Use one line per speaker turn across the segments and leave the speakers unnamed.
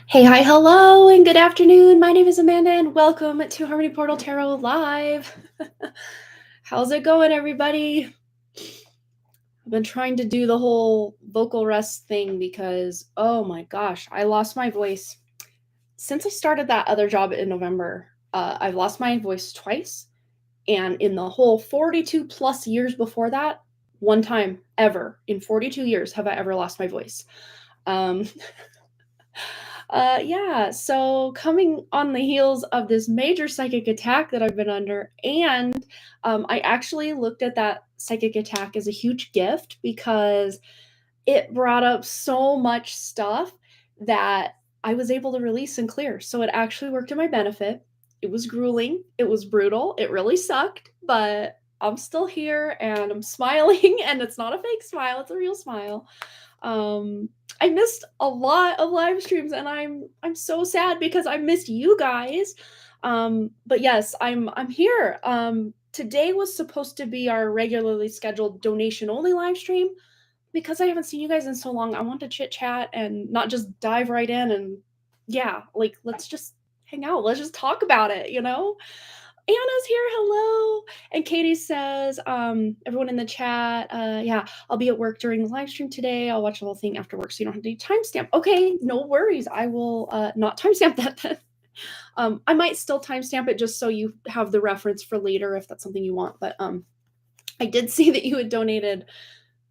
Hey, hi, hello, and good afternoon. My name is Amanda, and welcome to Harmony Portal Tarot Live. How's it going, everybody? I've been trying to do the whole vocal rest thing because, oh my gosh, I lost my voice. Since I started that other job in November, I've lost my voice twice. And in the whole 42 plus years before that, one time ever in 42 years have I ever lost my voice. Um, yeah, so coming on the heels of this major psychic attack that I've been under, and I actually looked at that psychic attack as a huge gift because it brought up so much stuff that I was able to release and clear. So it actually worked to my benefit. It was grueling, it was brutal, it really sucked, but I'm still here and I'm smiling, and it's not a fake smile, it's a real smile. I missed a lot of live streams, and I'm so sad because I missed you guys. But yes, I'm here. Today was supposed to be our regularly scheduled donation only live stream. Because I haven't seen you guys in so long, I want to chit chat and not just dive right in and yeah, like let's just hang out. Let's just talk about it, you know? Anna's here, hello. And Katie says, everyone in the chat, yeah, I'll be at work during the live stream today. I'll watch the whole thing after work so you don't have to timestamp. Okay, no worries. I will not timestamp that then. I might still timestamp it just so you have the reference for later if that's something you want. But I did see that you had donated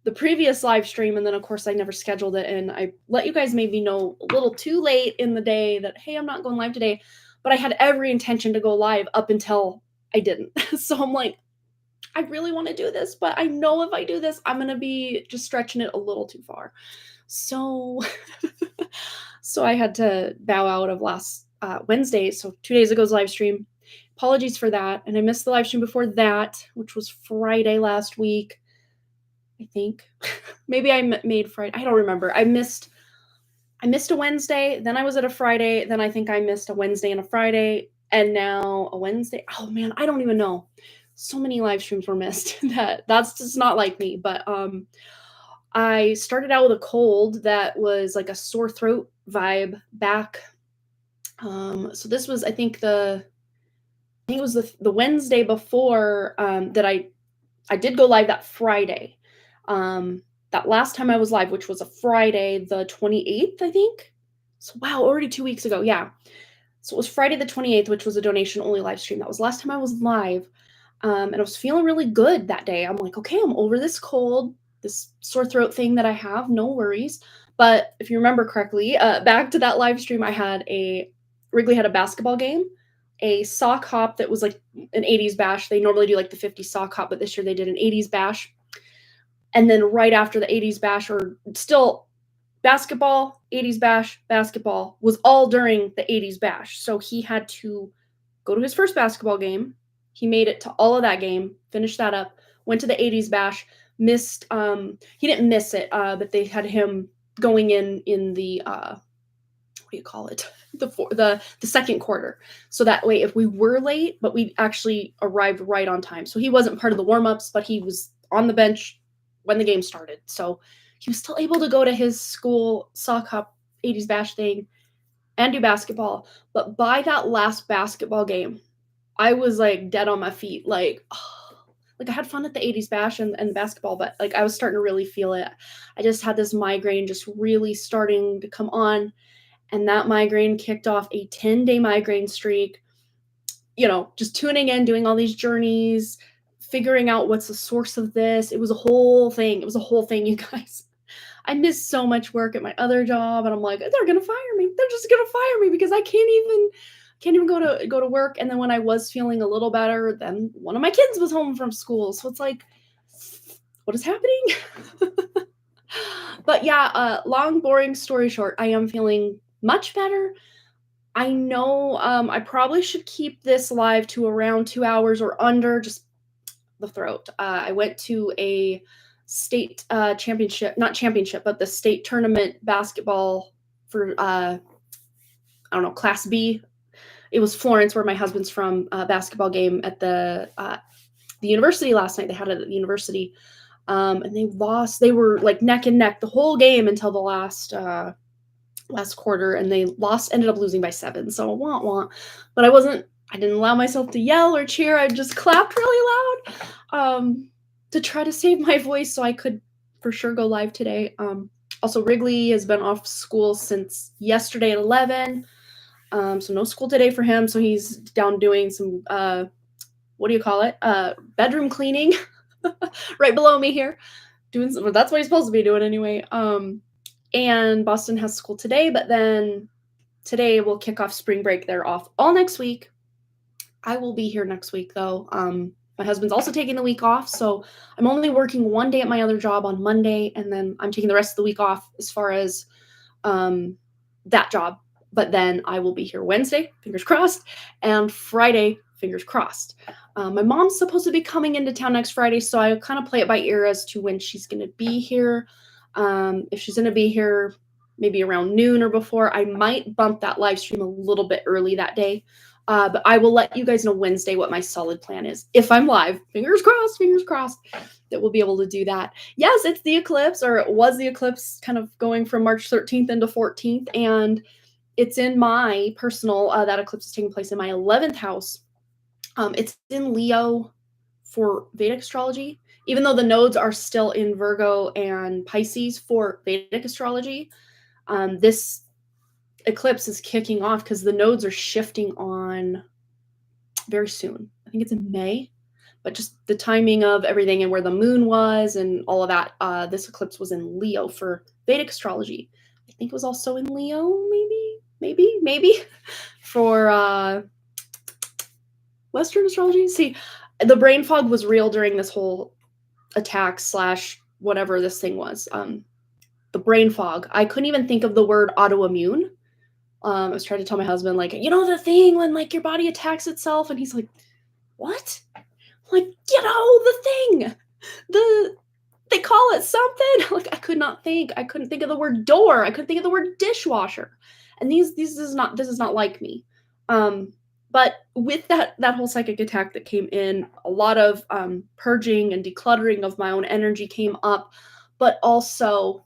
the previous live stream, and then of course I never scheduled it, and I let you guys maybe know a little too late in the day that, hey, I'm not going live today, but I had every intention to go live up until I didn't. So I'm like, I really want to do this, but I know if I do this, I'm going to be just stretching it a little too far. So so I had to bow out of last Wednesday, so 2 days ago's live stream. Apologies for that. And I missed the live stream before that, which was Friday last week, I think. Maybe I made Friday. I don't remember. I missed a Wednesday, then I was at a Friday, then I think I missed a Wednesday and a Friday, and now a Wednesday. Oh man, I don't even know. So many live streams were missed that's just not like me. But I started out with a cold that was like a sore throat vibe back. So this was, I think it was the Wednesday before that I did go live that Friday. That last time I was live, which was a Friday, the 28th, I think. So wow, already 2 weeks ago. Yeah. So it was Friday the 28th, which was a donation only live stream. That was last time I was live. And I was feeling really good that day. I'm like, okay, I'm over this cold, this sore throat thing that I have. No worries. But if you remember correctly, back to that live stream, Wrigley had a basketball game, a sock hop that was like an 80s bash. They normally do like the 50s sock hop, but this year they did an 80s bash. And then right after the 80s bash, or still basketball, 80s bash, basketball, was all during the 80s bash. So he had to go to his first basketball game. He made it to all of that game, finished that up, went to the 80s bash, missed, he didn't miss it, but they had him going in the, what do you call it? The second quarter. So that way, if we were late, but we actually arrived right on time. So he wasn't part of the warm-ups, but he was on the bench when the game started. So he was still able to go to his school sock hop 80s bash thing and do basketball. But by that last basketball game, I was like dead on my feet. Like, oh, like I had fun at the 80s bash and basketball, but like I was starting to really feel it. I just had this migraine just really starting to come on. And that migraine kicked off a 10-day migraine streak. You know, just tuning in, doing all these journeys, figuring out what's the source of this. It was a whole thing. It was a whole thing, you guys. I missed so much work at my other job, and I'm like, they're gonna fire me. They're just gonna fire me because I can't even go to work. And then when I was feeling a little better, then one of my kids was home from school. So it's like, what is happening? But yeah, long, boring story short, I am feeling much better. I know I probably should keep this live to around 2 hours or under, just the throat. I went to a state championship, not championship, but the state tournament basketball for, I don't know, Class B. It was Florence, where my husband's from, basketball game at the university last night. They had it at the university. And they lost. They were like neck and neck the whole game until the last last quarter, and they ended up losing by 7. So wah wah. But I didn't allow myself to yell or cheer. I just clapped really loud to try to save my voice so I could for sure go live today. Also, Wrigley has been off school since yesterday at 11. So no school today for him. So he's down doing some, what do you call it? Bedroom cleaning right below me here. That's what he's supposed to be doing anyway. And Boston has school today, but then today we'll kick off spring break. They're off all next week. I will be here next week though. My husband's also taking the week off, so I'm only working one day at my other job on Monday, and then I'm taking the rest of the week off as far as that job. But then I will be here Wednesday, fingers crossed, and Friday, fingers crossed. My mom's supposed to be coming into town next Friday, so I kind of play it by ear as to when she's going to be here. If she's going to be here maybe around noon or before, I might bump that live stream a little bit early that day. But I will let you guys know Wednesday what my solid plan is. If I'm live, fingers crossed, that we'll be able to do that. Yes, it's the eclipse, or it was the eclipse, kind of going from March 13th into 14th. And it's in my personal, that eclipse is taking place in my 11th house. It's in Leo for Vedic astrology, even though the nodes are still in Virgo and Pisces for Vedic astrology. This eclipse is kicking off because the nodes are shifting on very soon. I think it's in May, but just the timing of everything and where the moon was and all of that. This eclipse was in Leo for Vedic astrology. I think it was also in Leo, maybe for Western astrology. See, the brain fog was real during this whole attack / whatever this thing was. The brain fog. I couldn't even think of the word autoimmune. I was trying to tell my husband, like, the thing when, like, your body attacks itself, and he's like, what? I'm like, the thing. They call it something. Like, I couldn't think of the word door. I couldn't think of the word dishwasher. And this is not like me. But with that whole psychic attack that came in, a lot of purging and decluttering of my own energy came up, but also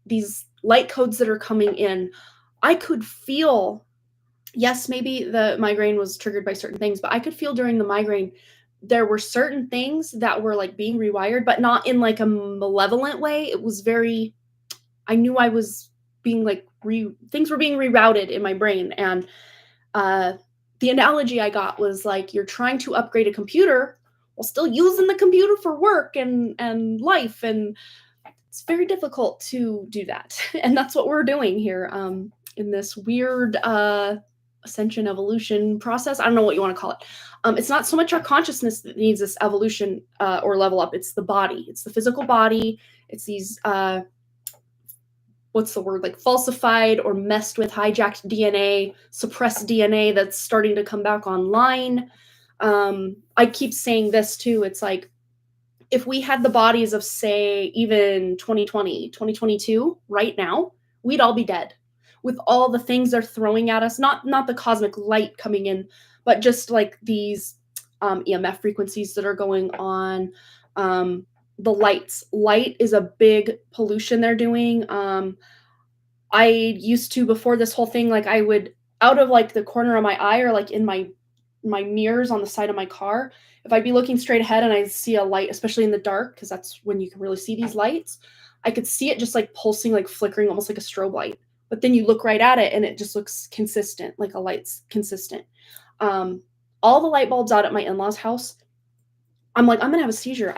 these light codes that are coming in. I could feel, yes, maybe the migraine was triggered by certain things, but I could feel during the migraine there were certain things that were like being rewired, but not in like a malevolent way. It was I knew I was being like, things were being rerouted in my brain. And the analogy I got was like, you're trying to upgrade a computer while still using the computer for work and life. And it's very difficult to do that. And that's what we're doing here. In this weird ascension evolution process. I don't know what you want to call it. It's not so much our consciousness that needs this evolution or level up. It's the body. It's the physical body. It's these, what's the word, like falsified or messed with hijacked DNA, suppressed DNA that's starting to come back online. I keep saying this too. It's like, if we had the bodies of, say, even 2020, 2022 right now, we'd all be dead. With all the things they're throwing at us, not the cosmic light coming in, but just like these EMF frequencies that are going on, the lights. Light is a big pollution they're doing. I used to, before this whole thing, like I would, out of like the corner of my eye or like in my mirrors on the side of my car, if I'd be looking straight ahead and I see a light, especially in the dark, because that's when you can really see these lights, I could see it just like pulsing, like flickering, almost like a strobe light. But then you look right at it and it just looks consistent, like a light's consistent. All the light bulbs out at my in-laws' house, I'm like, I'm gonna have a seizure.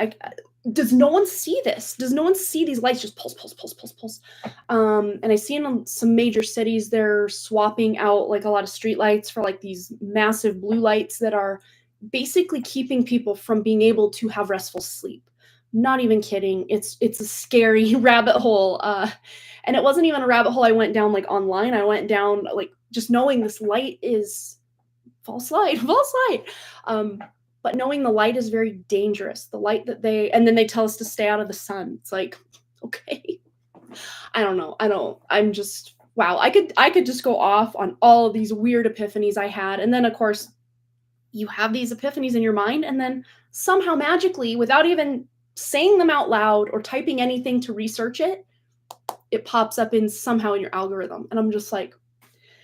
Does no one see this? Does no one see these lights just pulse? And I see in some major cities, they're swapping out like a lot of street lights for like these massive blue lights that are basically keeping people from being able to have restful sleep. Not even kidding. It's a scary rabbit hole. And it wasn't even a rabbit hole I went down like online. I went down like just knowing this light is false light. But knowing the light is very dangerous. The light that and then they tell us to stay out of the sun. It's like, okay. I don't know. I'm just, wow. I could just go off on all of these weird epiphanies I had. And then of course you have these epiphanies in your mind, and then somehow magically, without even saying them out loud or typing anything to research it it pops up in somehow in your algorithm. And I'm just like,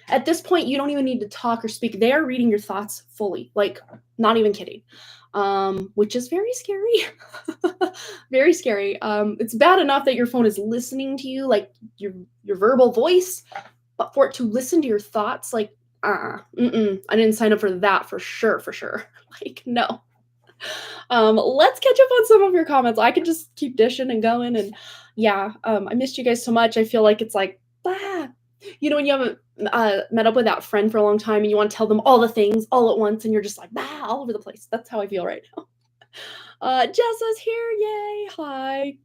at this point, you don't even need to talk or speak. They are reading your thoughts fully, like, not even kidding, which is very scary. Very scary. It's bad enough that your phone is listening to you, like your verbal voice, but for it to listen to your thoughts, like, I didn't sign up for that for sure, for sure. Like, no. Let's catch up on some of your comments. I could just keep dishing and going, and yeah, I missed you guys so much. I feel like it's like, when you haven't met up with that friend for a long time and you want to tell them all the things all at once, and you're just like, all over the place. That's how I feel right now. Jessa's here, yay! Hi,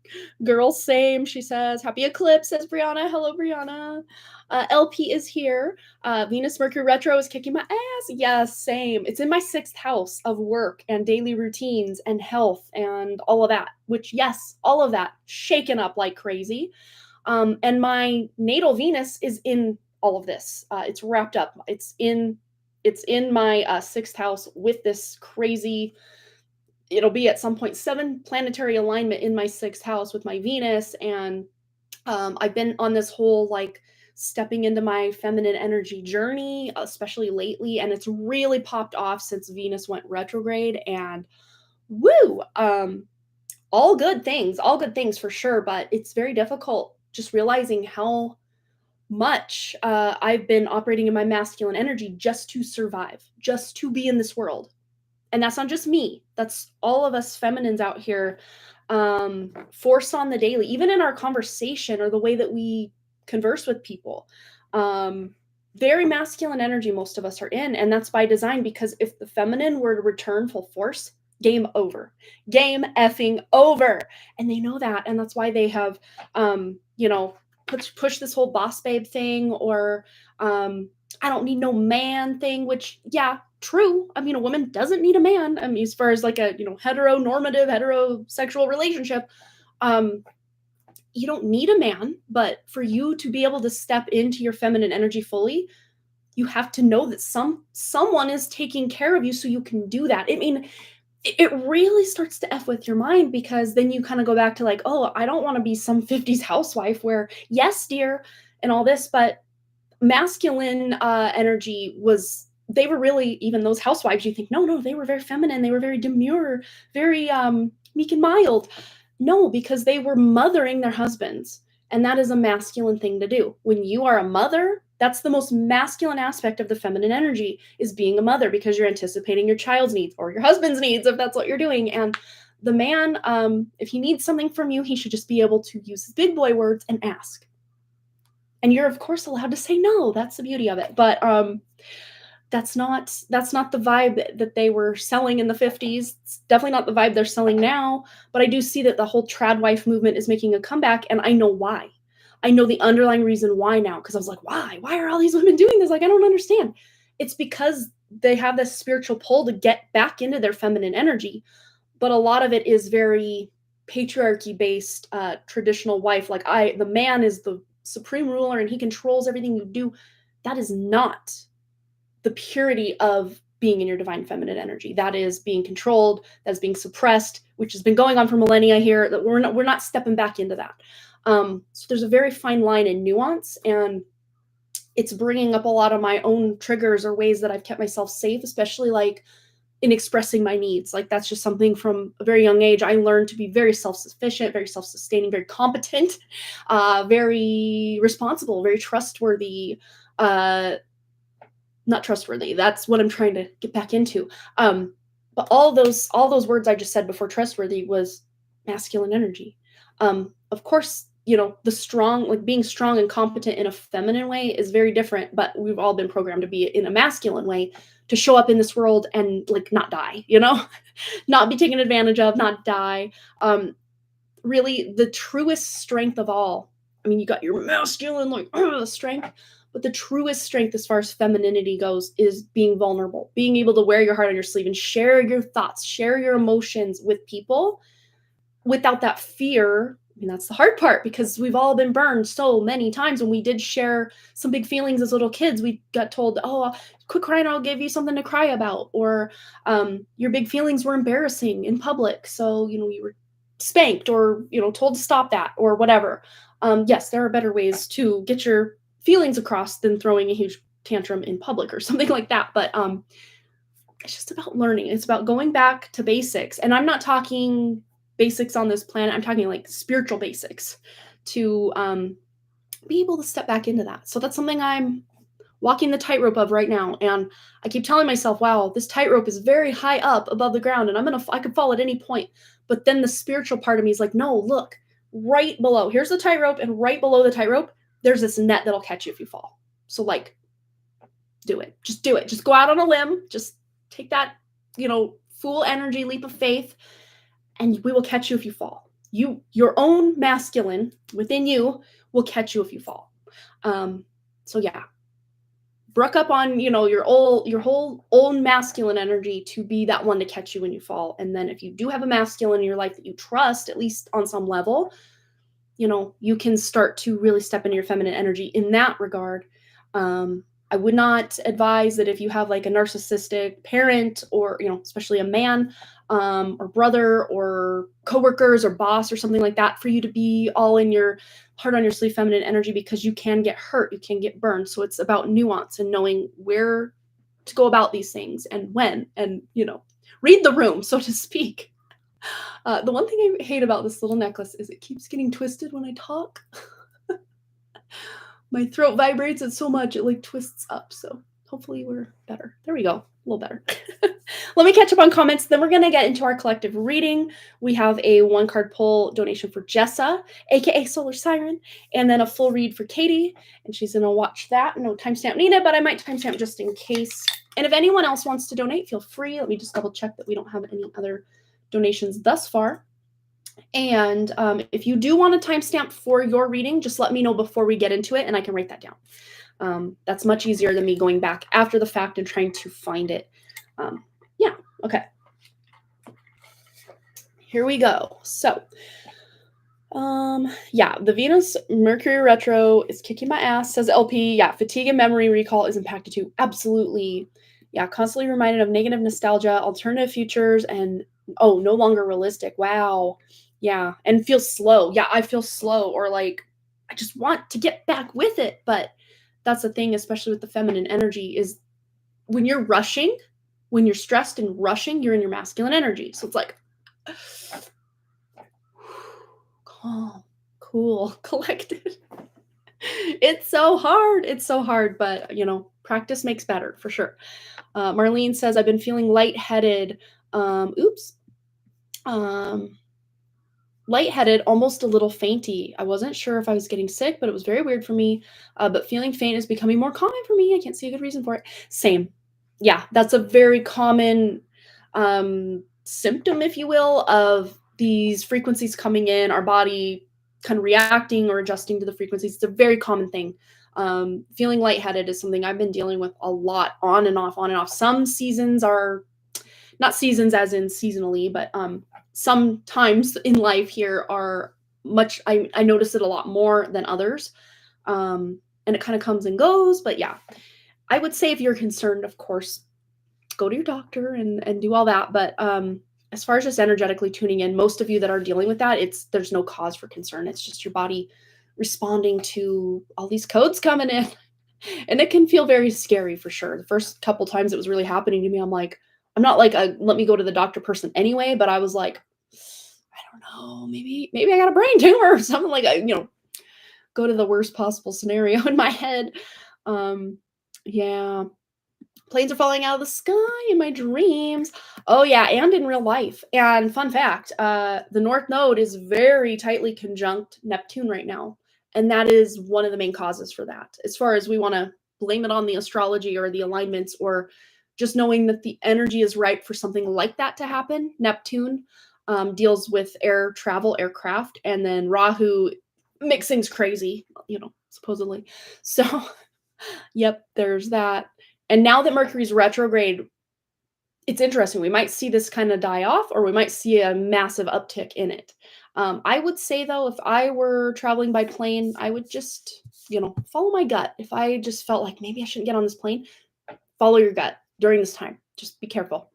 girl, same. She says, "Happy eclipse," says Brianna. Hello, Brianna. LP is here. Venus Mercury retro is kicking my ass. Yes, same. It's in my 6th house of work and daily routines and health and all of that. Which, yes, all of that shaken up like crazy. And my natal Venus is in all of this. It's wrapped up. It's in my 6th house with this crazy. It'll be at some point 7 planetary alignment in my 6th house with my Venus, and I've been on this whole like stepping into my feminine energy journey, especially lately, and it's really popped off since Venus went retrograde. And woo, all good things for sure, but it's very difficult just realizing how much I've been operating in my masculine energy just to survive, just to be in this world. And that's not just me, that's all of us feminines out here, forced on the daily, even in our conversation or the way that we converse with people. Very masculine energy most of us are in, and that's by design, because if the feminine were to return full force, game over. Game effing over. And they know that, and that's why they have push this whole boss babe thing, or I don't need no man thing, which, yeah, true. I mean, a woman doesn't need a man. I mean, as far as like a, heteronormative, heterosexual relationship, you don't need a man, but for you to be able to step into your feminine energy fully, you have to know that someone is taking care of you so you can do that. I mean, it really starts to F with your mind, because then you kind of go back to like, oh, I don't want to be some 50s housewife where, yes, dear, and all this, but masculine energy they were really, even those housewives, you think, no, they were very feminine, they were very demure, very meek and mild. No, because they were mothering their husbands, and that is a masculine thing to do. When you are a mother, that's the most masculine aspect of the feminine energy, is being a mother, because you're anticipating your child's needs or your husband's needs, if that's what you're doing. And the man, if he needs something from you, he should just be able to use his big boy words and ask. And you're, of course, allowed to say no. That's the beauty of it. But that's not the vibe that they were selling in the 50s. It's definitely not the vibe they're selling now. But I do see that the whole trad wife movement is making a comeback, and I know why. I know the underlying reason why now, because I was like, why? Why are all these women doing this? Like, I don't understand. It's because they have this spiritual pull to get back into their feminine energy. But a lot of it is very patriarchy-based, traditional wife. Like, the man is the supreme ruler and he controls everything you do. That is not the purity of being in your divine feminine energy. That is being controlled, that's being suppressed, which has been going on for millennia here. That we're not stepping back into that. So there's a very fine line and nuance, and it's bringing up a lot of my own triggers or ways that I've kept myself safe, especially like in expressing my needs. Like, that's just something from a very young age I learned to be very self-sufficient, very self-sustaining, very competent, very responsible, very trustworthy. Not trustworthy. That's what I'm trying to get back into. But all those words I just said before trustworthy was masculine energy. Of course, the strong, like being strong and competent in a feminine way is very different, but we've all been programmed to be in a masculine way, to show up in this world and like not die, not be taken advantage of, not die. Really the truest strength of all. I mean, you got your masculine, like, strength, but the truest strength as far as femininity goes is being vulnerable, being able to wear your heart on your sleeve and share your thoughts, share your emotions with people without that fear. I mean, that's the hard part, because we've all been burned so many times. When we did share some big feelings as little kids, we got told, oh, quit crying, I'll give you something to cry about. Or your big feelings were embarrassing in public, so, you were spanked or, told to stop that or whatever. Yes, there are better ways to get your feelings across than throwing a huge tantrum in public or something like that. But it's just about learning. It's about going back to basics. And I'm not talking basics on this planet. I'm talking like spiritual basics to be able to step back into that. So that's something I'm walking the tightrope of right now. And I keep telling myself, wow, this tightrope is very high up above the ground and I could fall at any point. But then the spiritual part of me is like, no, look, right below. Here's the tightrope, and right below the tightrope, there's this net that'll catch you if you fall. So like, do it. Just do it. Just go out on a limb. Just take that, full energy leap of faith, and we will catch you if you fall. Your own masculine within you will catch you if you fall. So yeah, bruck up on your whole own masculine energy to be that one to catch you when you fall. And then if you do have a masculine in your life that you trust, at least on some level, you can start to really step into your feminine energy in that regard. I would not advise that if you have like a narcissistic parent or, especially a man, or brother or coworkers or boss or something like that, for you to be all in your heart on your sleeve feminine energy, because you can get hurt, you can get burned. So it's about nuance and knowing where to go about these things and when, and, read the room, so to speak. The one thing I hate about this little necklace is it keeps getting twisted when I talk. My throat vibrates it so much, it like twists up. So hopefully we're better. There we go. A little better. Let me catch up on comments. Then we're going to get into our collective reading. We have a 1-card pull donation for Jessa, aka Solar Siren, and then a full read for Katie. And she's going to watch that. No timestamp needed, but I might timestamp just in case. And if anyone else wants to donate, feel free. Let me just double check that we don't have any other donations thus far. And if you do want a timestamp for your reading, just let me know before we get into it and I can write that down. That's much easier than me going back after the fact and trying to find it. Yeah, okay. Here we go. So, yeah, the Venus Mercury retro is kicking my ass, says LP. Yeah, fatigue and memory recall is impacted too. Absolutely. Yeah, constantly reminded of negative nostalgia, alternative futures, and no longer realistic. Wow. Yeah, and feel slow. Yeah, I feel slow, or like I just want to get back with it. But that's the thing, especially with the feminine energy, is when you're rushing, when you're stressed and rushing, you're in your masculine energy. So it's like calm, cool, collected. It's so hard. It's so hard, but practice makes better for sure. Marlene says, I've been feeling lightheaded. Lightheaded, almost a little fainty. I wasn't sure if I was getting sick, but it was very weird for me. But feeling faint is becoming more common for me. I can't see a good reason for it. Same. Yeah, that's a very common symptom, if you will, of these frequencies coming in, our body kind of reacting or adjusting to the frequencies. It's a very common thing. Feeling lightheaded is something I've been dealing with a lot, on and off, on and off. Some seasons are not seasons as in seasonally, but sometimes in life here are much, I notice it a lot more than others. And it kind of comes and goes, but yeah, I would say if you're concerned, of course, go to your doctor and do all that. But as far as just energetically tuning in, most of you that are dealing with that, there's no cause for concern. It's just your body responding to all these codes coming in. And it can feel very scary for sure. The first couple times it was really happening to me, I'm like, I'm not like a let me go to the doctor person anyway, but I was like, I don't know, maybe I got a brain tumor or something, like go to the worst possible scenario in my head. Yeah. Planes are falling out of the sky in my dreams. Oh yeah, and in real life. And fun fact, the North Node is very tightly conjunct Neptune right now. And that is one of the main causes for that. As far as we want to blame it on the astrology or the alignments, or just knowing that the energy is ripe for something like that to happen. Neptune deals with air travel, aircraft, and then Rahu makes things crazy, supposedly. So, yep, there's that. And now that Mercury's retrograde, it's interesting. We might see this kind of die off, or we might see a massive uptick in it. I would say, though, if I were traveling by plane, I would just, follow my gut. If I just felt like maybe I shouldn't get on this plane, follow your gut during this time. Just be careful.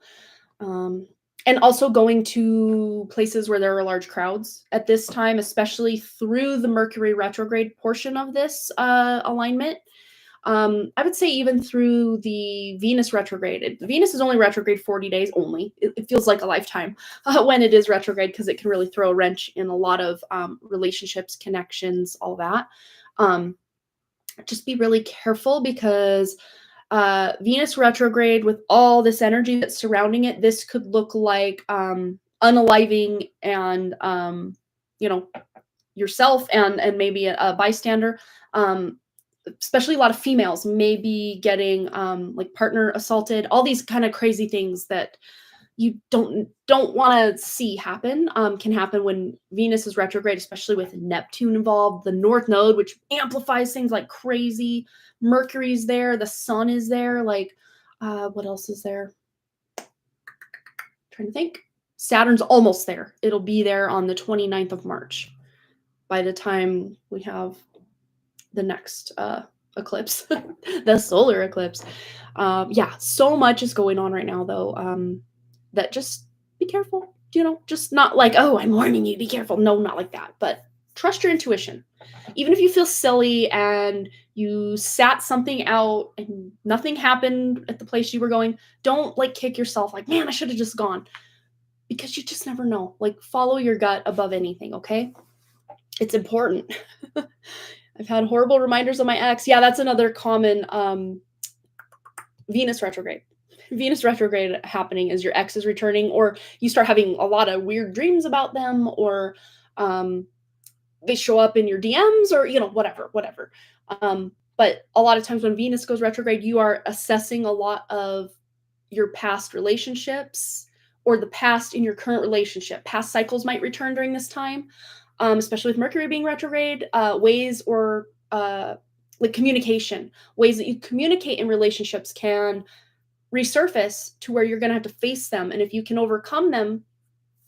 And also going to places where there are large crowds at this time, especially through the Mercury retrograde portion of this alignment. I would say even through the Venus retrograde. Venus is only retrograde 40 days only. It feels like a lifetime when it is retrograde because it can really throw a wrench in a lot of relationships, connections, all that. Just be really careful because Venus retrograde with all this energy that's surrounding it, this could look like unaliving and you know, yourself and maybe a bystander. Especially a lot of females may be getting like partner assaulted, all these kind of crazy things that you don't want to see happen can happen when Venus is retrograde, especially with Neptune involved, the North Node, which amplifies things like crazy. Mercury's there, the Sun is there. Like, what else is there? Trying to think. Saturn's almost there. It'll be there on the 29th of March. By the time we have the next eclipse, the solar eclipse. Yeah, so much is going on right now, though. That just be careful, just not like, oh, I'm warning you, be careful. No, not like that, but trust your intuition. Even if you feel silly and you sat something out and nothing happened at the place you were going, don't like kick yourself like, man, I should have just gone, because you just never know. Like, follow your gut above anything, okay? It's important. I've had horrible reminders of my ex. Yeah, that's another common Venus retrograde. Venus retrograde happening is your ex is returning, or you start having a lot of weird dreams about them, or they show up in your DMs, or whatever. But a lot of times when Venus goes retrograde, you are assessing a lot of your past relationships or the past in your current relationship. Past cycles might return during this time, especially with Mercury being retrograde. Ways or like communication, ways that you communicate in relationships can resurface to where you're going to have to face them. And if you can overcome them,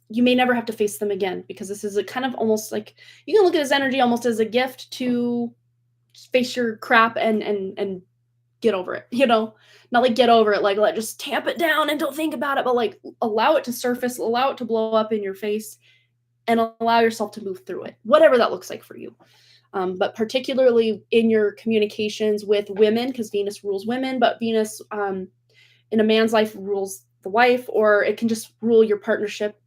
you may never have to face them again, because this is a kind of almost like, you can look at this energy almost as a gift to face your crap and get over it, not like get over it, like just tamp it down and don't think about it, but like allow it to surface, allow it to blow up in your face, and allow yourself to move through it, whatever that looks like for you. But particularly in your communications with women, because Venus rules women, but Venus in a man's life rules the wife, or it can just rule your partnership.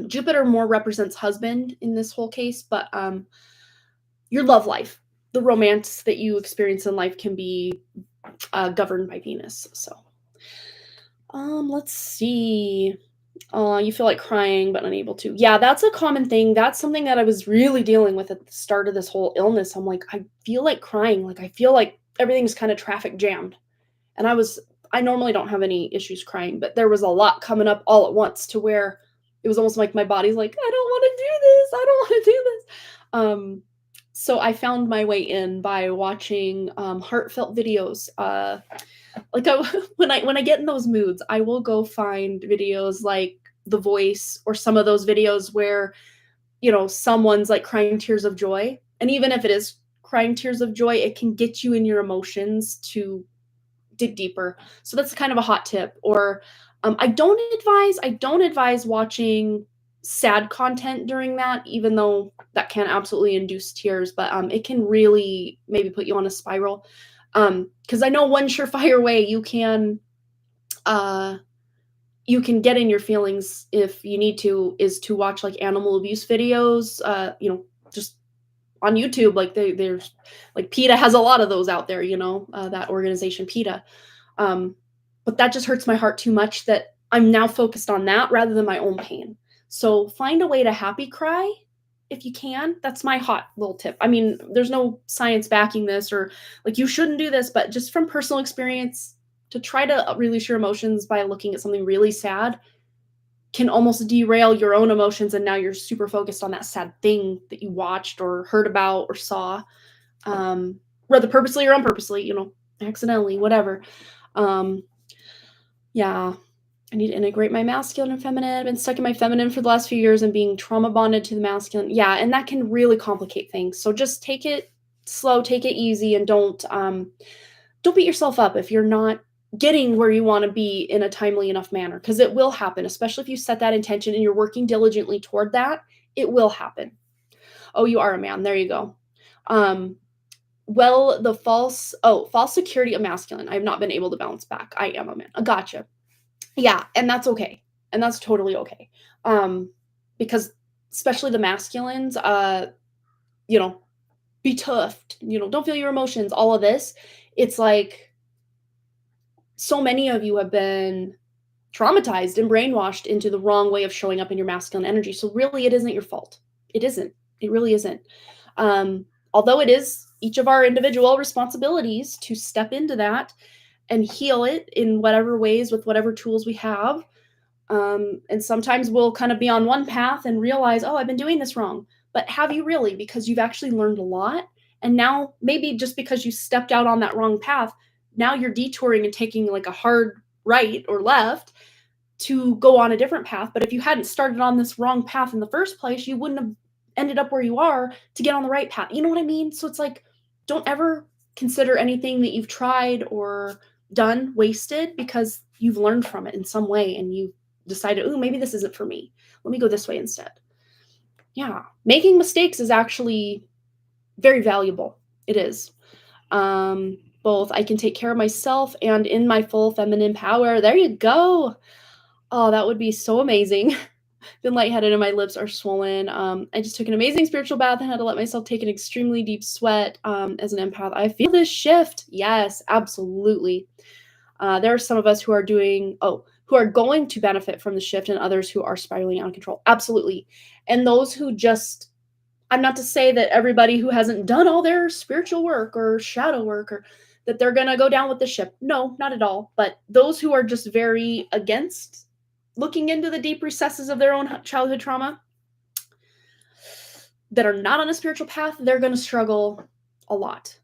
Jupiter more represents husband in this whole case, but your love life, the romance that you experience in life, can be governed by Venus. So let's see. You feel like crying but unable to. Yeah, that's a common thing. That's something that I was really dealing with at the start of this whole illness. I'm like, I feel like crying. Like, I feel like everything's kind of traffic jammed. And I normally don't have any issues crying, but there was a lot coming up all at once to where it was almost like my body's like, I don't want to do this. I don't want to do this. So I found my way in by watching heartfelt videos. Like when I get in those moods, I will go find videos like The Voice, or some of those videos where, someone's like crying tears of joy. And even if it is crying tears of joy, it can get you in your emotions to dig deeper. So that's kind of a hot tip. Or I don't advise watching sad content during that, even though that can absolutely induce tears, but it can really maybe put you on a spiral. Because I know one surefire way you can get in your feelings if you need to is to watch like animal abuse videos, just on YouTube. Like there's like PETA has a lot of those out there, that organization PETA. But that just hurts my heart too much that I'm now focused on that rather than my own pain. So find a way to happy cry if you can. That's my hot little tip. I mean, there's no science backing this, or like you shouldn't do this, but just from personal experience, to try to release your emotions by looking at something really sad can almost derail your own emotions, and now you're super focused on that sad thing that you watched or heard about or saw, whether purposely or unpurposely, accidentally, whatever. Yeah, I need to integrate my masculine and feminine. I've been stuck in my feminine for the last few years and being trauma bonded to the masculine. Yeah, and that can really complicate things. So just take it slow, take it easy, and don't beat yourself up if you're not getting where you want to be in a timely enough manner, because it will happen, especially if you set that intention and you're working diligently toward that. It will happen. Oh, you are a man. There you go. Well, the false security of masculine. I have not been able to bounce back. I am a man. Gotcha. Yeah, and that's okay. And that's totally okay. Because especially the masculines, you know, be tough, don't feel your emotions, all of this. It's like so many of you have been traumatized and brainwashed into the wrong way of showing up in your masculine energy. So really it isn't your fault. It isn't. It really isn't. Although it is each of our individual responsibilities to step into that and heal it in whatever ways with whatever tools we have. And sometimes we'll kind of be on one path and realize, oh, I've been doing this wrong. But have you really? Because you've actually learned a lot. And now maybe just because you stepped out on that wrong path, now you're detouring and taking like a hard right or left to go on a different path. But if you hadn't started on this wrong path in the first place, you wouldn't have ended up where you are to get on the right path. You know what I mean? So it's like, don't ever consider anything that you've tried or done wasted, because you've learned from it in some way and you decided, oh, maybe this isn't for me. Let me go this way instead. Yeah. Making mistakes is actually very valuable. It is. Both I can take care of myself and in my full feminine power. There you go. Oh, that would be so amazing. Been lightheaded and my lips are swollen. I just took an amazing spiritual bath and had to let myself take an extremely deep sweat. As an empath, I feel this shift. Yes, absolutely. There are some of us who are who are going to benefit from the shift, and others who are spiraling out of control. Absolutely. And those who just, I'm not to say that everybody who hasn't done all their spiritual work or shadow work or that they're going to go down with the ship. No, not at all. But those who are just very against looking into the deep recesses of their own childhood trauma, that are not on a spiritual path, they're going to struggle a lot.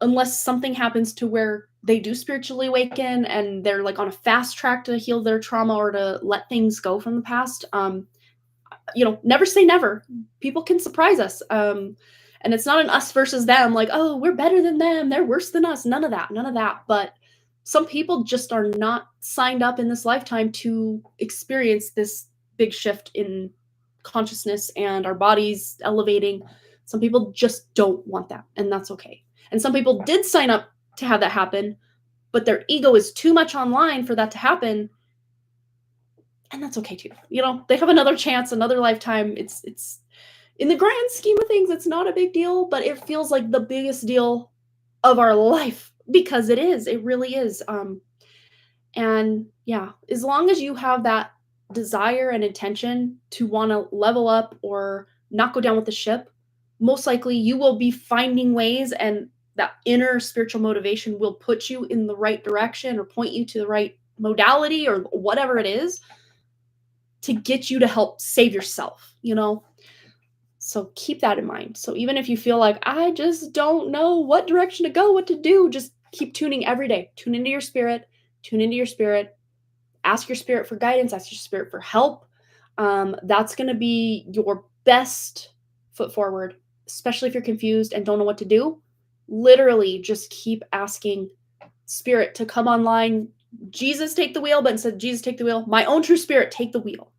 Unless something happens to where they do spiritually awaken and they're like on a fast track to heal their trauma or to let things go from the past. Never say never. People can surprise us. And it's not an us versus them, like, oh, we're better than them, they're worse than us. None of that. But some people just are not signed up in this lifetime to experience this big shift in consciousness and our bodies elevating. Some people just don't want that, and that's okay. And some people did sign up to have that happen, but their ego is too much online for that to happen, and that's okay too. They have another chance, another lifetime. It's in the grand scheme of things, it's not a big deal, but it feels like the biggest deal of our life, because it is. It really is. And yeah, as long as you have that desire and intention to want to level up or not go down with the ship, most likely you will be finding ways, and that inner spiritual motivation will put you in the right direction or point you to the right modality or whatever it is to get you to help save yourself, So keep that in mind. So even if you feel like, I just don't know what direction to go, what to do, just keep tuning every day. Tune into your spirit. Ask your spirit for guidance. Ask your spirit for help. That's going to be your best foot forward, especially if you're confused and don't know what to do. Literally just keep asking spirit to come online. Jesus, take the wheel. But instead of Jesus, take the wheel, my own true spirit, take the wheel.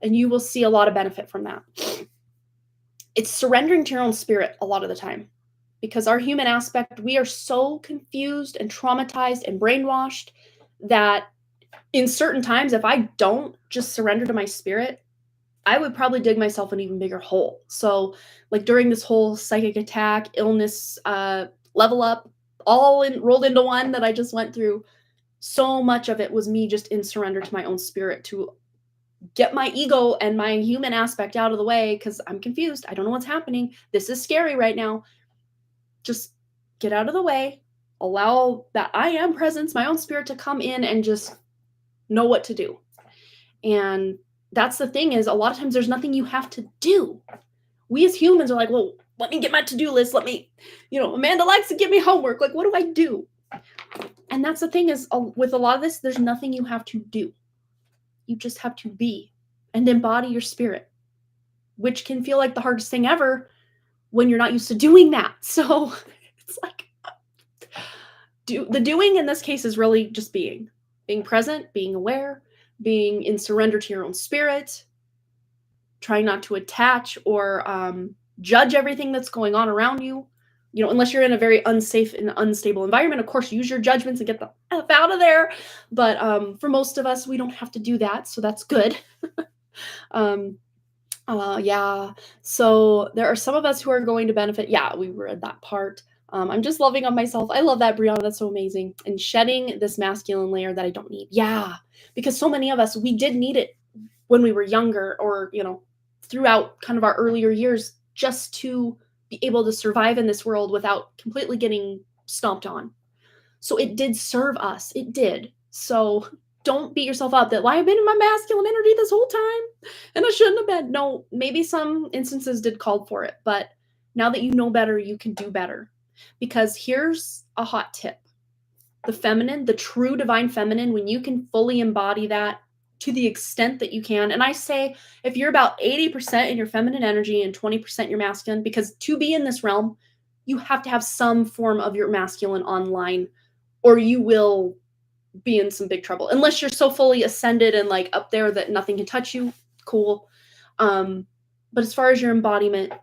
And you will see a lot of benefit from that. It's surrendering to your own spirit a lot of the time, because our human aspect, we are so confused and traumatized and brainwashed that in certain times, if I don't just surrender to my spirit, I would probably dig myself an even bigger hole. So like during this whole psychic attack, illness, level up, rolled into one that I just went through, so much of it was me just in surrender to my own spirit, to get my ego and my human aspect out of the way, because I'm confused. I don't know what's happening. This is scary right now. Just get out of the way. Allow that I am presence, my own spirit, to come in and just know what to do. And that's the thing, is a lot of times there's nothing you have to do. We as humans are like, well, let me get my to-do list. Let me, Amanda likes to give me homework. Like, what do I do? And that's the thing, is with a lot of this, there's nothing you have to do. You just have to be and embody your spirit, which can feel like the hardest thing ever when you're not used to doing that. So it's like, the doing in this case is really just being present, being aware, being in surrender to your own spirit, trying not to attach or judge everything that's going on around you. You know, unless you're in a very unsafe and unstable environment, of course, use your judgments and get the F out of there. But for most of us, we don't have to do that, so that's good. um, yeah. So there are some of us who are going to benefit. Yeah, we read that part. I'm just loving on myself. I love that, Brianna. That's so amazing. And shedding this masculine layer that I don't need. Yeah, because so many of us, we did need it when we were younger, or throughout kind of our earlier years, just to be able to survive in this world without completely getting stomped on. So it did serve us. It did. So don't beat yourself up that, well, I've been in my masculine energy this whole time and I shouldn't have been. No, maybe some instances did call for it, but now that you know better, you can do better. Because here's a hot tip. The feminine, the true divine feminine, when you can fully embody that to the extent that you can. And I say, if you're about 80% in your feminine energy and 20% your masculine, because to be in this realm, you have to have some form of your masculine online, or you will be in some big trouble. Unless you're so fully ascended and like up there that nothing can touch you, cool. But as far as your embodiment,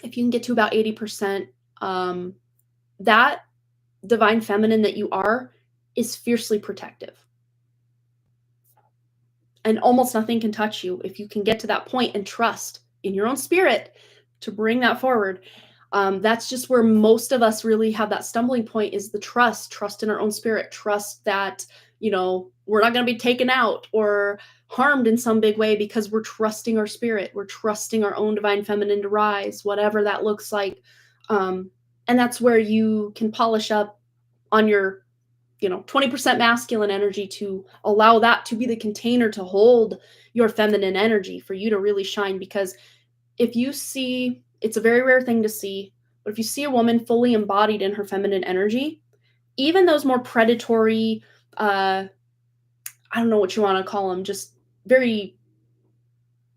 if you can get to about 80%, that divine feminine that you are is fiercely protective. And almost nothing can touch you if you can get to that point and trust in your own spirit to bring that forward. That's just where most of us really have that stumbling point, is the trust in our own spirit, trust that, we're not going to be taken out or harmed in some big way, because we're trusting our spirit. We're trusting our own divine feminine to rise, whatever that looks like. And that's where you can polish up on your 20% masculine energy to allow that to be the container to hold your feminine energy for you to really shine. Because if you see, it's a very rare thing to see, but if you see a woman fully embodied in her feminine energy, even those more predatory, I don't know what you want to call them, just very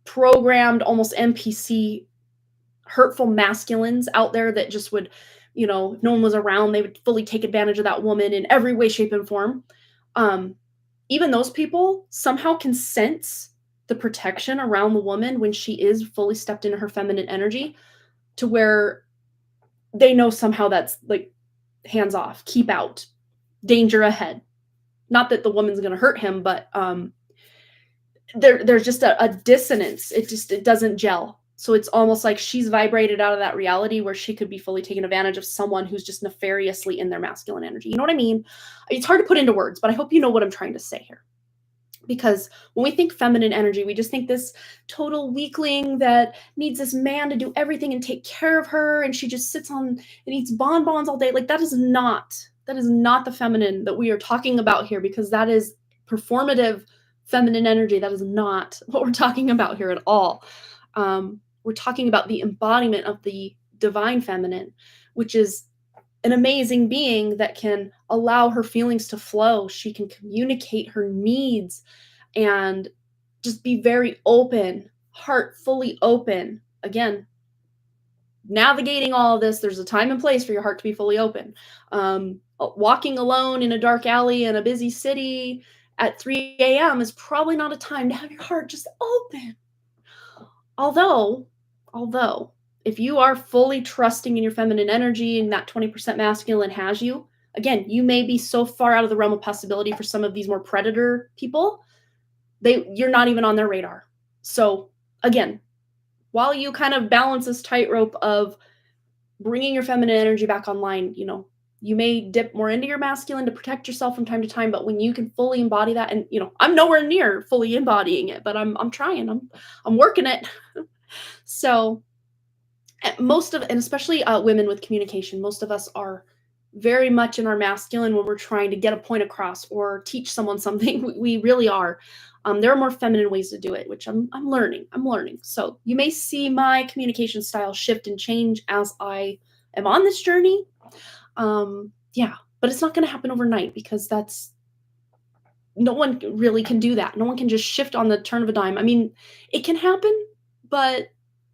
programmed, almost NPC, hurtful masculines out there that just would, if no one was around, they would fully take advantage of that woman in every way, shape, and form. Even those people somehow can sense the protection around the woman when she is fully stepped into her feminine energy, to where they know somehow that's like, hands off, keep out, danger ahead. Not that the woman's going to hurt him, but there's just a dissonance. It doesn't gel. So it's almost like she's vibrated out of that reality where she could be fully taken advantage of someone who's just nefariously in their masculine energy. You know what I mean? It's hard to put into words, but I hope you know what I'm trying to say here. Because when we think feminine energy, we just think this total weakling that needs this man to do everything and take care of her, and she just sits on and eats bonbons all day. Like, that is not the feminine that we are talking about here, because that is performative feminine energy. That is not what we're talking about here at all. We're talking about the embodiment of the divine feminine, which is an amazing being that can allow her feelings to flow. She can communicate her needs and just be very open, heart fully open. Again, navigating all of this, there's a time and place for your heart to be fully open. Walking alone in a dark alley in a busy city at 3 a.m. is probably not a time to have your heart just open. Although, if you are fully trusting in your feminine energy and that 20% masculine has you, again, you may be so far out of the realm of possibility for some of these more predator people, you're not even on their radar. So again, while you kind of balance this tightrope of bringing your feminine energy back online, you may dip more into your masculine to protect yourself from time to time, but when you can fully embody that, and I'm nowhere near fully embodying it, but I'm trying, I'm working it. So and especially women with communication, most of us are very much in our masculine when we're trying to get a point across or teach someone something. We really are. There are more feminine ways to do it, which I'm learning. So you may see my communication style shift and change as I am on this journey. But it's not going to happen overnight, because no one really can do that. No one can just shift on the turn of a dime. I mean, it can happen, but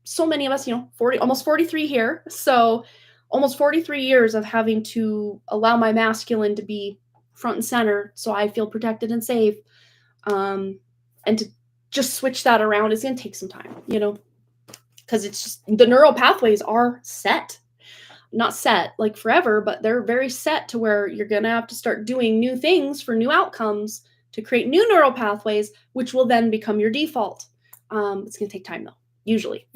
so many of us, 40, almost 43 here. So almost 43 years of having to allow my masculine to be front and center so I feel protected and safe. And to just switch that around is going to take some time, because it's just the neural pathways are set. Not set like forever, but they're very set to where you're going to have to start doing new things for new outcomes to create new neural pathways, which will then become your default. It's going to take time though. Usually.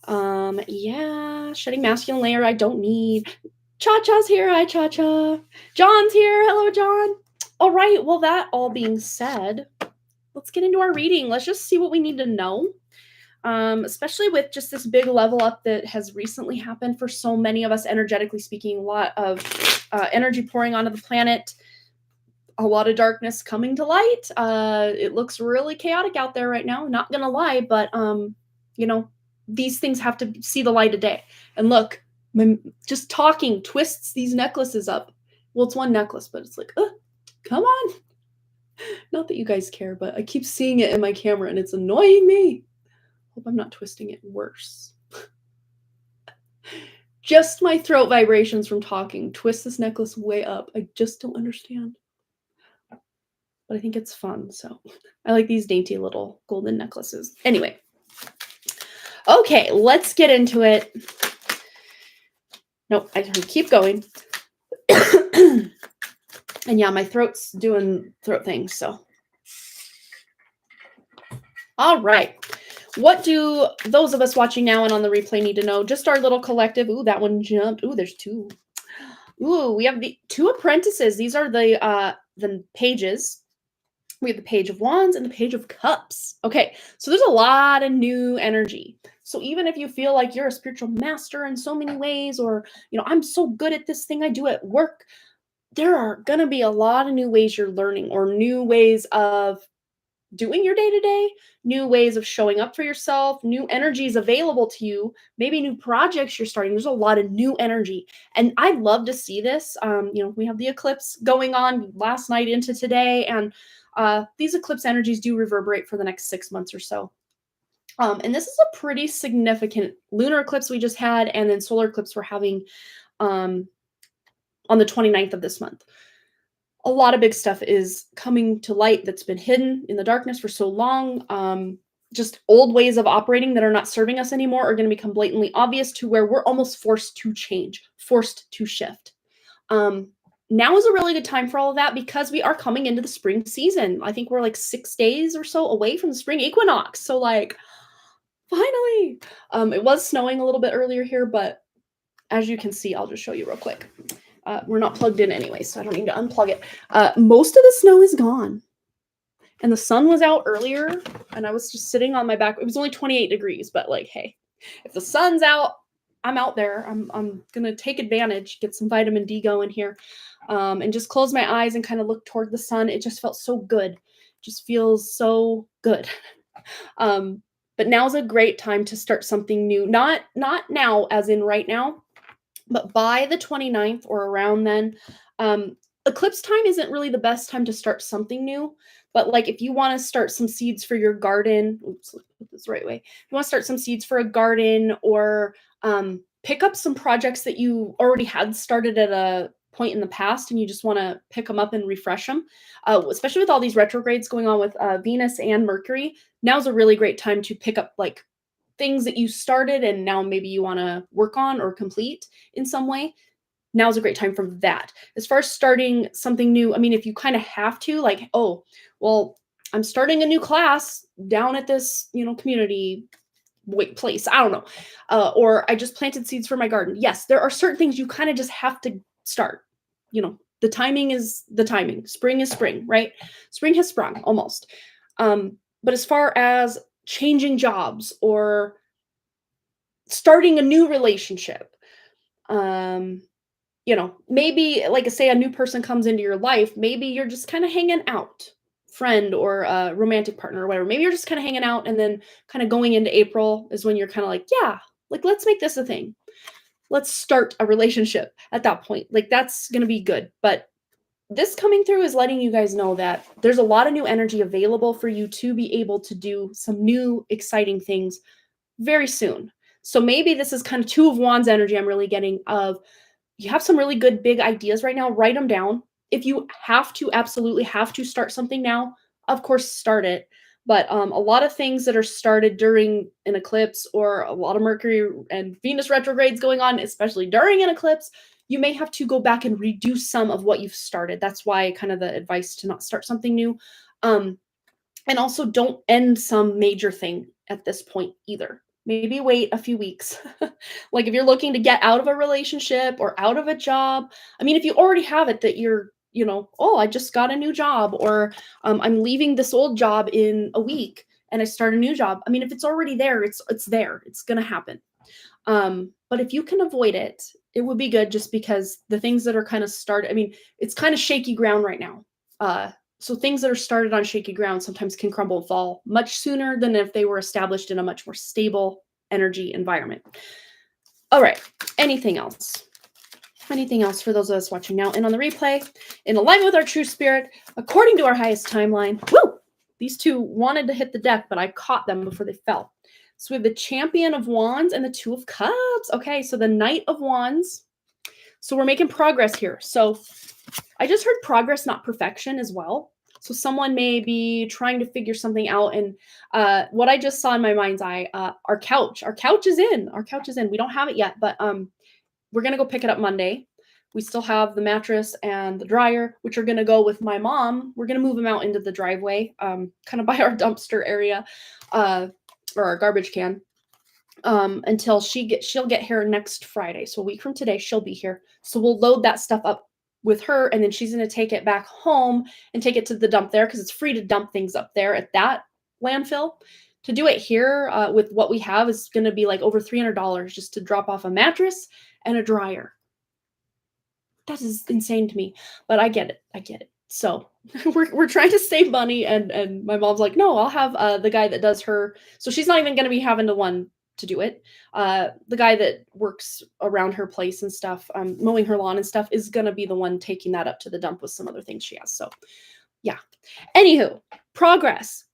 Yeah, shedding masculine layer I don't need. Cha-Cha's here. Hi, Cha-Cha. John's here. Hello, John. All right. Well, that all being said, let's get into our reading. Let's just see what we need to know. Especially with just this big level up that has recently happened for so many of us, energetically speaking, a lot of energy pouring onto the planet, a lot of darkness coming to light. It looks really chaotic out there right now, not gonna lie, but these things have to see the light of day. And look, just talking twists these necklaces up. Well, it's one necklace, but it's like, come on. Not that you guys care, but I keep seeing it in my camera and it's annoying me. Hope I'm not twisting it worse. Just my throat vibrations from talking twist this necklace way up. I just don't understand. But I think it's fun, so I like these dainty little golden necklaces. Anyway. Okay, let's get into it. Nope, I can keep going. And yeah, my throat's doing throat things, so. All right. What do those of us watching now and on the replay need to know? Just our little collective. Ooh, that one jumped. Ooh, there's two. Ooh, we have the two apprentices. These are the pages. We have the Page of Wands and the Page of Cups. Okay, so there's a lot of new energy. So even if you feel like you're a spiritual master in so many ways, or, I'm so good at this thing I do at work, there are going to be a lot of new ways you're learning, or new ways of doing your day-to-day, new ways of showing up for yourself, new energies available to you, maybe new projects you're starting. There's a lot of new energy. And I'd love to see this. We have the eclipse going on last night into today, and these eclipse energies do reverberate for the next 6 months or so. And this is a pretty significant lunar eclipse we just had, and then solar eclipse we're having on the 29th of this month. A lot of big stuff is coming to light that's been hidden in the darkness for so long. Just old ways of operating that are not serving us anymore are going to become blatantly obvious, to where we're almost forced to change, forced to shift. Now is a really good time for all of that, because we are coming into the spring season. I think we're like 6 days or so away from the spring equinox. So finally. It was snowing a little bit earlier here, but as you can see, I'll just show you real quick. We're not plugged in anyway, so I don't need to unplug it. Most of the snow is gone. And the sun was out earlier, and I was just sitting on my back. It was only 28 degrees, but hey, if the sun's out, I'm out there. I'm going to take advantage, get some vitamin D going here, and just close my eyes and kind of look toward the sun. It just felt so good. It just feels so good. But now's a great time to start something new. Not now, as in right now, but by the 29th or around then. Eclipse time isn't really the best time to start something new, but if you want to start some seeds for your garden, oops, let's put this the right way. If you want to start some seeds for a garden, or pick up some projects that you already had started at a point in the past, and you just want to pick them up and refresh them, especially with all these retrogrades going on with Venus and Mercury, now's a really great time to pick up things that you started and now maybe you want to work on or complete in some way. Now's a great time for that. As far as starting something new, I mean, if you kind of have to, oh, well, I'm starting a new class down at this, community place. I don't know. Or I just planted seeds for my garden. Yes, there are certain things you kind of just have to start. The timing is the timing. Spring is spring, right? Spring has sprung almost. But as far as changing jobs or starting a new relationship, maybe say a new person comes into your life, maybe you're just kind of hanging out, friend or a romantic partner or whatever. Maybe you're just kind of hanging out, and then kind of going into April is when you're kind of yeah, let's make this a thing. Let's start a relationship at that point. That's going to be good. But this coming through is letting you guys know that there's a lot of new energy available for you to be able to do some new exciting things very soon. So maybe this is kind of Two of Wands energy I'm really getting of you have some really good big ideas right now, write them down. If you have to, absolutely have to start something now, of course, start it. But a lot of things that are started during an eclipse or a lot of Mercury and Venus retrogrades going on, especially during an eclipse, you may have to go back and redo some of what you've started. That's why kind of the advice to not start something new. Um, and also don't end some major thing at this point either. Maybe wait a few weeks. Like if you're looking to get out of a relationship or out of a job, I mean, if you already have it that you're, oh, I just got a new job or I'm leaving this old job in a week and I start a new job. I mean, if it's already there, it's there. It's going to happen. But if you can avoid it, it would be good just because the things that are kind of started, I mean, it's kind of shaky ground right now. So things that are started on shaky ground sometimes can crumble and fall much sooner than if they were established in a much more stable energy environment. All right. Anything else? Anything else for those of us watching now and on the replay? In alignment with our true spirit, according to our highest timeline. Woo! These two wanted to hit the deck, but I caught them before they fell. So we have the Champion of Wands and the Two of Cups. Okay, so the Knight of Wands. So we're making progress here. So I just heard progress, not perfection as well. So someone may be trying to figure something out. And what I just saw in my mind's eye, our couch is in. Our couch is in. We don't have it yet, but we're going to go pick it up Monday. We still have the mattress and the dryer, which are going to go with my mom. We're going to move them out into the driveway, kind of by our dumpster area, or our garbage can, until she'll get here next Friday. So a week from today, she'll be here. So we'll load that stuff up with her, and then she's going to take it back home and take it to the dump there because it's free to dump things up there at that landfill. To do it here with what we have is going to be like over $300 just to drop off a mattress and a dryer. That is insane to me, but I get it. So we're trying to save money, and my mom's like, no, I'll have the guy that does her. So she's not even going to be having to do it. The guy that works around her place and stuff, mowing her lawn and stuff, is going to be the one taking that up to the dump with some other things she has. So yeah. Anywho, progress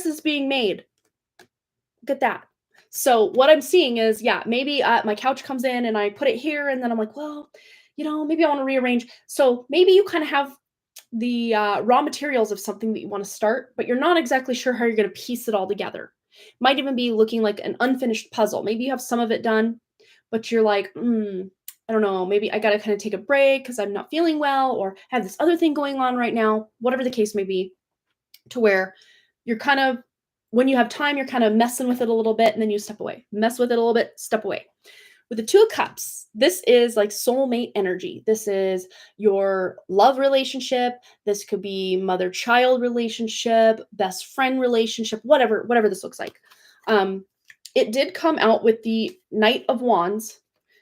is being made. Look at that. So what I'm seeing is, yeah, maybe my couch comes in and I put it here, and then I'm like, well, maybe I want to rearrange. So maybe you kind of have the raw materials of something that you want to start, but you're not exactly sure how you're going to piece it all together. Might even be looking like an unfinished puzzle. Maybe you have some of it done, but you're like, I don't know, maybe I got to kind of take a break because I'm not feeling well or have this other thing going on right now, whatever the case may be, to where you're kind of, when you have time, you're kind of messing with it a little bit and then you step away. Mess with it a little bit, step away. With the Two of Cups, this is like soulmate energy. This is your love relationship. This could be mother-child relationship, best friend relationship, whatever this looks like. It did come out with the Knight of Wands.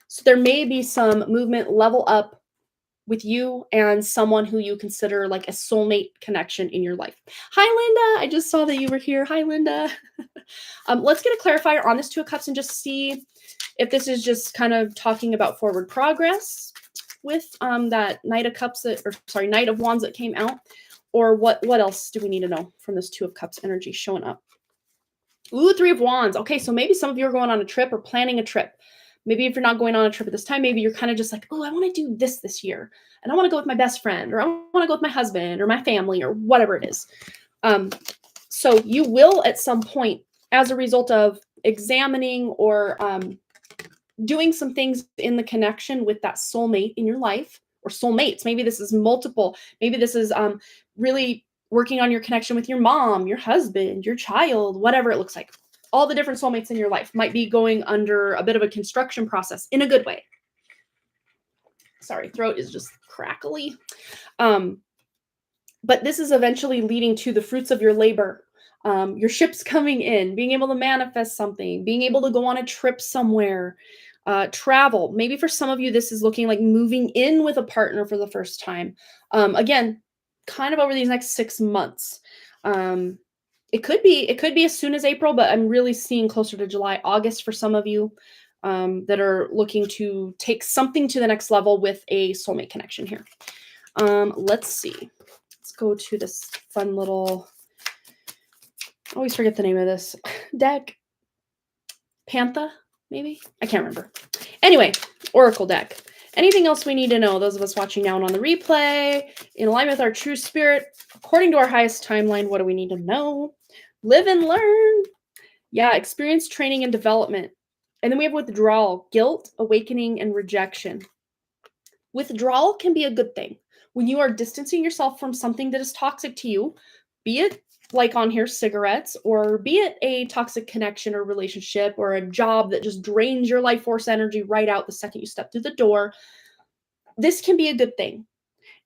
So there may be some movement, level up with you and someone who you consider like a soulmate connection in your life. Hi, Linda. I just saw that you were here. Hi, Linda. Let's get a clarifier on this Two of Cups and just see if this is just kind of talking about forward progress with that Knight of Cups Knight of Wands that came out, or what else do we need to know from this Two of Cups energy showing up? Ooh, Three of Wands. Okay, so maybe some of you are going on a trip or planning a trip. Maybe if you're not going on a trip at this time, maybe you're kind of just like, oh, I want to do this year. And I want to go with my best friend, or I want to go with my husband or my family or whatever it is. So you will at some point, as a result of examining or doing some things in the connection with that soulmate in your life, or soulmates. Maybe this is multiple. Maybe this is really working on your connection with your mom, your husband, your child, whatever it looks like. All the different soulmates in your life might be going under a bit of a construction process in a good way. Sorry, throat is just crackly. But this is eventually leading to the fruits of your labor. Your ship's coming in, being able to manifest something, being able to go on a trip somewhere, travel. Maybe for some of you, this is looking like moving in with a partner for the first time. Again, kind of over these next 6 months. It could be as soon as April, but I'm really seeing closer to July, August for some of you that are looking to take something to the next level with a soulmate connection here. Let's see. Let's go to this fun little, I always forget the name of this deck. Pantha, maybe? I can't remember. Anyway, Oracle deck. Anything else we need to know, those of us watching now and on the replay, in alignment with our true spirit, according to our highest timeline, what do we need to know? Live and learn. Yeah, experience, training, and development. And then we have withdrawal, guilt, awakening, and rejection. Withdrawal can be a good thing. When you are distancing yourself from something that is toxic to you, be it like on here, cigarettes, or be it a toxic connection or relationship or a job that just drains your life force energy right out the second you step through the door, this can be a good thing.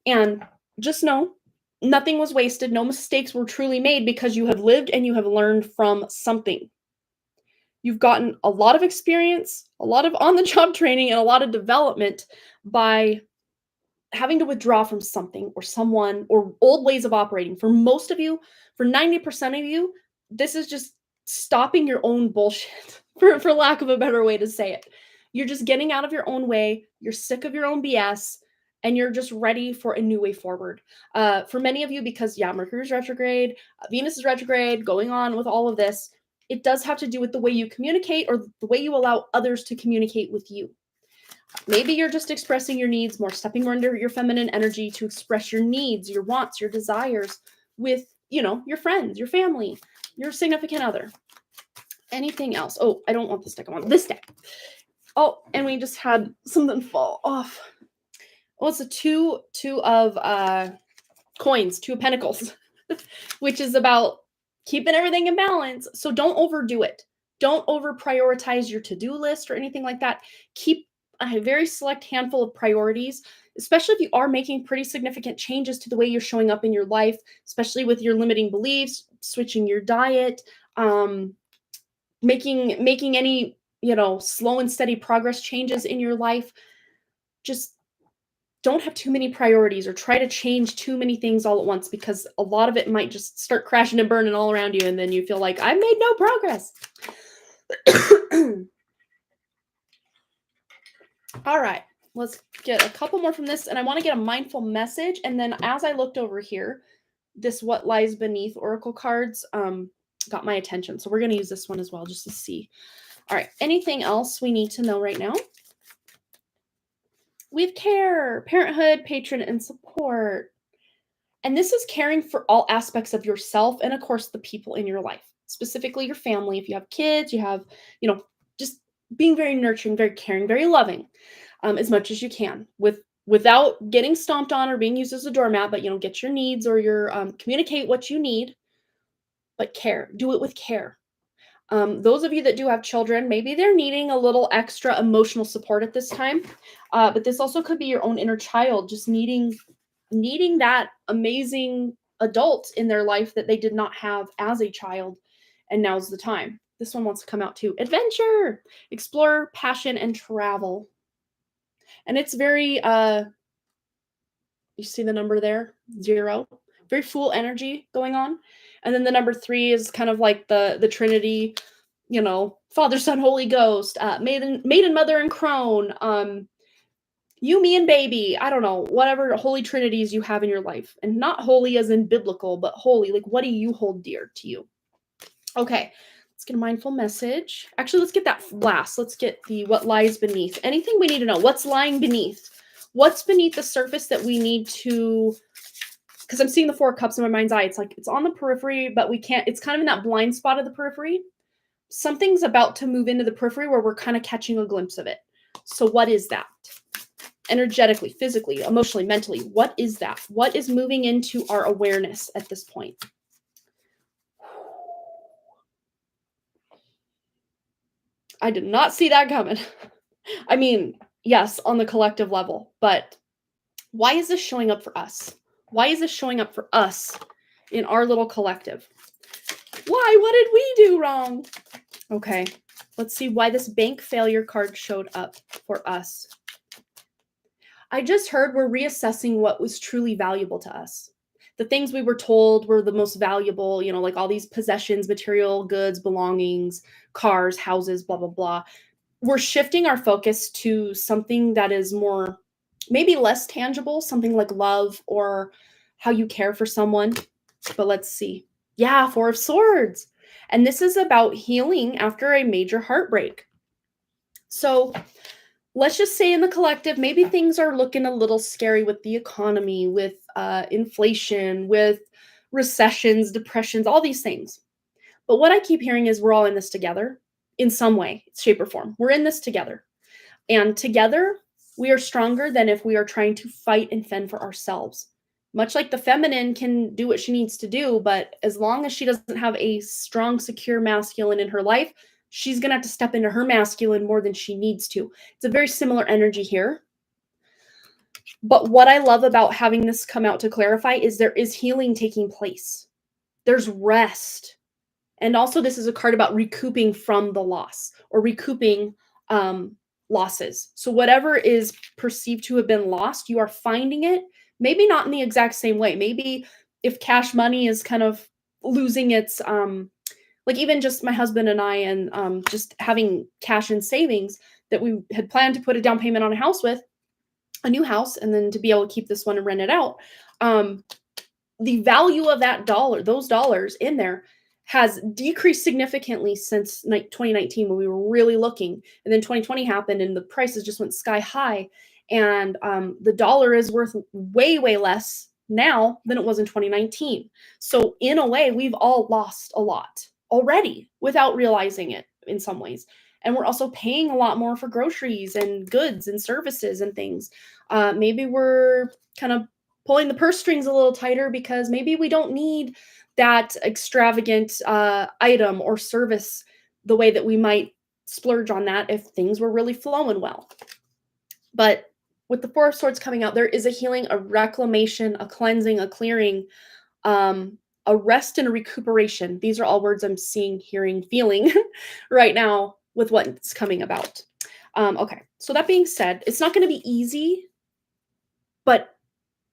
And just know, nothing was wasted. No mistakes were truly made because you have lived and you have learned from something. You've gotten a lot of experience, a lot of on-the-job training, and a lot of development by having to withdraw from something or someone or old ways of operating. For most of you, for 90% of you, this is just stopping your own bullshit, for lack of a better way to say it. You're just getting out of your own way. You're sick of your own BS, and you're just ready for a new way forward. For many of you, because Mercury's retrograde, Venus is retrograde, going on with all of this, it does have to do with the way you communicate or the way you allow others to communicate with you. Maybe you're just expressing your needs more, stepping under your feminine energy to express your needs, your wants, your desires with, your friends, your family, your significant other. Anything else? Oh, I don't want this deck. I want this deck. Oh, and we just had something fall off. Oh, it's a two of coins, 2 of pentacles, which is about keeping everything in balance. So don't overdo it. Don't over prioritize your to-do list or anything like that. Keep a very select handful of priorities, especially if you are making pretty significant changes to the way you're showing up in your life, especially with your limiting beliefs, switching your diet, making any, slow and steady progress changes in your life. Just don't have too many priorities or try to change too many things all at once, because a lot of it might just start crashing and burning all around you, and then you feel like I made no progress. All right, let's get a couple more from this, and I want to get a mindful message. And then as I looked over here, this What Lies Beneath Oracle cards got my attention. So we're going to use this one as well just to see. All right, anything else we need to know right now? We have care, parenthood, patron, and support. And this is caring for all aspects of yourself and, of course, the people in your life, specifically your family. If you have kids, you have, just being very nurturing, very caring, very loving, as much as you can, without getting stomped on or being used as a doormat. But get your needs or your communicate what you need, but care. Do it with care. Those of you that do have children, maybe they're needing a little extra emotional support at this time. But this also could be your own inner child, just needing that amazing adult in their life that they did not have as a child, and now's the time. This one wants to come out too. Adventure, explore, passion, and travel. And it's very, you see the number there? 0. Very Fool energy going on. And then the number 3 is kind of like the Trinity, Father, Son, Holy Ghost, Maiden, Mother, and Crone, you, me, and baby. I don't know, whatever holy trinities you have in your life. And not holy as in biblical, but holy, like what do you hold dear to you? Okay, let's get a mindful message. Actually, let's get that last. Let's get the what lies beneath. Anything we need to know. What's lying beneath? What's beneath the surface that we need to, because I'm seeing the 4 cups in my mind's eye. It's like it's on the periphery, but we can't, it's kind of in that blind spot of the periphery. Something's about to move into the periphery where we're kind of catching a glimpse of it. So what is that? Energetically, physically, emotionally, mentally, what is that? What is moving into our awareness at this point? I did not see that coming. I mean, yes, on the collective level, but why is this showing up for us? Why is this showing up for us in our little collective? Why? What did we do wrong? Okay, let's see why this bank failure card showed up for us. I just heard we're reassessing what was truly valuable to us. The things we were told were the most valuable, like all these possessions, material goods, belongings, cars, houses, blah, blah, blah. We're shifting our focus to something that is more, maybe less tangible, something like love or how you care for someone. But let's see. Yeah, 4 of Swords. And this is about healing after a major heartbreak. So let's just say in the collective, maybe things are looking a little scary with the economy, with inflation, with recessions, depressions, all these things. But what I keep hearing is we're all in this together in some way, shape, or form. We're in this together. And together, we are stronger than if we are trying to fight and fend for ourselves. Much like the feminine can do what she needs to do, but as long as she doesn't have a strong, secure masculine in her life, she's going to have to step into her masculine more than she needs to. It's a very similar energy here. But what I love about having this come out to clarify is there is healing taking place. There's rest. And also, this is a card about recouping from the loss or recouping losses. So, whatever is perceived to have been lost, you are finding it. Maybe not in the exact same way. Maybe if cash money is kind of losing its, like even just my husband and I, and just having cash in savings that we had planned to put a down payment on a house with, a new house, and then to be able to keep this one and rent it out. The value of that dollar, those dollars in there, has decreased significantly since 2019 when we were really looking. And then 2020 happened and the prices just went sky high. And the dollar is worth way, way less now than it was in 2019. So in a way, we've all lost a lot already without realizing it in some ways. And we're also paying a lot more for groceries and goods and services and things. Maybe we're kind of pulling the purse strings a little tighter because maybe we don't need that extravagant item or service the way that we might splurge on that if things were really flowing well. But with the Four of Swords coming out, there is a healing, a reclamation, a cleansing, a clearing, a rest and a recuperation. These are all words I'm seeing, hearing, feeling right now with what's coming about. Okay, so that being said, it's not going to be easy, but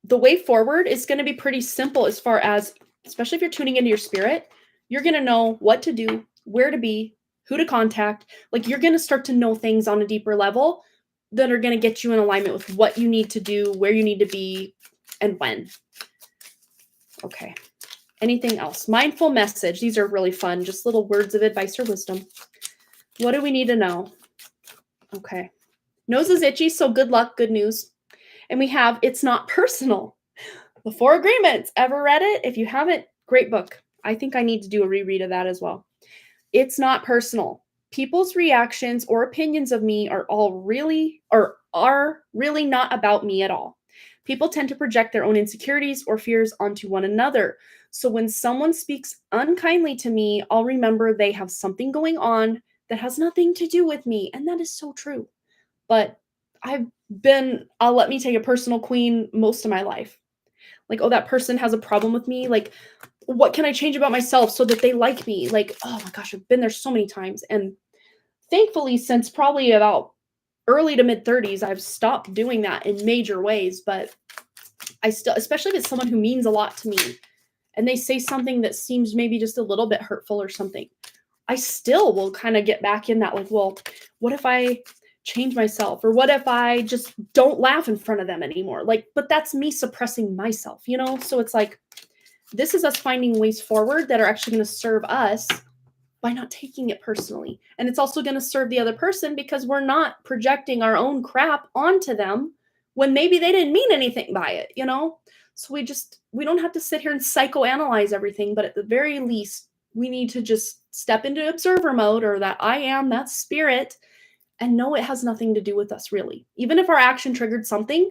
the way forward is going to be pretty simple as far as, especially if you're tuning into your spirit, you're going to know what to do, where to be, who to contact. Like you're going to start to know things on a deeper level that are going to get you in alignment with what you need to do, where you need to be, and when. Okay. Anything else? Mindful message. These are really fun. Just little words of advice or wisdom. What do we need to know? Okay. Nose is itchy, so good luck, good news. And we have It's Not Personal. The Four Agreements. Ever read it? If you haven't, great book. I think I need to do a reread of that as well. It's not personal. People's reactions or opinions of me are really not about me at all. People tend to project their own insecurities or fears onto one another. So when someone speaks unkindly to me, I'll remember they have something going on that has nothing to do with me. And that is so true. But I've been, I'll let me take a personal queen most of my life. Like, oh, that person has a problem with me. Like, what can I change about myself so that they like me? Like, oh my gosh, I've been there so many times. And thankfully, since probably about early to mid 30s, I've stopped doing that in major ways. But I still, especially if it's someone who means a lot to me and they say something that seems maybe just a little bit hurtful or something, I still will kind of get back in that, like, well, what if I change myself? Or what if I just don't laugh in front of them anymore? Like, but that's me suppressing myself, you know? So it's like, this is us finding ways forward that are actually going to serve us by not taking it personally. And it's also going to serve the other person because we're not projecting our own crap onto them when maybe they didn't mean anything by it, you know? So we don't have to sit here and psychoanalyze everything, but at the very least, we need to just step into observer mode, or that I am, that spirit, and know it has nothing to do with us, really. Even if our action triggered something,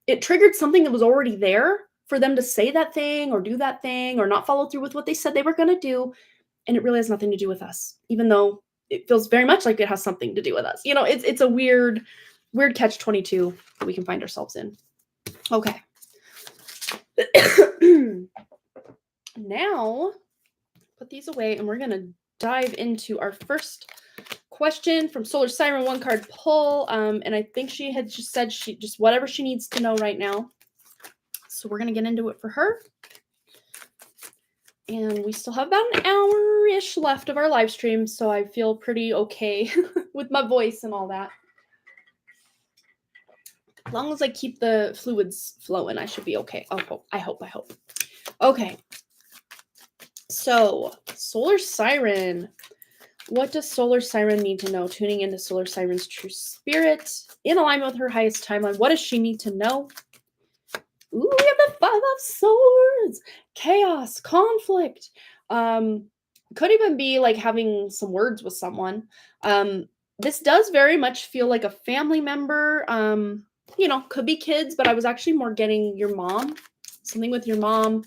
it triggered something that was already there for them to say that thing or do that thing or not follow through with what they said they were going to do. And it really has nothing to do with us, even though it feels very much like it has something to do with us. You know, it's a weird catch-22 that we can find ourselves in. Okay. Now, put these away and we're going to dive into our first question from Solar Siren, one card pull. And I think she had just said just whatever she needs to know right now. So we're going to get into it for her. And we still have about an hour-ish left of our live stream, so I feel pretty okay with my voice and all that. As long as I keep the fluids flowing, I should be okay. I hope. Okay. So, Solar Siren. What does Solar Siren need to know? Tuning into Solar Siren's true spirit, in alignment with her highest timeline. What does she need to know? Ooh, we have the Five of Swords. Chaos, conflict. Could even be like having some words with someone. This does very much feel like a family member. Could be kids, but I was actually more getting your mom. Something with your mom.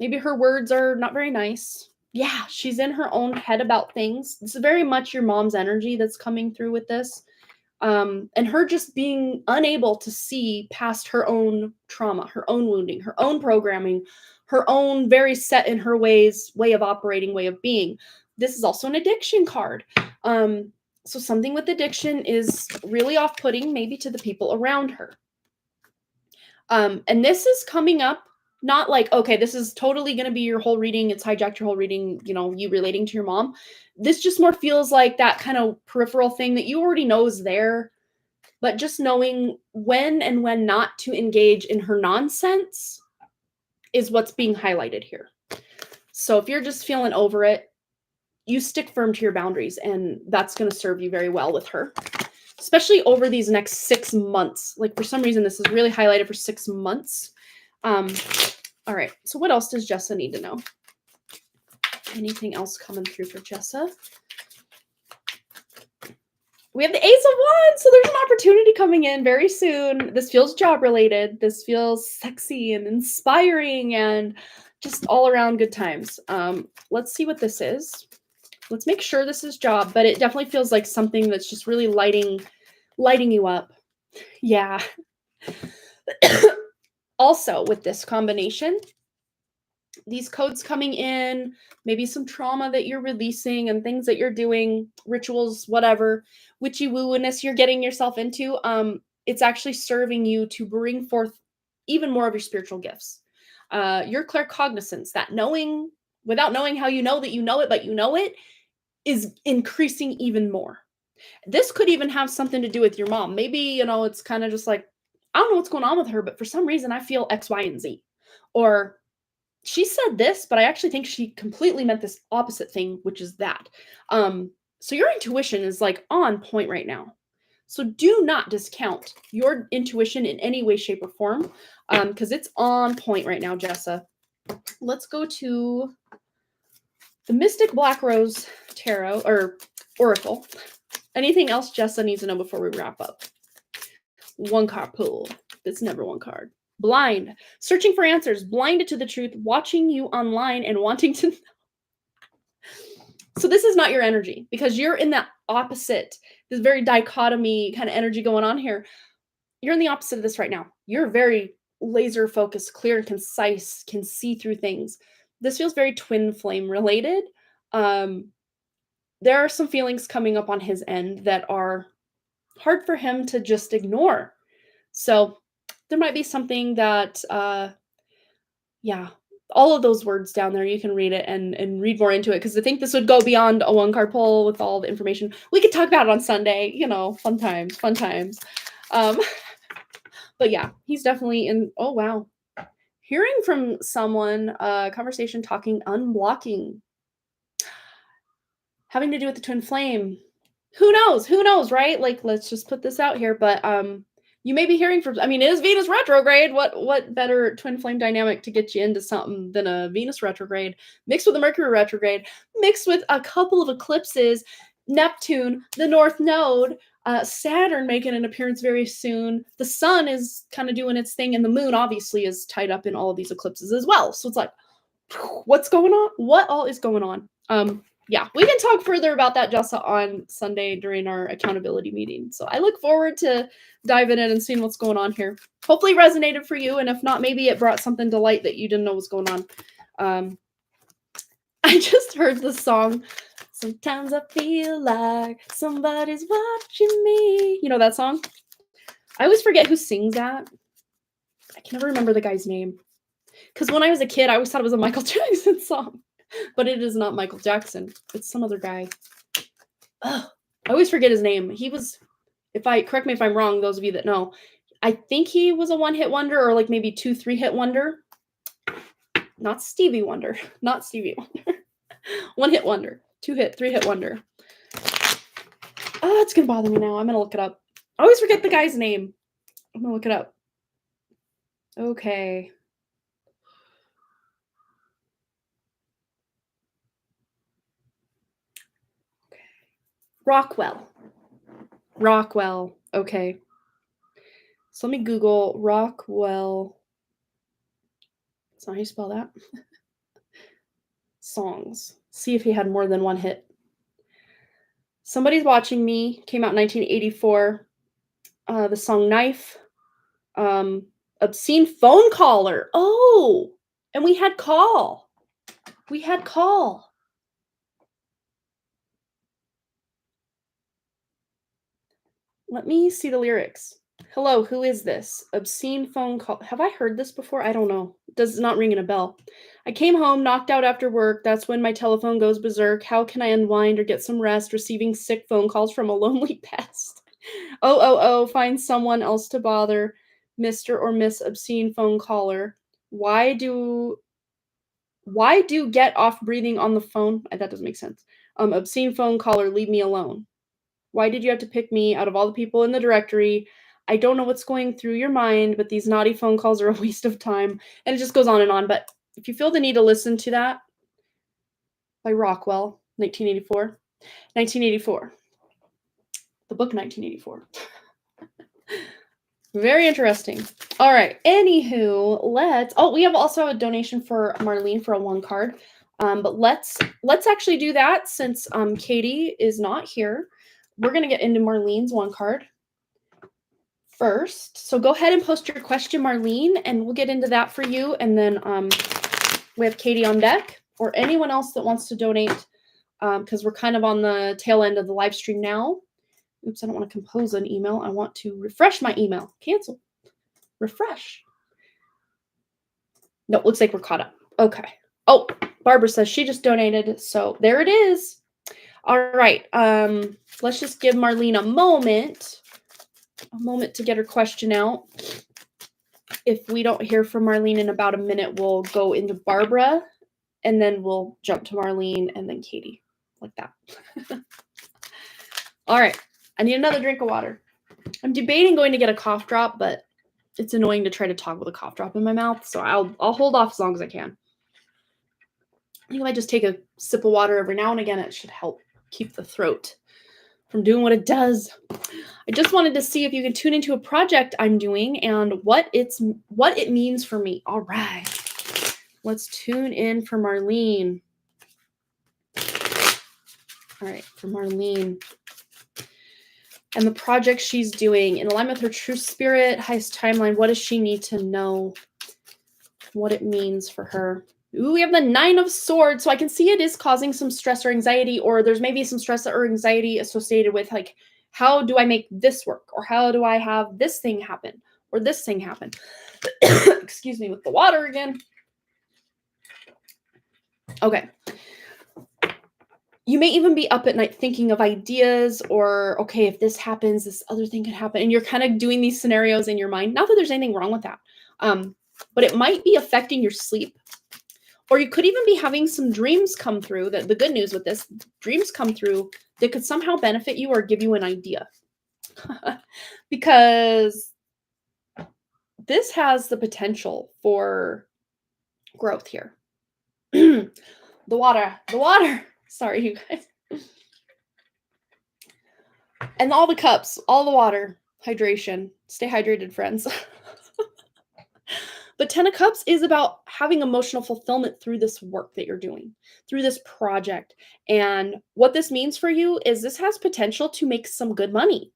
Maybe her words are not very nice. Yeah, she's in her own head about things. It's very much your mom's energy that's coming through with this. And her just being unable to see past her own trauma, her own wounding, her own programming, her own very set in her ways, way of operating, way of being. This is also an addiction card. So something with addiction is really off-putting, maybe to the people around her. And this is coming up, not like, okay, this is totally going to be your whole reading. It's hijacked your whole reading, you relating to your mom. This just more feels like that kind of peripheral thing that you already know is there, but just knowing when and when not to engage in her nonsense is what's being highlighted here. So if you're just feeling over it, you stick firm to your boundaries, and that's going to serve you very well with her, especially over these next 6 months. Like, for some reason, this is really highlighted for 6 months. All right, so what else does Jessa need to know? Anything else coming through for Jessa? We have the Ace of Wands, so there's an opportunity coming in very soon. This feels job-related. This feels sexy and inspiring and just all around good times. Let's see what this is. Let's make sure this is job, but it definitely feels like something that's just really lighting you up. Yeah. Also, with this combination, these codes coming in, maybe some trauma that you're releasing and things that you're doing, rituals, whatever, witchy woo-ness you're getting yourself into, it's actually serving you to bring forth even more of your spiritual gifts. Your claircognizance, that knowing without knowing how you know that you know it, but you know it, is increasing even more. This could even have something to do with your mom. Maybe, it's kind of just like, I don't know what's going on with her, but for some reason I feel X, Y, and Z. Or she said this, but I actually think she completely meant this opposite thing, which is that. So your intuition is like on point right now. So do not discount your intuition in any way, shape, or form, because it's on point right now, Jessa. Let's go to the Mystic Black Rose Tarot, or Oracle. Anything else Jessa needs to know before we wrap up? One card pull. It's never one card. Blind. Searching for answers. Blinded to the truth. Watching you online and wanting to know. So this is not your energy, because you're in that opposite, this very dichotomy kind of energy going on here. You're in the opposite of this right now. You're very laser focused, clear and concise, can see through things. This feels very twin flame related. There are some feelings coming up on his end that are hard for him to just ignore. So there might be something that, all of those words down there, you can read it and read more into it, because I think this would go beyond a one card pull with all the information. We could talk about it on Sunday, fun times. But yeah, he's definitely in, oh wow. Hearing from someone, conversation, talking, unblocking. Having to do with the twin flame. Who knows, right? Like, let's just put this out here, but you may be hearing from, it is Venus retrograde. What better twin flame dynamic to get you into something than a Venus retrograde mixed with a Mercury retrograde, mixed with a couple of eclipses, Neptune, the North Node, Saturn making an appearance very soon. The sun is kind of doing its thing, and the moon obviously is tied up in all of these eclipses as well. So it's like, what's going on? What all is going on? Yeah, we can talk further about that, Jessa, on Sunday during our accountability meeting. So I look forward to diving in and seeing what's going on here. Hopefully it resonated for you, and if not, maybe it brought something to light that you didn't know was going on. I just heard the song, "Sometimes I feel like somebody's watching me." You know that song? I always forget who sings that. I can never remember the guy's name. Because when I was a kid, I always thought it was a Michael Jackson song. But it is not Michael Jackson. It's some other guy. Ugh, I always forget his name. He was, correct me if I'm wrong, those of you that know, I think he was a one-hit wonder, or like maybe 2, 3-hit wonder. Not Stevie Wonder. Not Stevie Wonder. One-hit wonder. 2-hit, 3-hit wonder. Oh, it's gonna bother me now. I'm gonna look it up. I always forget the guy's name. I'm gonna look it up. Okay. Rockwell. Okay. So let me Google Rockwell. That's not how you spell that. Songs. See if he had more than one hit. Somebody's Watching Me came out in 1984. The song Knife. Obscene Phone Caller. Oh, and we had Call. Let me see the lyrics. Hello, who is this? Obscene phone call. Have I heard this before? I don't know. Does not ring in a bell. I came home, knocked out after work. That's when my telephone goes berserk. How can I unwind or get some rest? Receiving sick phone calls from a lonely pest. Oh, find someone else to bother. Mr. or Miss Obscene Phone Caller. Why do get off breathing on the phone? That doesn't make sense. Obscene Phone Caller, leave me alone. Why did you have to pick me out of all the people in the directory? I don't know what's going through your mind, but these naughty phone calls are a waste of time. And it just goes on and on. But if you feel the need to listen to that, by Rockwell, 1984. 1984. The book 1984. Very interesting. All right. Anywho, we have also a donation for Marlene for a 1 card. But let's actually do that since Katie is not here. We're going to get into Marlene's 1 card first. So go ahead and post your question, Marlene, and we'll get into that for you. And then we have Katie on deck, or anyone else that wants to donate, because we're kind of on the tail end of the live stream now. Oops, I don't want to compose an email. I want to refresh my email. Cancel. Refresh. No, looks like we're caught up. Okay. Oh, Barbara says she just donated. So there it is. All right. Let's just give Marlene a moment to get her question out. If we don't hear from Marlene in about a minute, we'll go into Barbara, and then we'll jump to Marlene and then Katie, like that. All right. I need another drink of water. I'm debating going to get a cough drop, but it's annoying to try to talk with a cough drop in my mouth, so I'll hold off as long as I can. I think if I just take a sip of water every now and again, it should help keep the throat from doing what it does. I just wanted to see if you can tune into a project I'm doing and what it means for me. All right. Let's tune in for Marlene. All right, for Marlene. And the project she's doing in alignment with her true spirit, highest timeline. What does she need to know? What it means for her. Ooh, we have the 9 of Swords. So I can see it is causing some stress or anxiety, or there's maybe some stress or anxiety associated with, like, how do I make this work? Or how do I have this thing happen? Or this thing happen? Excuse me, with the water again. Okay. You may even be up at night thinking of ideas, or, okay, if this happens, this other thing could happen. And you're kind of doing these scenarios in your mind. Not that there's anything wrong with that. But it might be affecting your sleep. Or you could even be having some dreams come through. That the good news with this, dreams come through that could somehow benefit you or give you an idea. Because this has the potential for growth here. The water. Sorry, you guys. And all the cups, all the water, hydration. Stay hydrated, friends. But 10 of Cups is about having emotional fulfillment through this work that you're doing, through this project. And what this means for you is this has potential to make some good money.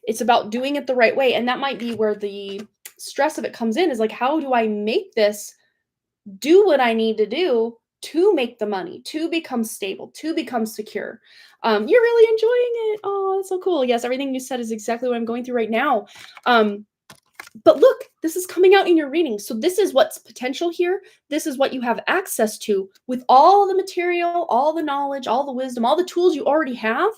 It's about doing it the right way. And that might be where the stress of it comes in, is like, how do I make this do what I need to do to make the money, to become stable, to become secure? You're really enjoying it. Oh, that's so cool. Yes, everything you said is exactly what I'm going through right now. But look, this is coming out in your reading. So this is what's potential here. This is what you have access to with all the material, all the knowledge, all the wisdom, all the tools you already have.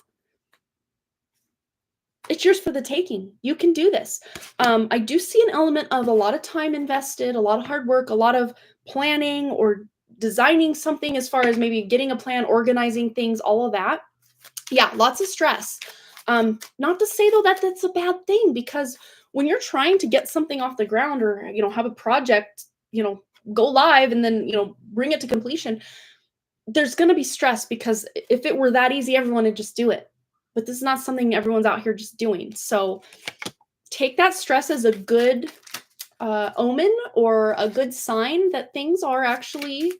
It's yours for the taking. You can do this. I do see an element of a lot of time invested, a lot of hard work, a lot of planning, or designing something, as far as maybe getting a plan, organizing things, all of that. Yeah, lots of stress. Not to say though that that's a bad thing, because when you're trying to get something off the ground, or have a project, go live and then bring it to completion, there's going to be stress, because if it were that easy, everyone would just do it. But this is not something everyone's out here just doing. So take that stress as a good omen, or a good sign that things are actually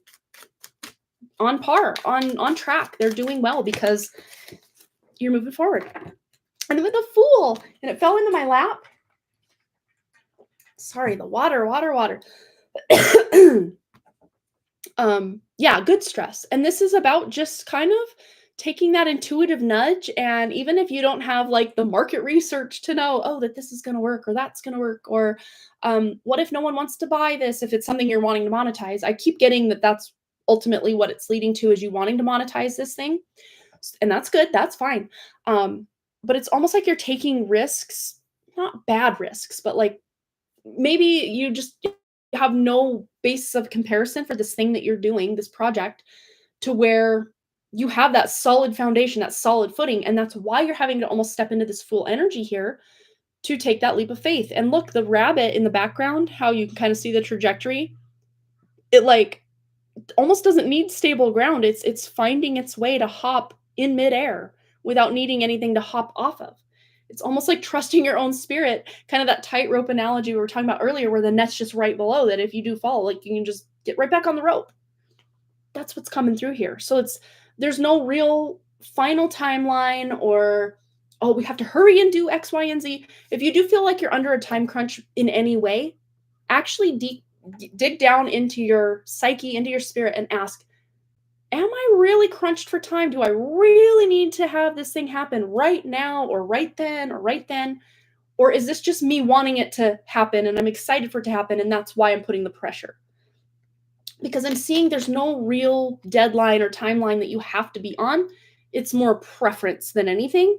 on par, on track. They're doing well because you're moving forward. And with the Fool, and it fell into my lap. Sorry, the water. Yeah, good stress. And this is about just kind of taking that intuitive nudge. And even if you don't have like the market research to know, oh, that this is going to work, or that's going to work, or what if no one wants to buy this, if it's something you're wanting to monetize. I keep getting that that's ultimately what it's leading to, is you wanting to monetize this thing. And that's good. That's fine. But it's almost like you're taking risks, not bad risks, but like maybe you just have no basis of comparison for this thing that you're doing, this project, to where you have that solid foundation, that solid footing. And that's why you're having to almost step into this Fool energy here to take that leap of faith. And look, the rabbit in the background, how you can kind of see the trajectory, it like almost doesn't need stable ground. It's finding its way to hop in midair without needing anything to hop off of. It's almost like trusting your own spirit, kind of that tightrope analogy we were talking about earlier, where the net's just right below, that if you do fall, like you can just get right back on the rope. That's what's coming through here. So there's no real final timeline, or, oh, we have to hurry and do X, Y, and Z. If you do feel like you're under a time crunch in any way, actually dig down into your psyche, into your spirit, and ask, am I really crunched for time? Do I really need to have this thing happen right now, or right then, or right then? Or is this just me wanting it to happen, and I'm excited for it to happen, and that's why I'm putting the pressure? Because I'm seeing there's no real deadline or timeline that you have to be on. It's more preference than anything.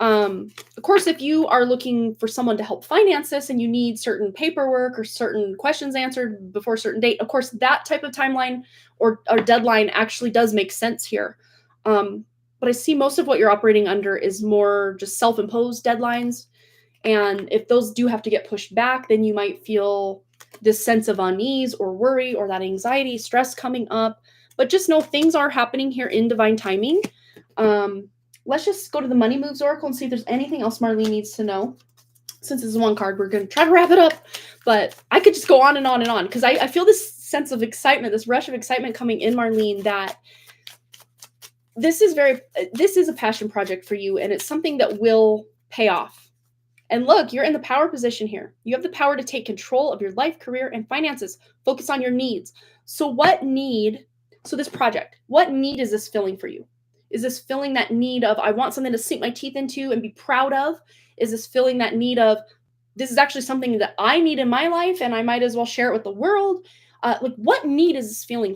Of course, if you are looking for someone to help finance this, and you need certain paperwork or certain questions answered before a certain date, of course, that type of timeline or deadline actually does make sense here. But I see most of what you're operating under is more just self-imposed deadlines. And if those do have to get pushed back, then you might feel this sense of unease or worry, or that anxiety, stress coming up. But just know things are happening here in divine timing. Let's just go to the Money Moves Oracle and see if there's anything else Marlene needs to know. Since this is one card, we're going to try to wrap it up. But I could just go on and on and on, because I feel this sense of excitement, this rush of excitement coming in, Marlene, that this is a passion project for you, and it's something that will pay off. And look, you're in the power position here. You have the power to take control of your life, career, and finances. Focus on your needs. So this project, what need is this filling for you? Is this filling that need of, I want something to sink my teeth into and be proud of? Is this filling that need of, this is actually something that I need in my life, and I might as well share it with the world? Like, what need is this filling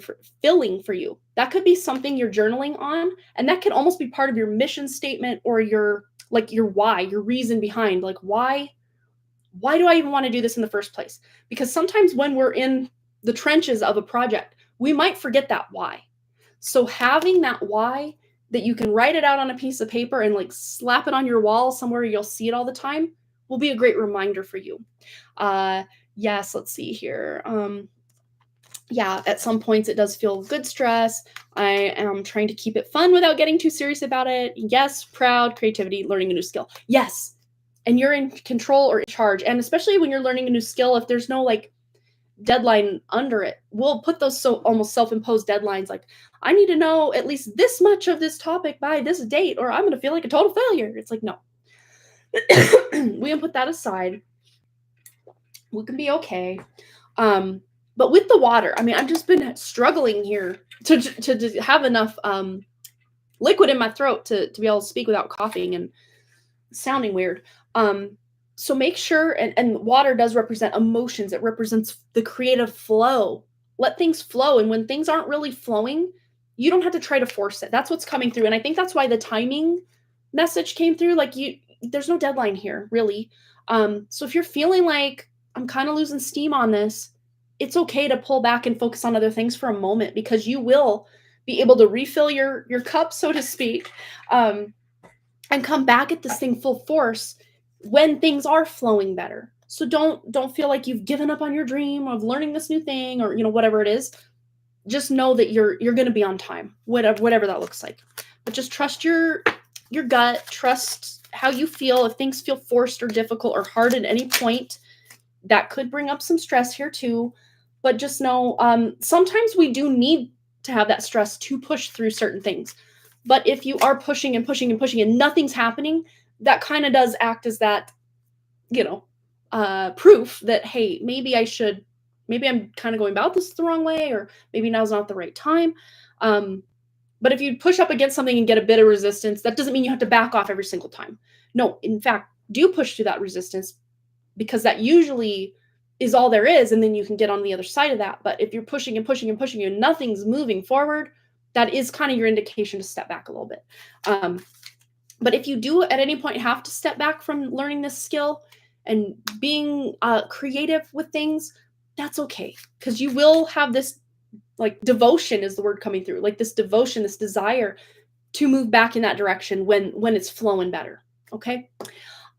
for you? That could be something you're journaling on, and that can almost be part of your mission statement, or your why, your reason behind, like, why do I even want to do this in the first place? Because sometimes when we're in the trenches of a project, we might forget that why. So having that why, that you can write it out on a piece of paper and like slap it on your wall somewhere you'll see it all the time, will be a great reminder for you. Yes, let's see here. Yeah, at some points it does feel good stress. I am trying to keep it fun without getting too serious about it. Yes, proud, creativity, learning a new skill. Yes, and you're in control or in charge. And especially when you're learning a new skill, if there's no like deadline under it, we'll put those so almost self-imposed deadlines, like, I need to know at least this much of this topic by this date, or I'm going to feel like a total failure. It's like, no. We can put that aside. We can be okay. But with the water, I mean, I've just been struggling here to have enough liquid in my throat to be able to speak without coughing and sounding weird. So make sure, and water does represent emotions. It represents the creative flow. Let things flow. And when things aren't really flowing, you don't have to try to force it. That's what's coming through. And I think that's why the timing message came through. Like, there's no deadline here, really. So if you're feeling like, I'm kind of losing steam on this, it's okay to pull back and focus on other things for a moment, because you will be able to refill your cup, so to speak, um, and come back at this thing full force when things are flowing better. So don't feel like you've given up on your dream of learning this new thing, or whatever it is. Just know that you're going to be on time, whatever that looks like. But just trust your gut, trust how you feel. If things feel forced or difficult or hard at any point, that could bring up some stress here too. But just know, sometimes we do need to have that stress to push through certain things. But if you are pushing and pushing and pushing and nothing's happening, that kind of does act as that, proof that, hey, maybe I'm kind of going about this the wrong way, or maybe now's not the right time. But if you push up against something and get a bit of resistance, that doesn't mean you have to back off every single time. No, in fact, do push through that resistance, because that usually is all there is, and then you can get on the other side of that. But if you're pushing and pushing and pushing and nothing's moving forward, that is kind of your indication to step back a little bit. But if you do at any point have to step back from learning this skill and being creative with things, that's okay, because you will have this, like, devotion is the word coming through, like this devotion, this desire to move back in that direction when it's flowing better. Okay.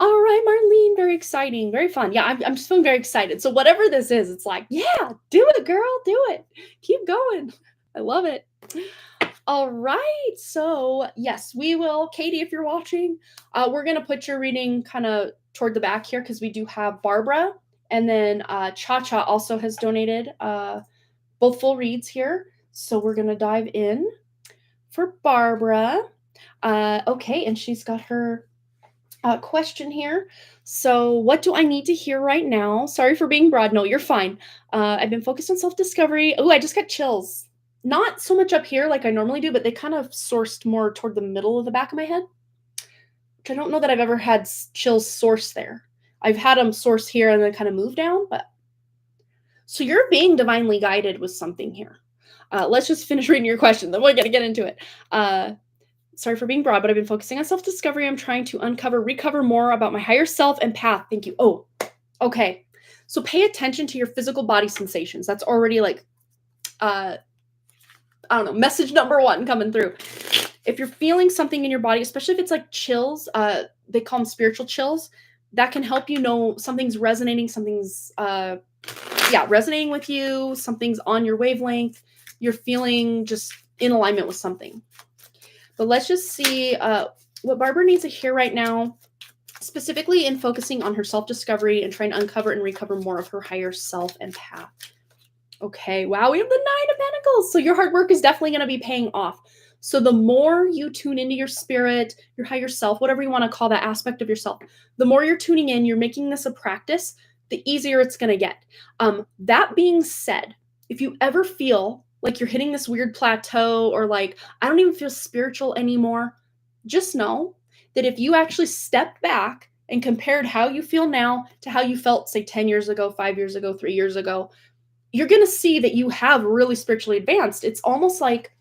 All right, Marlene, very exciting, very fun. Yeah, I'm just feeling very excited. So whatever this is, it's like, yeah, do it, girl, do it. Keep going. I love it. All right, so yes, we will. Katie, if you're watching, we're going to put your reading kind of toward the back here, because we do have Barbara, and then Cha-Cha also has donated both full reads here. So we're going to dive in for Barbara. Okay, and she's got her question here. So what do I need to hear right now? Sorry for being broad. No, you're fine. I've been focused on self-discovery. Oh, I just got chills. Not so much up here like I normally do, but they kind of sourced more toward the middle of the back of my head, which I don't know that I've ever had chills source there. I've had them source here and then kind of move down, but so you're being divinely guided with something here. Let's just finish reading your question, then we're going to get into it. Sorry for being broad, but I've been focusing on self-discovery. I'm trying to recover more about my higher self and path. Thank you. Oh, okay. So pay attention to your physical body sensations. That's already like, I don't know, message number 1 coming through. If you're feeling something in your body, especially if it's like chills, they call them spiritual chills, that can help you know something's resonating, something's, resonating with you, something's on your wavelength, you're feeling just in alignment with something. But let's just see what Barbara needs to hear right now, specifically in focusing on her self-discovery and trying to uncover and recover more of her higher self and path. Okay, wow, we have the 9 of Pentacles. So your hard work is definitely going to be paying off. So the more you tune into your spirit, your higher self, whatever you want to call that aspect of yourself, the more you're tuning in, you're making this a practice, the easier it's going to get. That being said, if you ever feel like you're hitting this weird plateau, or like, I don't even feel spiritual anymore, just know that if you actually stepped back and compared how you feel now to how you felt, say, 10 years ago, 5 years ago, 3 years ago, you're going to see that you have really spiritually advanced. It's almost like,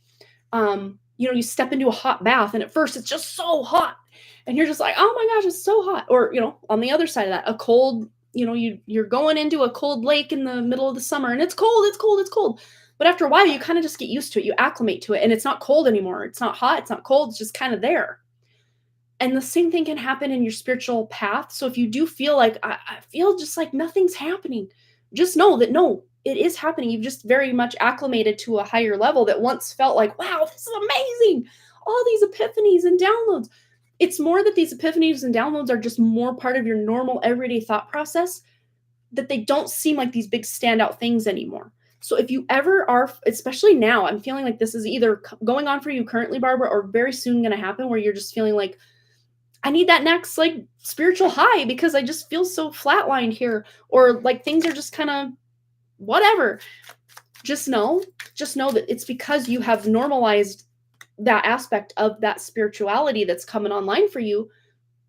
you step into a hot bath and at first it's just so hot and you're just like, oh my gosh, it's so hot. Or, on the other side of that, a cold, you're going into a cold lake in the middle of the summer and it's cold, it's cold, it's cold. But after a while, you kind of just get used to it. You acclimate to it and it's not cold anymore. It's not hot. It's not cold. It's just kind of there. And the same thing can happen in your spiritual path. So if you do feel like, I feel just like nothing's happening, just know that no, it is happening. You've just very much acclimated to a higher level that once felt like, wow, this is amazing. All these epiphanies and downloads. It's more that these epiphanies and downloads are just more part of your normal everyday thought process, that they don't seem like these big standout things anymore. So if you ever are, especially now, I'm feeling like this is either going on for you currently, Barbara, or very soon going to happen where you're just feeling like, I need that next like spiritual high because I just feel so flatlined here, or like things are just kind of whatever. Just know that it's because you have normalized that aspect of that spirituality that's coming online for you.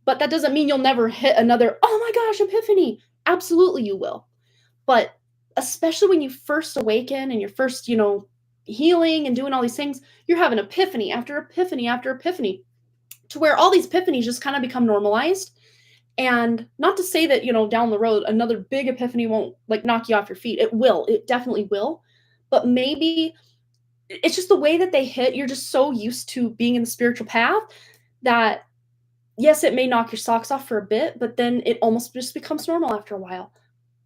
But that doesn't mean you'll never hit another, oh my gosh, epiphany. Absolutely you will. But especially when you first awaken and you're first, healing and doing all these things, you're having epiphany after epiphany after epiphany, to where all these epiphanies just kind of become normalized. And not to say that, down the road, another big epiphany won't like knock you off your feet. It will. It definitely will. But maybe it's just the way that they hit. You're just so used to being in the spiritual path that, yes, it may knock your socks off for a bit, but then it almost just becomes normal after a while.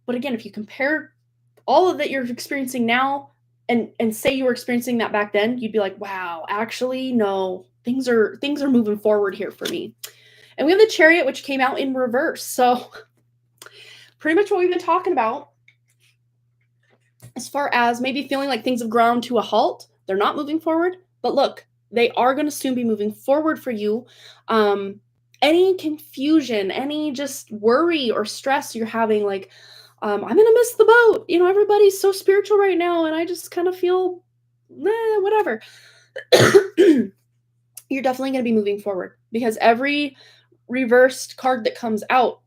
But again, if you compare all of that you're experiencing now and say you were experiencing that back then, you'd be like, wow, actually, no, things are moving forward here for me. And we have the Chariot, which came out in reverse. So pretty much what we've been talking about as far as maybe feeling like things have ground to a halt. They're not moving forward, but look, they are going to soon be moving forward for you. Any confusion, any just worry or stress you're having, like, I'm going to miss the boat. Everybody's so spiritual right now, and I just kind of feel, whatever. You're definitely going to be moving forward because every reversed card that comes out,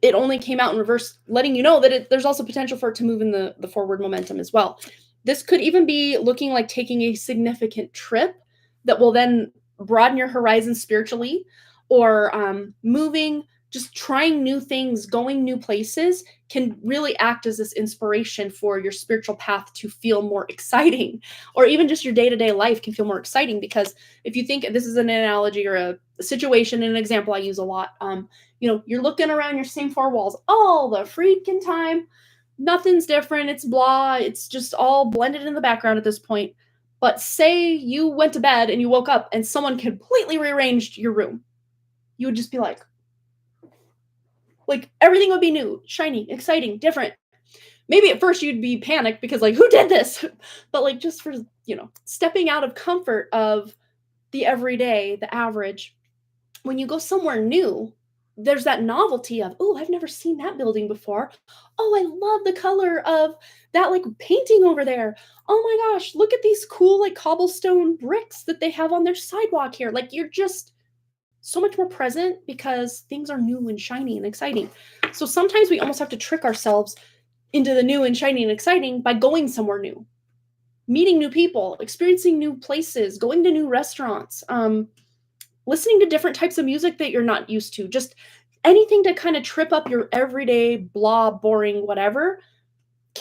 it only came out in reverse, letting you know that there's also potential for it to move in the forward momentum as well. This could even be looking like taking a significant trip that will then broaden your horizon spiritually, or moving, just trying new things, going new places can really act as this inspiration for your spiritual path to feel more exciting, or even just your day-to-day life can feel more exciting. Because if you think this is an analogy or a situation, an example I use a lot, you're looking around your same four walls all the freaking time. Nothing's different. It's blah. It's just all blended in the background at this point. But say you went to bed and you woke up and someone completely rearranged your room. You would just be like everything would be new, shiny, exciting, different. Maybe at first you'd be panicked because who did this? But just for, stepping out of comfort of the everyday, the average, when you go somewhere new, there's that novelty of, oh, I've never seen that building before. Oh, I love the color of that painting over there. Oh my gosh, look at these cool cobblestone bricks that they have on their sidewalk here. You're just so much more present because things are new and shiny and exciting. So sometimes we almost have to trick ourselves into the new and shiny and exciting by going somewhere new, meeting new people, experiencing new places, going to new restaurants, listening to different types of music that you're not used to, just anything to kind of trip up your everyday blah, boring, whatever.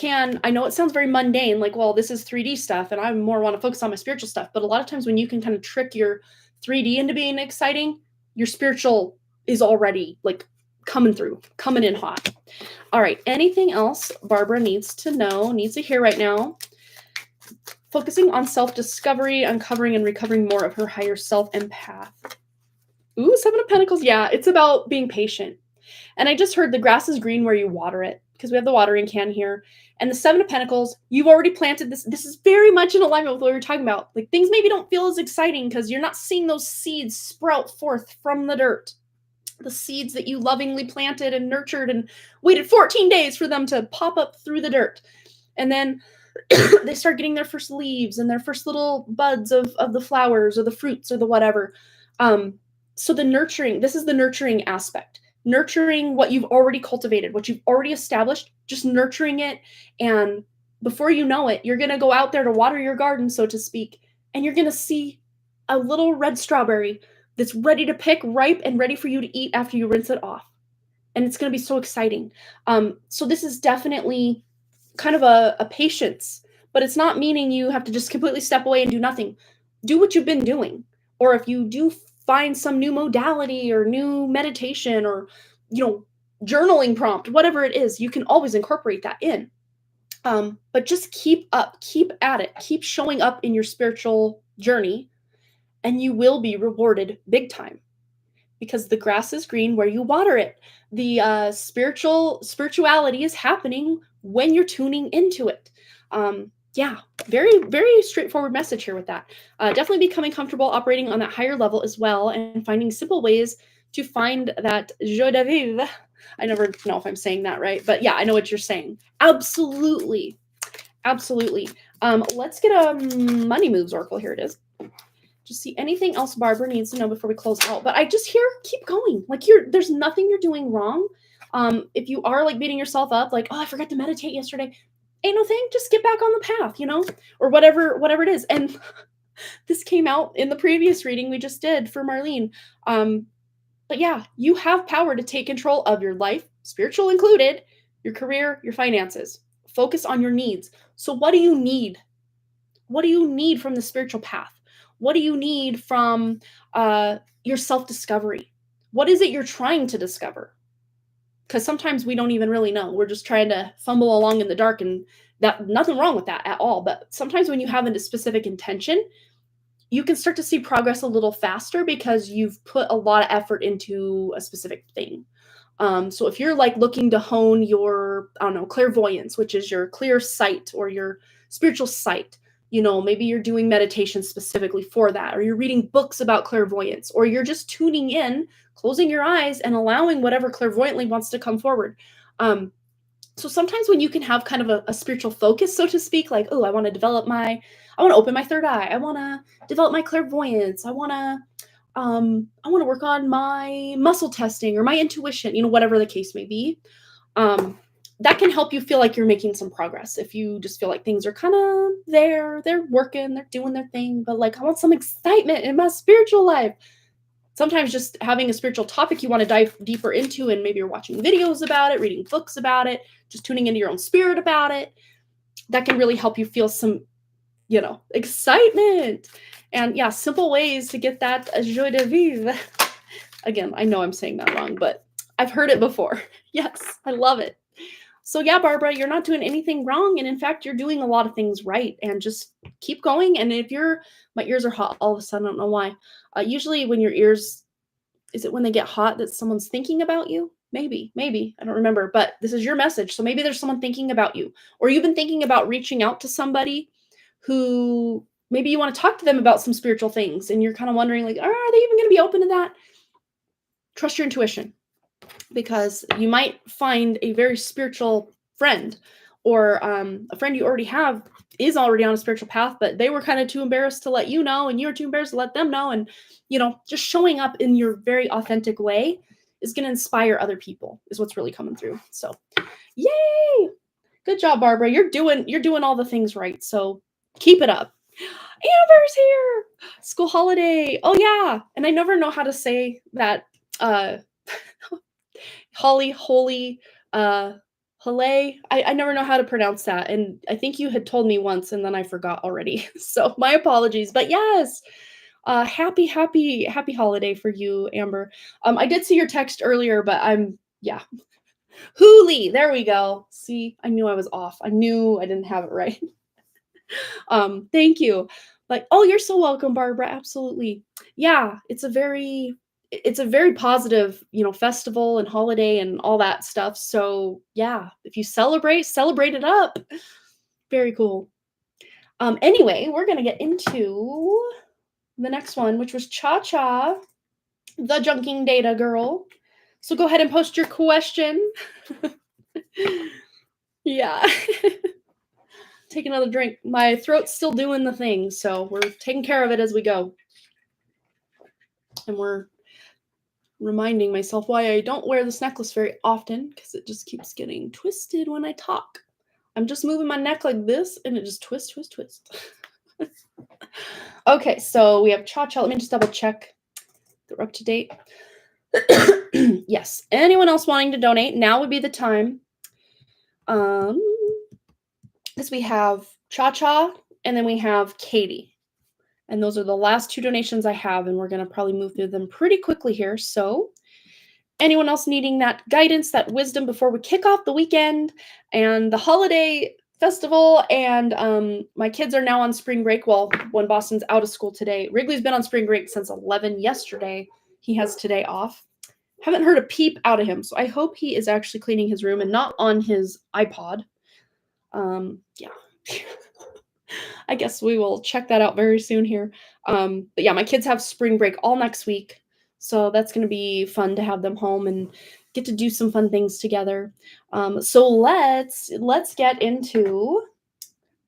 I know it sounds very mundane, well, this is 3D stuff and I more want to focus on my spiritual stuff. But a lot of times when you can kind of trick your 3D into being exciting, your spiritual is already coming in hot. All right. Anything else Barbara needs to hear right now? Focusing on self-discovery, uncovering and recovering more of her higher self empath. Ooh, Seven of Pentacles. Yeah, it's about being patient. And I just heard the grass is green where you water it, because we have the watering can here. And the Seven of Pentacles, you've already planted this. This is very much in alignment with what we were talking about. Things maybe don't feel as exciting because you're not seeing those seeds sprout forth from the dirt. The seeds that you lovingly planted and nurtured and waited 14 days for them to pop up through the dirt. And then they start getting their first leaves and their first little buds of the flowers or the fruits or the whatever. So the nurturing, this is the nurturing aspect. Nurturing what you've already cultivated, what you've already established, just nurturing it. And before you know it, you're going to go out there to water your garden, so to speak, and you're going to see a little red strawberry that's ready to pick, ripe, and ready for you to eat after you rinse it off. And it's going to be so exciting. So this is definitely kind of a patience, but it's not meaning you have to just completely step away and do nothing. Do what you've been doing. Or if you do find some new modality or new meditation or, journaling prompt, whatever it is, you can always incorporate that in. But just keep up, keep at it, keep showing up in your spiritual journey, and you will be rewarded big time, because the grass is green where you water it. The spirituality is happening when you're tuning into it. Yeah, very, very straightforward message here with that. Definitely becoming comfortable operating on that higher level as well, and finding simple ways to find that joie de vivre. I never know if I'm saying that right, but yeah, I know what you're saying. Absolutely. Absolutely. Let's get a money moves oracle. Here it is. Just see anything else Barbara needs to know before we close out. But I just hear keep going. There's nothing you're doing wrong. If you are beating yourself up, oh, I forgot to meditate yesterday. Ain't no thing. Just get back on the path, or whatever it is. And this came out in the previous reading we just did for Marlene. But yeah, you have power to take control of your life, spiritual included, your career, your finances. Focus on your needs. So what do you need? What do you need from the spiritual path? What do you need from your self-discovery? What is it you're trying to discover? Because sometimes we don't even really know. We're just trying to fumble along in the dark, and that nothing wrong with that at all. But sometimes when you have a specific intention, you can start to see progress a little faster because you've put a lot of effort into a specific thing. So if you're like looking to hone your, I don't know, clairvoyance, which is your clear sight or your spiritual sight, maybe you're doing meditation specifically for that, or you're reading books about clairvoyance, or you're just tuning in, closing your eyes and allowing whatever clairvoyantly wants to come forward. So sometimes when you can have kind of a spiritual focus, so to speak, like, oh, I want to open my third eye. I want to develop my clairvoyance. I want to work on my muscle testing or my intuition, whatever the case may be. That can help you feel like you're making some progress. If you just feel like things are kind of there, they're working, they're doing their thing, but like, I want some excitement in my spiritual life. Sometimes just having a spiritual topic you want to dive deeper into, and maybe you're watching videos about it, reading books about it, just tuning into your own spirit about it, that can really help you feel some, excitement. And yeah, simple ways to get that joie de vivre. Again, I know I'm saying that wrong, but I've heard it before. Yes, I love it. So yeah, Barbara, you're not doing anything wrong. And in fact, you're doing a lot of things right, and just keep going. And if my ears are hot all of a sudden, I don't know why. Usually when your ears, is it when they get hot that someone's thinking about you? Maybe, I don't remember, but this is your message. So maybe there's someone thinking about you, or you've been thinking about reaching out to somebody who maybe you want to talk to them about some spiritual things, and you're kind of wondering like, are they even going to be open to that? Trust your intuition, because you might find a very spiritual friend, or a friend you already have is already on a spiritual path, but they were kind of too embarrassed to let you know, and you're too embarrassed to let them know. And, just showing up in your very authentic way is going to inspire other people, is what's really coming through. So, yay! Good job, Barbara. You're doing all the things right. So keep it up. Amber's here. School holiday. Oh yeah. And I never know how to say that. Holly, holy, Hale. I never know how to pronounce that. And I think you had told me once and then I forgot already. So my apologies. But yes, happy holiday for you, Amber. I did see your text earlier, but yeah. Hooli, there we go. See, I knew I was off. I knew I didn't have it right. Thank you. But oh, you're so welcome, Barbara. Absolutely. Yeah, it's a very positive, festival and holiday and all that stuff. So yeah, if you celebrate it up. Very cool. Anyway, we're gonna get into the next one, which was Cha-Cha, the junking data girl. So go ahead and post your question. Yeah. Take another drink. My throat's still doing the thing, so we're taking care of it as we go. And we're reminding myself why I don't wear this necklace very often, because it just keeps getting twisted when I talk. I'm just moving my neck like this, and it just twist. Okay, so we have Cha-Cha. Let me just double check that we're up to date. Yes. Anyone else wanting to donate, now would be the time. Because we have Cha-Cha, and then we have Katie. And those are the last two donations I have, and we're going to probably move through them pretty quickly here. So anyone else needing that guidance, that wisdom before we kick off the weekend and the holiday festival, and my kids are now on spring break. Well, when Boston's out of school today. Wrigley's been on spring break since 11 yesterday. He has today off. Haven't heard a peep out of him, so I hope he is actually cleaning his room and not on his iPod. Yeah. I guess we will check that out very soon here. But yeah, my kids have spring break all next week, so that's going to be fun to have them home and get to do some fun things together. So let's get into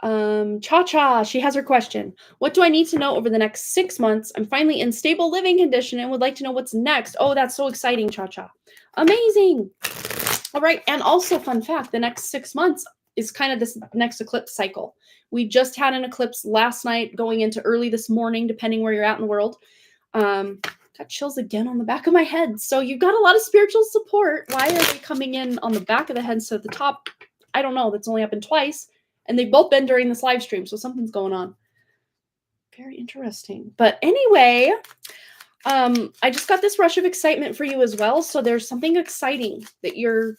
Cha-Cha. She has her question. What do I need to know over the next 6 months? I'm finally in stable living condition and would like to know what's next. Oh, that's so exciting, Cha-Cha. Amazing. All right, and also fun fact, the next 6 months is kind of this next eclipse cycle. We just had an eclipse last night going into early this morning, depending where you're at in the world. Got chills again on the back of my head. So you've got a lot of spiritual support. Why are they coming in on the back of the head instead of the top? I don't know. That's only happened twice. And they've both been during this live stream. So something's going on. Very interesting. But anyway, I just got this rush of excitement for you as well. So there's something exciting that you're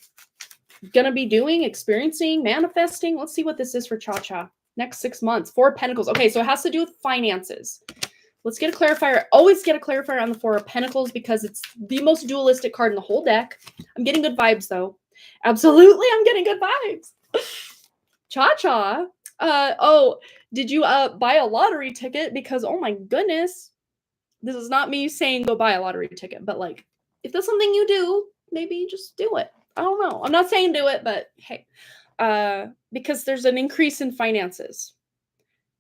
going to be doing, experiencing, manifesting. Let's see what this is for Cha-Cha. Next 6 months. 4 of Pentacles. Okay, so it has to do with finances. Let's get a clarifier. Always get a clarifier on the 4 of Pentacles because it's the most dualistic card in the whole deck. I'm getting good vibes, though. Absolutely, I'm getting good vibes. Cha-Cha. Oh, did you buy a lottery ticket? Because, oh my goodness, this is not me saying go buy a lottery ticket, but like, if that's something you do, maybe just do it. I don't know. I'm not saying do it, but hey, because there's an increase in finances.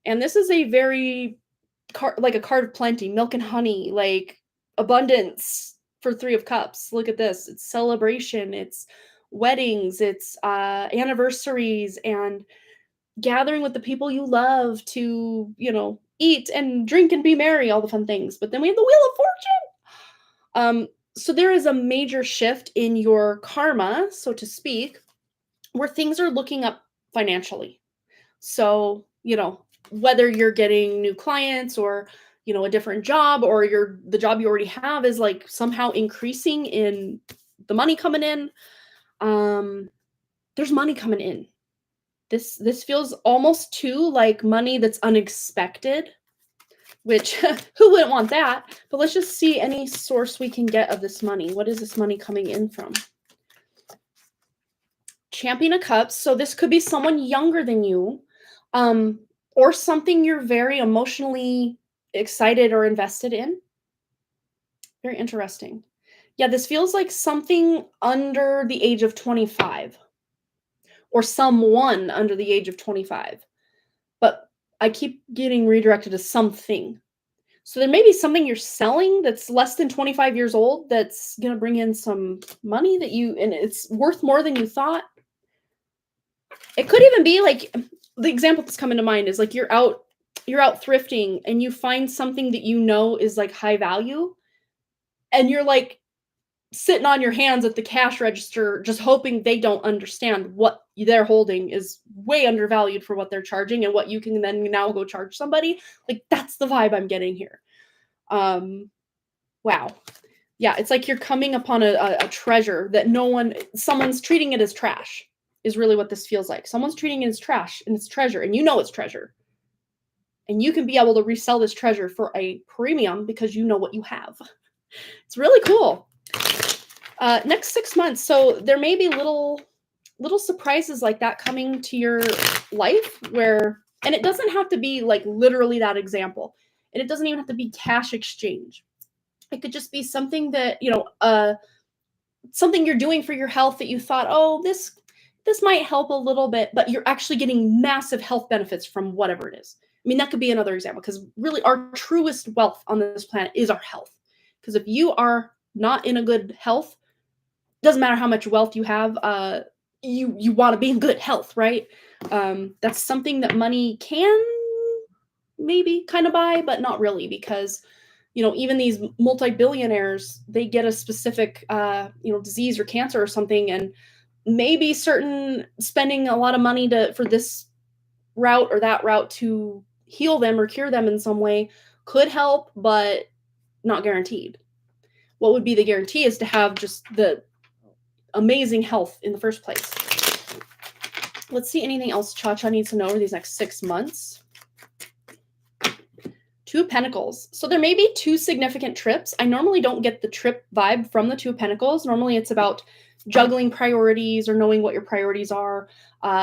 And this is a very like a card of plenty, milk and honey, like abundance for 3 of Cups. Look at this. It's celebration. It's weddings. It's anniversaries and gathering with the people you love to, eat and drink and be merry, all the fun things. But then we have the Wheel of Fortune. So there is a major shift in your karma, so to speak, where things are looking up financially. So, whether you're getting new clients or, a different job or the job you already have is like somehow increasing in the money coming in. There's money coming in. This feels almost too like money that's unexpected, which who wouldn't want that? But let's just see any source we can get of this money. What is this money coming in from? Champion of Cups. So this could be someone younger than you, or something you're very emotionally excited or invested in. Very interesting. Yeah, this feels like something under the age of 25. Or someone under the age of 25. But I keep getting redirected to something. So there may be something you're selling that's less than 25 years old that's going to bring in some money and it's worth more than you thought. It could even be like, the example that's coming to mind is like you're out thrifting and you find something that is like high value and you're like sitting on your hands at the cash register, just hoping they don't understand what they're holding is way undervalued for what they're charging and what you can then now go charge somebody. Like, that's the vibe I'm getting here. Wow. Yeah, it's like you're coming upon a treasure that someone's treating it as trash is really what this feels like. Someone's treating it as trash and it's treasure, and it's treasure. And you can be able to resell this treasure for a premium because you know what you have. It's really cool. Next 6 months. So there may be little surprises like that coming to your life and it doesn't have to be like literally that example. And it doesn't even have to be cash exchange. It could just be something that, something you're doing for your health that you thought, oh, this might help a little bit, but you're actually getting massive health benefits from whatever it is. I mean, that could be another example because really our truest wealth on this planet is our health. Because if you are not in a good health, doesn't matter how much wealth you have, you want to be in good health, right? That's something that money can maybe kind of buy, but not really, because even these multi-billionaires, they get a specific disease or cancer or something, and maybe spending a lot of money for this route or that route to heal them or cure them in some way could help, but not guaranteed. What would be the guarantee is to have just the amazing health in the first place. Let's see anything else Cha-Cha needs to know over these next 6 months. 2 of Pentacles. So there may be 2 significant trips. I normally don't get the trip vibe from the 2 of Pentacles. Normally it's about juggling priorities or knowing what your priorities are,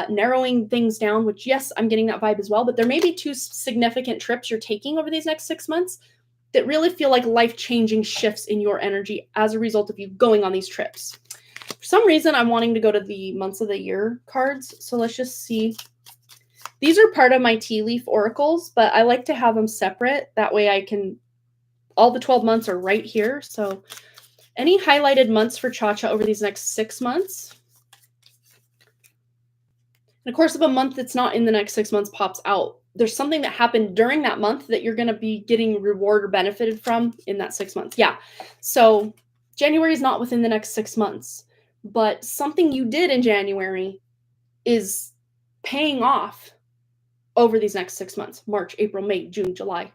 narrowing things down, which yes, I'm getting that vibe as well. But there may be 2 significant trips you're taking over these next 6 months that really feel like life-changing shifts in your energy as a result of you going on these trips. For some reason, I'm wanting to go to the months of the year cards. So let's just see. These are part of my tea leaf oracles, but I like to have them separate. That way all the 12 months are right here. So any highlighted months for Cha-Cha over these next 6 months? And of course, if a month that's not in the next 6 months pops out, there's something that happened during that month that you're going to be getting reward or benefited from in that 6 months. Yeah. So January is not within the next 6 months, but something you did in January is paying off over these next 6 months. March, April, May, June, July,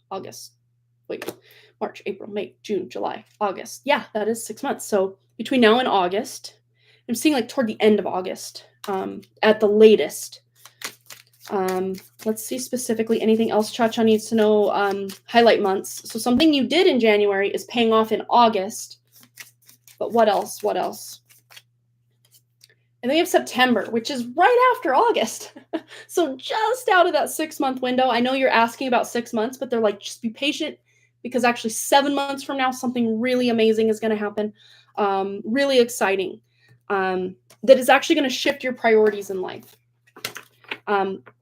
August. Wait, March, April, May, June, July, August. Yeah, that is 6 months. So between now and August, I'm seeing like toward the end of August, at the latest. Let's see specifically anything else Cha-Cha needs to know. Highlight months. So something you did in January is paying off in August. But what else? What else? And then we have September, which is right after August. So just out of that 6 month window. I know you're asking about 6 months, but they're like, just be patient, because actually 7 months from now, something really amazing is going to happen. Really exciting. That is actually going to shift your priorities in life.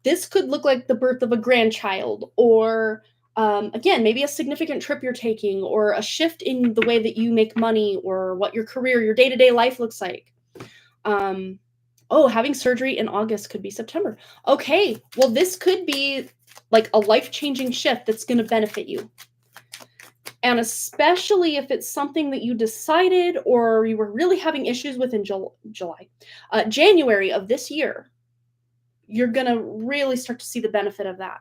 This could look like the birth of a grandchild, or again, maybe a significant trip you're taking, or a shift in the way that you make money, or what your career, your day-to-day life looks like. Oh, having surgery in August could be September. Okay, well, this could be like a life-changing shift that's going to benefit you. And especially if it's something that you decided or you were really having issues with in January of this year, you're going to really start to see the benefit of that.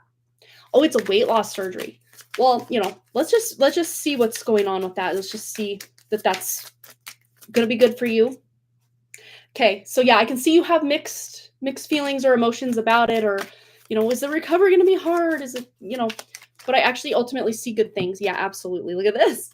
Oh, it's a weight loss surgery. Well, let's just see what's going on with that. Let's just see that that's going to be good for you. Okay, so yeah, I can see you have mixed feelings or emotions about it, or, is the recovery going to be hard? Is it, but I actually ultimately see good things. Yeah, absolutely. Look at this.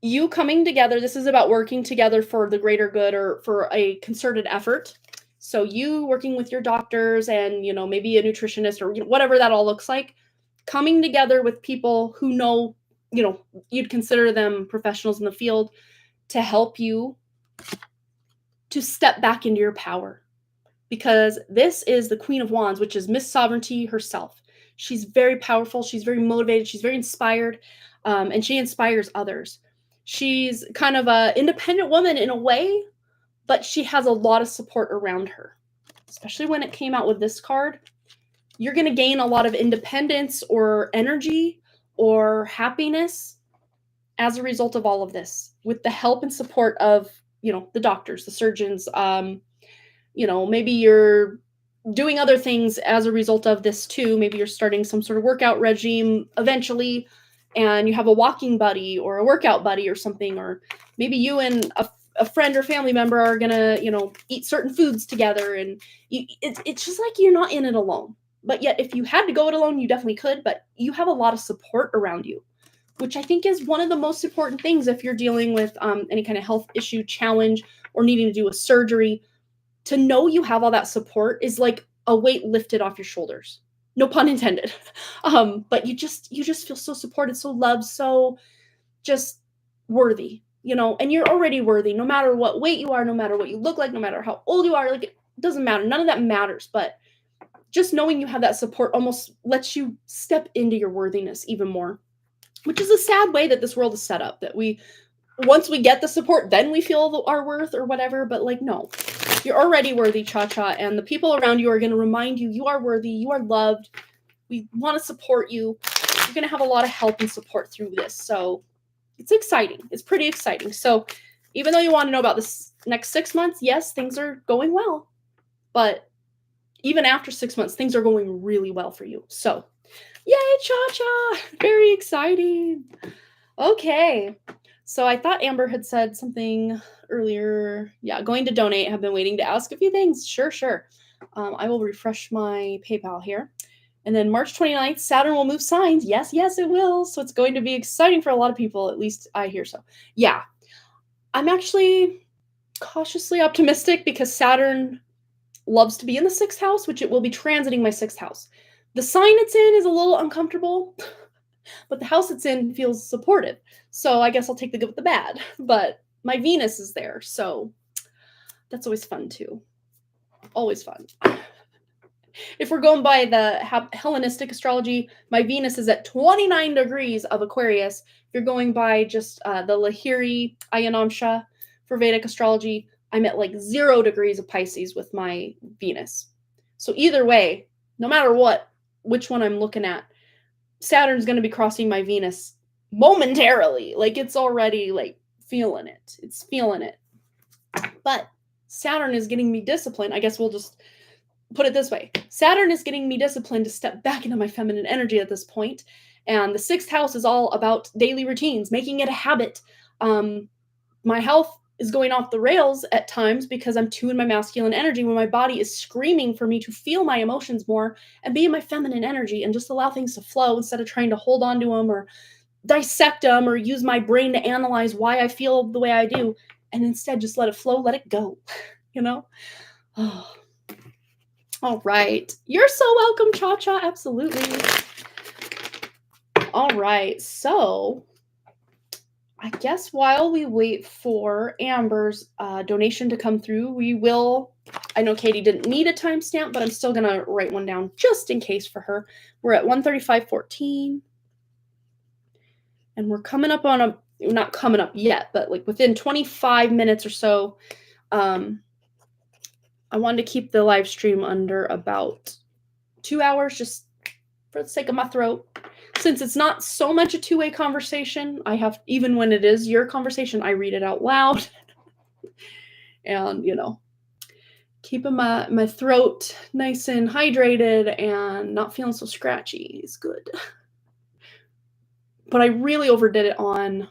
You coming together, this is about working together for the greater good, or for a concerted effort. So you working with your doctors and, maybe a nutritionist, or whatever that all looks like, coming together with people who know, you'd consider them professionals in the field, to help you to step back into your power. Because this is the Queen of Wands, which is Miss Sovereignty herself. She's very powerful. She's very motivated. She's very inspired, and she inspires others. She's kind of an independent woman in a way, but she has a lot of support around her, especially when it came out with this card. You're going to gain a lot of independence or energy or happiness as a result of all of this, with the help and support of, the doctors, the surgeons. Maybe you're doing other things as a result of this too. Maybe you're starting some sort of workout regime eventually, and you have a walking buddy or a workout buddy or something, or maybe you and a friend or family member are gonna, eat certain foods together, and it's just like you're not in it alone. But yet, if you had to go it alone, you definitely could, but you have a lot of support around you, which I think is one of the most important things if you're dealing with any kind of health issue, challenge, or needing to do a surgery. To know you have all that support is like a weight lifted off your shoulders. No pun intended. But you just feel so supported, so loved, so just worthy, and you're already worthy, no matter what weight you are, no matter what you look like, no matter how old you are. Like, it doesn't matter. None of that matters. But just knowing you have that support almost lets you step into your worthiness even more, which is a sad way that this world is set up, that once we get the support, then we feel our worth or whatever. But like, no, you're already worthy, Cha-Cha, and the people around you are going to remind you you are worthy, you are loved, we want to support you. You're going to have a lot of help and support through this. So it's exciting. It's pretty exciting. So even though you want to know about this next 6 months, yes, things are going well. But even after 6 months, things are going really well for you. So yay, Cha-Cha! Very exciting. Okay. So I thought Amber had said something earlier. Yeah, going to donate. Have been waiting to ask a few things. Sure. I will refresh my PayPal here. And then March 29th, Saturn will move signs. Yes, it will. So it's going to be exciting for a lot of people. At least I hear so. Yeah. I'm actually cautiously optimistic, because Saturn loves to be in the 6th house, which it will be transiting my 6th house. The sign it's in is a little uncomfortable, but the house it's in feels supportive. So I guess I'll take the good with the bad. But my Venus is there, so that's always fun too. Always fun. If we're going by the Hellenistic astrology, my Venus is at 29 degrees of Aquarius. If you're going by just the Lahiri Ayanamsha for Vedic astrology, I'm at like 0 degrees of Pisces with my Venus. So either way, no matter what, which one I'm looking at, Saturn's going to be crossing my Venus momentarily. Like, it's already like feeling it. It's feeling it. But Saturn is getting me disciplined. I guess we'll just put it this way. Saturn is getting me disciplined to step back into my feminine energy at this point. And the 6th house is all about daily routines, making it a habit. My health is going off the rails at times because I'm too in my masculine energy when my body is screaming for me to feel my emotions more and be in my feminine energy and just allow things to flow instead of trying to hold on to them or dissect them or use my brain to analyze why I feel the way I do, and instead just let it flow, let it go, you know? Oh. All right. You're so welcome, Cha-Cha. Absolutely. All right. So I guess while we wait for Amber's donation to come through, we will, I know Katie didn't need a timestamp, but I'm still going to write one down just in case for her. We're at 1:35:14. And we're coming up on a, not coming up yet, but like within 25 minutes or so. I wanted to keep the live stream under about 2 hours just for the sake of my throat. Since it's not so much a two-way conversation, I have, even when it is your conversation, I read it out loud. And, you know, keeping my throat nice and hydrated and not feeling so scratchy is good. But I really overdid it on,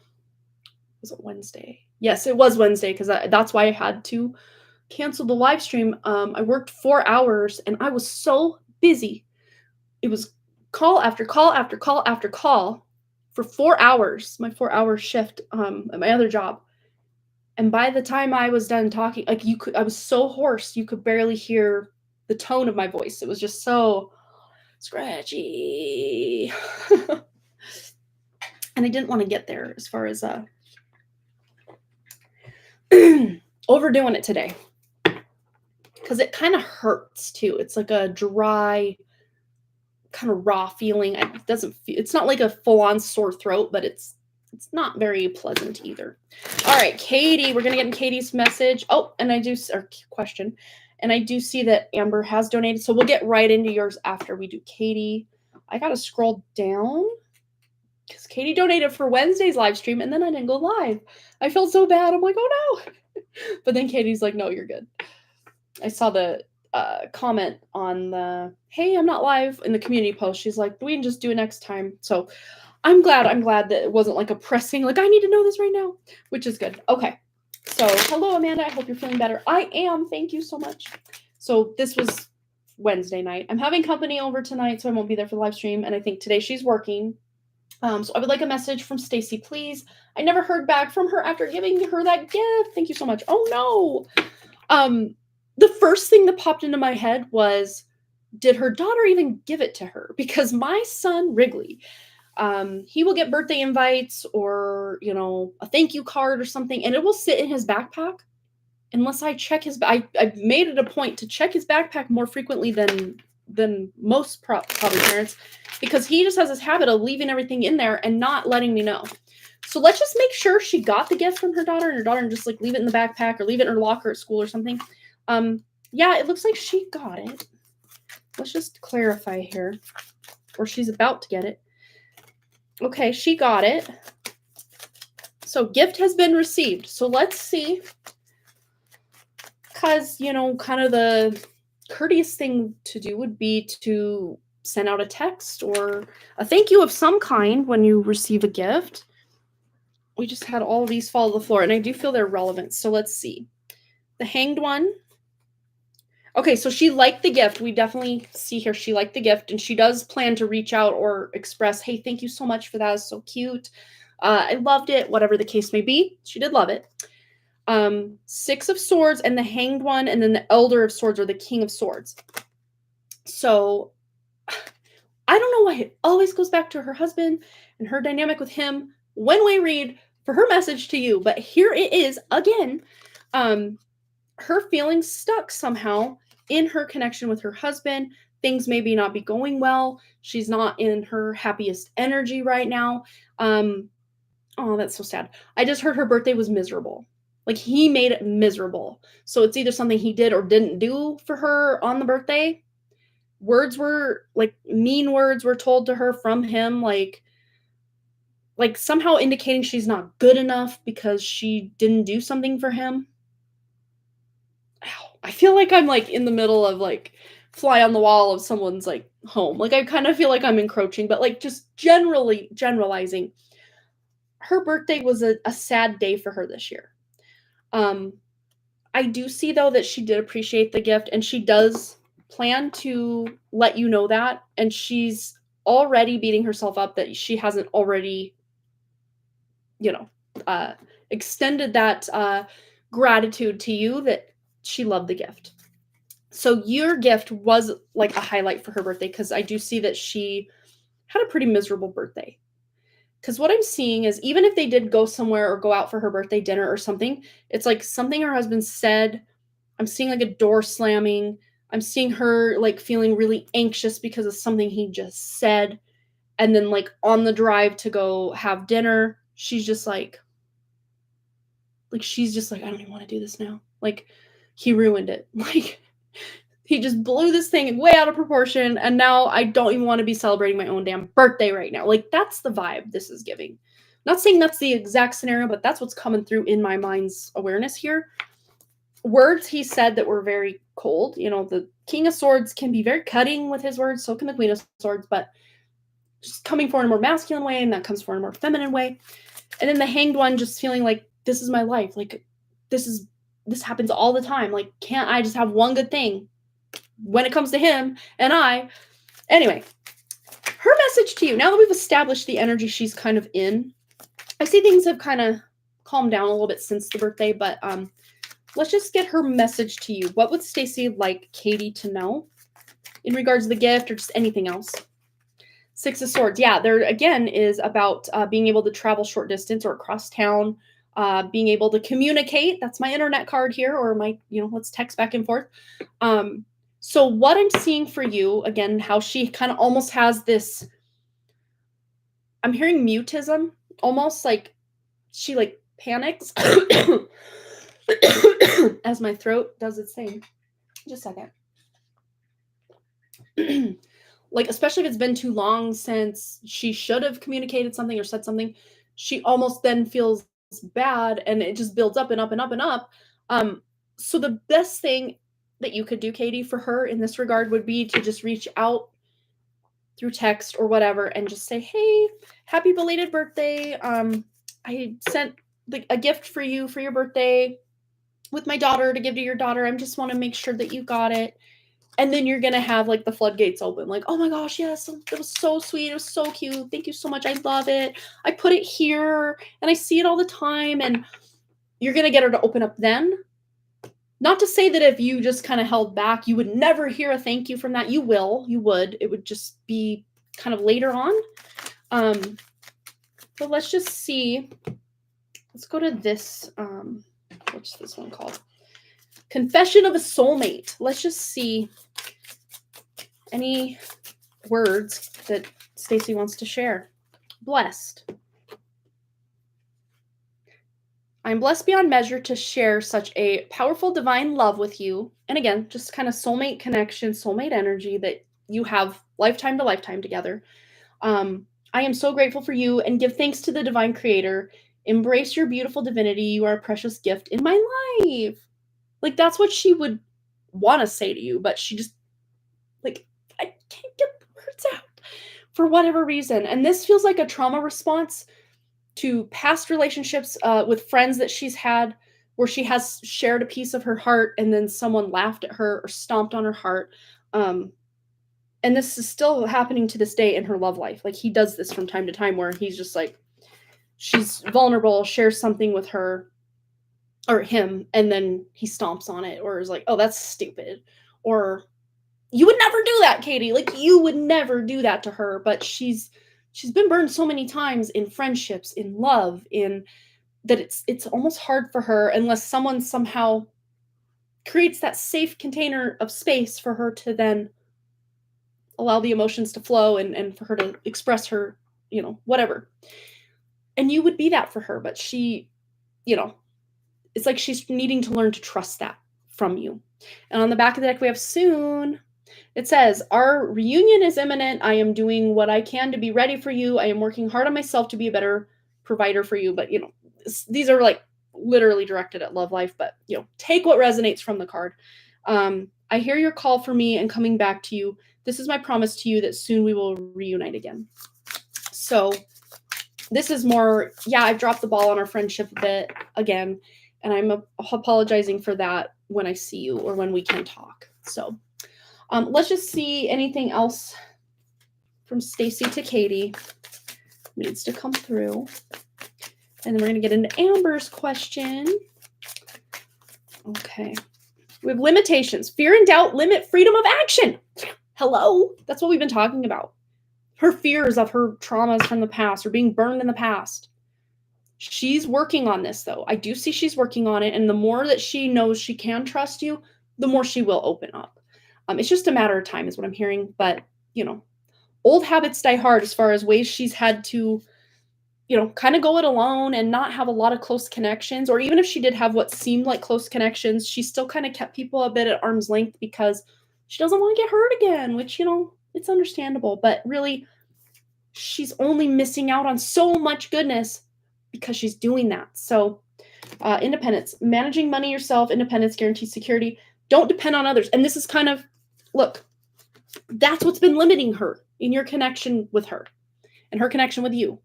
was it Wednesday? Yes, it was Wednesday, because that's why I had to cancel the live stream. I worked 4 hours and I was so busy. It was call after call after call after call for 4 hours, my 4-hour shift at my other job. And by the time I was done talking, like I was so hoarse, you could barely hear the tone of my voice. It was just so scratchy. And I didn't want to get there as far as overdoing it today. Because it kind of hurts too. It's like a dry, kind of raw feeling. It doesn't feel, it's not like a full-on sore throat, but it's not very pleasant either. All right, Katie, we're gonna get in Katie's message. Oh, and or question, and I do see that Amber has donated, so we'll get right into yours after we do Katie. I gotta scroll down because Katie donated for Wednesday's live stream, and then I didn't go live. I felt so bad. I'm like, oh no. But then Katie's like, no, you're good. I saw the comment on the, hey, I'm not live in the community post. She's like, we can just do it next time. So I'm glad that it wasn't like a pressing, like I need to know this right now, which is good. Okay. So hello, Amanda. I hope you're feeling better. I am. Thank you so much. So this was Wednesday night. I'm having company over tonight, so I won't be there for the live stream. And I think today she's working. So I would like a message from Stacy, please. I never heard back from her after giving her that gift. Thank you so much. Oh no. The first thing that popped into my head was, did her daughter even give it to her? Because my son, Wrigley, he will get birthday invites or, you know, a thank you card or something, and it will sit in his backpack unless I check his, I've made it a point to check his backpack more frequently than most probably parents, because he just has this habit of leaving everything in there and not letting me know. So let's just make sure she got the gift from her daughter, and her daughter just like leave it in the backpack or leave it in her locker at school or something. Yeah, it looks like she got it. Let's just clarify here. Or she's about to get it. Okay, she got it. So gift has been received. So let's see. Because, you know, kind of the courteous thing to do would be to send out a text or a thank you of some kind when you receive a gift. We just had all these fall to the floor, and I do feel they're relevant. So let's see. The Hanged One. Okay, so she liked the gift. We definitely see here she liked the gift, and she does plan to reach out or express, hey, thank you so much for that. It's so cute. I loved it, whatever the case may be. She did love it. 6 of Swords and the Hanged One, and then the Elder of Swords or the King of Swords. So I don't know why it always goes back to her husband and her dynamic with him when we read for her message to you, but here it is again. Her feelings stuck somehow in her connection with her husband. Things maybe not be going well. She's not in her happiest energy right now. Oh, that's so sad. I just heard her birthday was miserable. Like, he made it miserable. So it's either something he did or didn't do for her on the birthday. words were like mean words were told to her from him, like somehow indicating she's not good enough because she didn't do something for him. Ow. I feel like I'm like in the middle of like fly on the wall of someone's like home. Like I kind of feel like I'm encroaching, but like just generally generalizing. Her birthday was a sad day for her this year. Um, I do see though that she did appreciate the gift and she does plan to let you know that. And she's already beating herself up that she hasn't already, you know, extended that gratitude to you that she loved the gift. So your gift was like a highlight for her birthday because I do see that she had a pretty miserable birthday. Because what I'm seeing is even if they did go somewhere or go out for her birthday dinner or something, it's like something her husband said. I'm seeing like a door slamming. I'm seeing her like feeling really anxious because of something he just said. And then like on the drive to go have dinner, she's just like she's just like, I don't even want to do this now. Like he ruined it. Like he just blew this thing way out of proportion and now I don't even want to be celebrating my own damn birthday right now. Like that's the vibe this is giving. Not saying that's the exact scenario, but that's what's coming through in my mind's awareness here. Words he said that were very cold. You know, the King of Swords can be very cutting with his words, so can the Queen of Swords, but just coming for in a more masculine way and that comes for in a more feminine way. And then the Hanged One just feeling like this is my life. Like this happens all the time. Like can't I just have one good thing when it comes to him and I? Anyway, her message to you, now that we've established the energy she's kind of in, I see things have kind of calmed down a little bit since the birthday, but let's just get her message to you. What would Stacy like Katie to know in regards to the gift or just anything else? Six of Swords. Yeah, there again is about being able to travel short distance or across town, being able to communicate. That's my internet card here, or my, let's text back and forth. So what I'm seeing for you, again, how she kind of almost has this, I'm hearing mutism, almost like she like panics as my throat does its thing. Just a second. Like, especially if it's been too long since she should have communicated something or said something, she almost then feels bad and it just builds up and up and up and up. So the best thing that you could do, Katie, for her in this regard would be to just reach out through text or whatever and just say, hey, happy belated birthday. I sent a gift for you for your birthday with my daughter to give to your daughter. I just want to make sure that you got it. And then you're going to have like the floodgates open. Like, oh my gosh, yes, that was so sweet. It was so cute. Thank you so much. I love it. I put it here and I see it all the time. And you're going to get her to open up then. Not to say that if you just kind of held back, you would never hear a thank you from that. You would. It would just be kind of later on. But let's just see. Let's go to this. What's this one called? Confession of a Soulmate. Let's just see any words that Stacy wants to share. Blessed. I'm blessed beyond measure to share such a powerful divine love with you. And again, just kind of soulmate connection, soulmate energy that you have lifetime to lifetime together. I am so grateful for you and give thanks to the divine creator. Embrace your beautiful divinity. You are a precious gift in my life. Like, that's what she would want to say to you, but she just, like, I can't get the words out for whatever reason. And this feels like a trauma response to past relationships with friends that she's had where she has shared a piece of her heart and then someone laughed at her or stomped on her heart. And this is still happening to this day in her love life. Like, he does this from time to time where he's just like, she's vulnerable, shares something with her or him, and then he stomps on it or is like, oh, that's stupid. Or you would never do that, Katie. Like, you would never do that to her, but she's been burned so many times in friendships, in love, in that it's almost hard for her unless someone somehow creates that safe container of space for her to then allow the emotions to flow and for her to express her, whatever. And you would be that for her, but she, it's like she's needing to learn to trust that from you. And on the back of the deck, we have soon. It says, our reunion is imminent. I am doing what I can to be ready for you. I am working hard on myself to be a better provider for you. But, these are like literally directed at love life, but, take what resonates from the card. I hear your call for me and coming back to you. This is my promise to you that soon we will reunite again. So this is more, I've dropped the ball on our friendship a bit again, and I'm apologizing for that when I see you or when we can talk. So let's just see anything else from Stacy to Katie needs to come through. And then we're going to get into Amber's question. Okay. We have limitations. Fear and doubt limit freedom of action. Hello? That's what we've been talking about. Her fears of her traumas from the past or being burned in the past. She's working on this, though. I do see she's working on it. And the more that she knows she can trust you, the more she will open up. It's just a matter of time is what I'm hearing. But, old habits die hard as far as ways she's had to, kind of go it alone and not have a lot of close connections. Or even if she did have what seemed like close connections, she still kind of kept people a bit at arm's length because she doesn't want to get hurt again, which, it's understandable. But really, she's only missing out on so much goodness because she's doing that. So independence, managing money yourself, independence guarantees security. Don't depend on others. And this is kind of, look, that's what's been limiting her in your connection with her and her connection with you.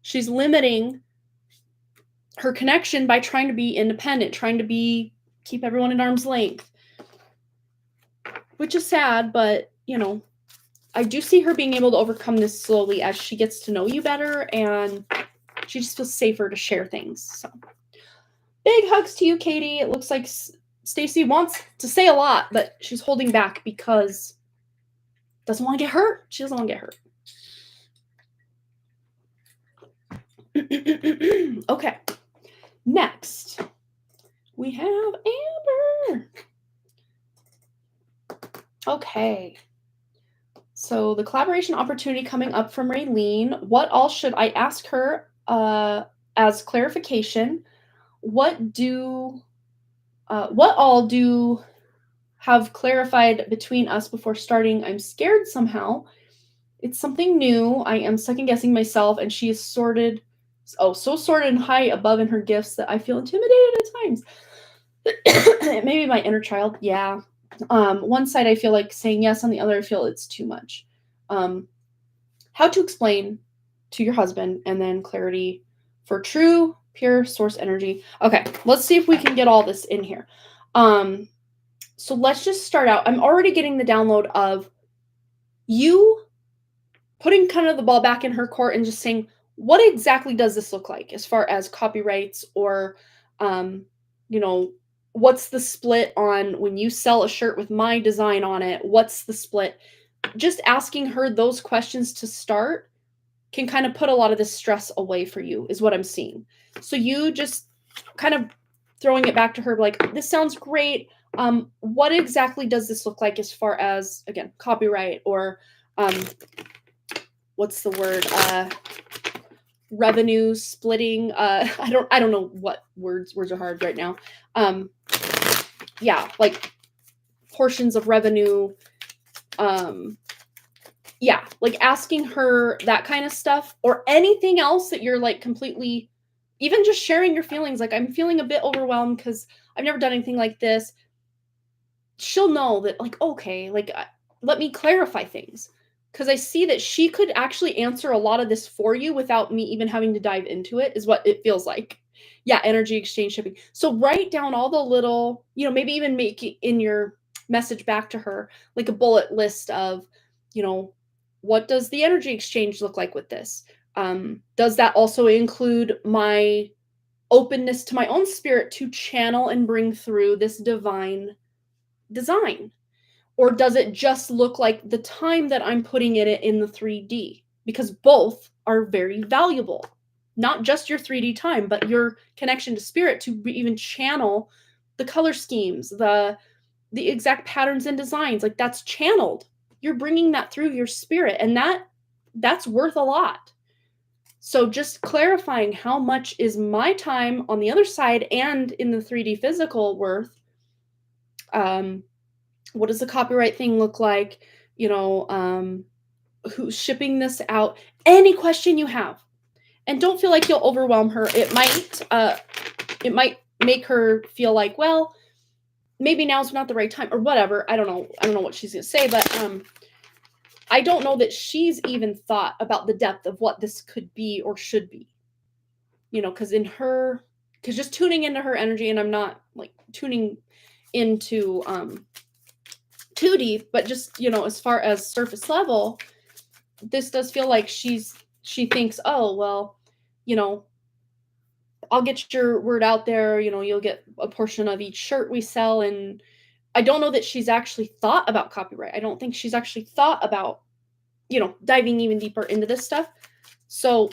She's limiting her connection by trying to be independent, trying to keep everyone at arm's length, which is sad, but, I do see her being able to overcome this slowly as she gets to know you better and she just feels safer to share things. So big hugs to you, Katie. It looks like Stacy wants to say a lot, but she's holding back because doesn't want to get hurt. She doesn't want to get hurt. Okay. Next, we have Amber. Okay. So the collaboration opportunity coming up from Raylene. What all should I ask her as clarification? What all do have clarified between us before starting? I'm scared somehow. It's something new. I am second guessing myself, and she is so sorted and high above in her gifts that I feel intimidated at times. It may be my inner child. Yeah. One side I feel like saying yes, on the other I feel it's too much. How to explain to your husband, and then clarity for true, pure source energy. Okay, let's see if we can get all this in here. So let's just start out. I'm already getting the download of you putting kind of the ball back in her court and just saying, what exactly does this look like as far as copyrights or, what's the split on when you sell a shirt with my design on it? What's the split? Just asking her those questions to start can kind of put a lot of this stress away for you is what I'm seeing. So you just kind of throwing it back to her like, this sounds great. What exactly does this look like as far as, again, copyright or what's the word? Revenue splitting. I don't know what words are hard right now. Like portions of revenue. Like asking her that kind of stuff or anything else that you're like completely, even just sharing your feelings. Like, I'm feeling a bit overwhelmed because I've never done anything like this. She'll know that, like, okay, like, let me clarify things. Because I see that she could actually answer a lot of this for you without me even having to dive into it, is what it feels like. Yeah, energy exchange shipping. So write down all the little, maybe even make it in your message back to her, like a bullet list of, what does the energy exchange look like with this? Does that also include my openness to my own spirit to channel and bring through this divine design? Or does it just look like the time that I'm putting in it in the 3D? Because both are very valuable. Not just your 3D time, but your connection to spirit to even channel the color schemes, the exact patterns and designs. Like, that's channeled. You're bringing that through your spirit, and that's worth a lot. So just clarifying how much is my time on the other side and in the 3D physical worth, What does the copyright thing look like? You know, who's shipping this out? Any question you have. And don't feel like you'll overwhelm her. It might make her feel like, well, maybe now's not the right time or whatever. I don't know what she's going to say, but I don't know that she's even thought about the depth of what this could be or should be. You know, because just tuning into her energy, and I'm not like tuning into too deep, but just, you know, as far as surface level, this does feel like she thinks, oh, well, you know, I'll get your word out there, you know, you'll get a portion of each shirt we sell. And I don't know that she's actually thought about copyright. I don't think she's actually thought about, you know, diving even deeper into this stuff. So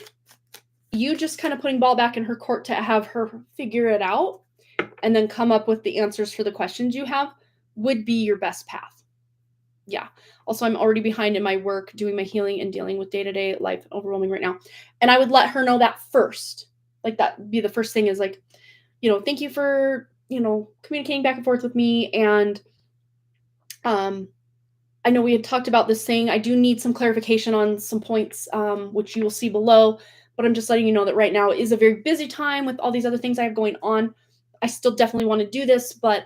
you just kind of putting ball back in her court to have her figure it out and then come up with the answers for the questions you have would be your best path. Yeah. Also, I'm already behind in my work, doing my healing and dealing with day-to-day life, overwhelming right now. And I would let her know that first. Like, that be the first thing is like, you know, thank you for, you know, communicating back and forth with me. And I know we had talked about this thing. I do need some clarification on some points, which you will see below. But I'm just letting you know that right now is a very busy time with all these other things I have going on. I still definitely want to do this, but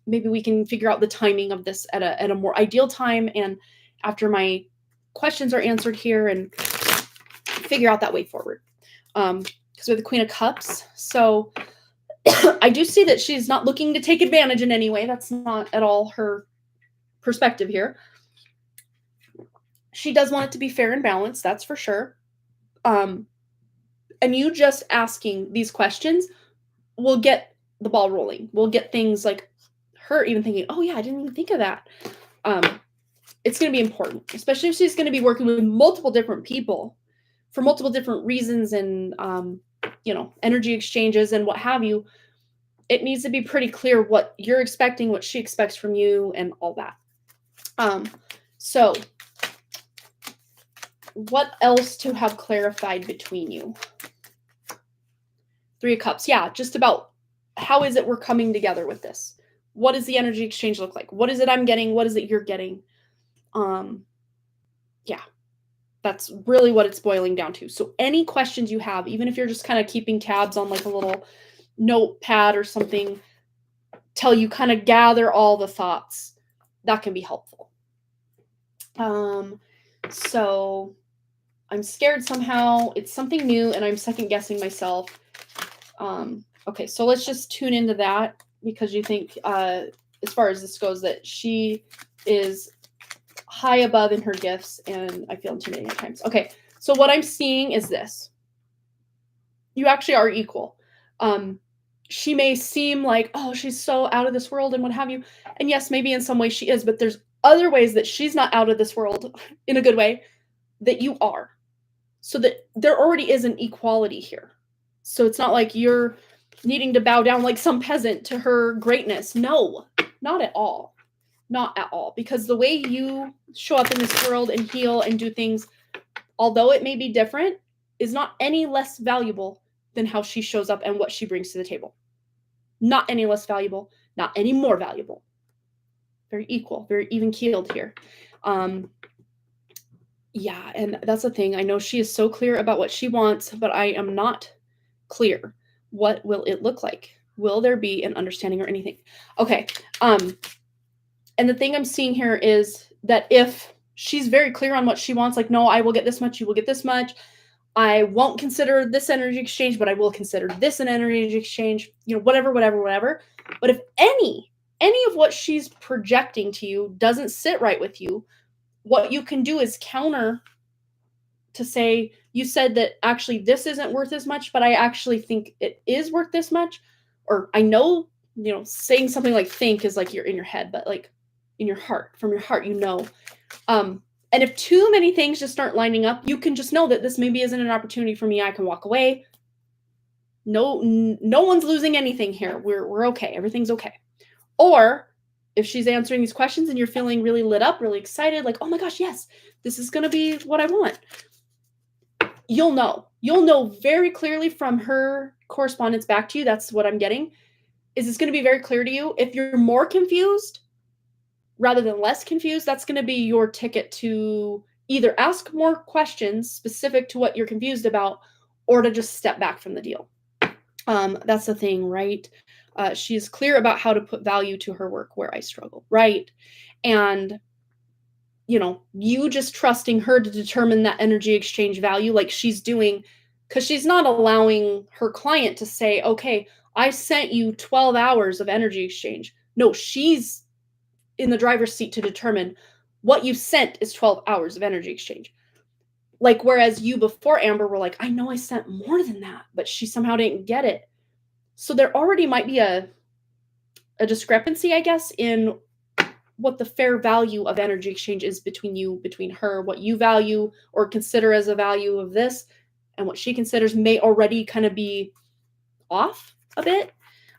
maybe we can figure out the timing of this at a more ideal time, and after my questions are answered here, and figure out that way forward. Because we're the Queen of Cups. So I do see that she's not looking to take advantage in any way. That's not at all her perspective here. She does want it to be fair and balanced, that's for sure. And you just asking these questions will get the ball rolling. We'll get things like her even thinking, oh yeah, I didn't even think of that. It's going to be important, especially if she's going to be working with multiple different people for multiple different reasons and, you know, energy exchanges and what have you. It needs to be pretty clear what you're expecting, what she expects from you, and all that. So what else to have clarified between you? Three of Cups. Yeah, just about how is it we're coming together with this? What does the energy exchange look like? What is it I'm getting? What is it you're getting? Yeah, that's really what it's boiling down to. So any questions you have, even if you're just kind of keeping tabs on like a little notepad or something, till you kind of gather all the thoughts, that can be helpful. So I'm scared somehow. It's something new and I'm second guessing myself. Okay, so let's just tune into that, because you think, as far as this goes, that she is high above in her gifts, and I feel intimidating at times. Okay, so what I'm seeing is this. You actually are equal. She may seem like, oh, she's so out of this world and what have you. And yes, maybe in some ways she is, but there's other ways that she's not out of this world in a good way that you are. So that there already is an equality here. So it's not like you're needing to bow down like some peasant to her greatness. No, not at all. Not at all. Because the way you show up in this world and heal and do things, although it may be different, is not any less valuable than how she shows up and what she brings to the table. Not any less valuable, not any more valuable. Very equal, very even-keeled here. Yeah, and that's the thing. I know she is so clear about what she wants, but I am not clear. What will it look like? Will there be an understanding or anything? Okay. And the thing I'm seeing here is that if she's very clear on what she wants, like, no, I will get this much, you will get this much. I won't consider this energy exchange, but I will consider this an energy exchange, you know, whatever. But if any of what she's projecting to you doesn't sit right with you, what you can do is counter to say, you said that actually this isn't worth as much, but I actually think it is worth this much. Or I know, you know, saying something like think is like you're in your head, but like in your heart, from your heart, you know. And if too many things just start lining up, you can just know that this maybe isn't an opportunity for me. I can walk away. No one's losing anything here. We're okay. Everything's okay. Or if she's answering these questions and you're feeling really lit up, really excited, like, oh my gosh, yes, this is going to be what I want. You'll know very clearly from her correspondence back to you. That's what I'm getting. Is it's going to be very clear to you. If you're more confused, rather than less confused, that's going to be your ticket to either ask more questions specific to what you're confused about or to just step back from the deal. That's the thing, right? She's clear about how to put value to her work where I struggle, right? And, you just trusting her to determine that energy exchange value like she's doing, because she's not allowing her client to say, okay, I sent you 12 hours of energy exchange. No, she's in the driver's seat to determine what you sent is 12 hours of energy exchange. Like, whereas you before, Amber, were like, I know I sent more than that, but she somehow didn't get it. So there already might be a discrepancy, I guess, in what the fair value of energy exchange is between her, what you value or consider as a value of this, and what she considers may already kind of be off a bit.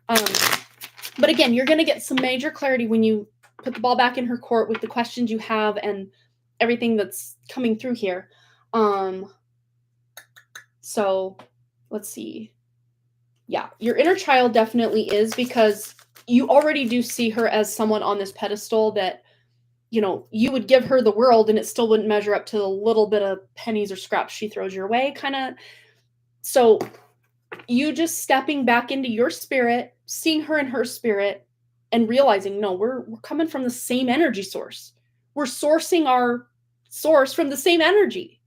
But again, you're going to get some major clarity when you put the ball back in her court with the questions you have and everything that's coming through here. So let's see. Yeah, your inner child definitely is, because you already do see her as someone on this pedestal that, you would give her the world and it still wouldn't measure up to the little bit of pennies or scraps she throws your way, kind of. So you just stepping back into your spirit, seeing her in her spirit, and realizing, no, we're coming from the same energy source. We're sourcing our source from the same energy.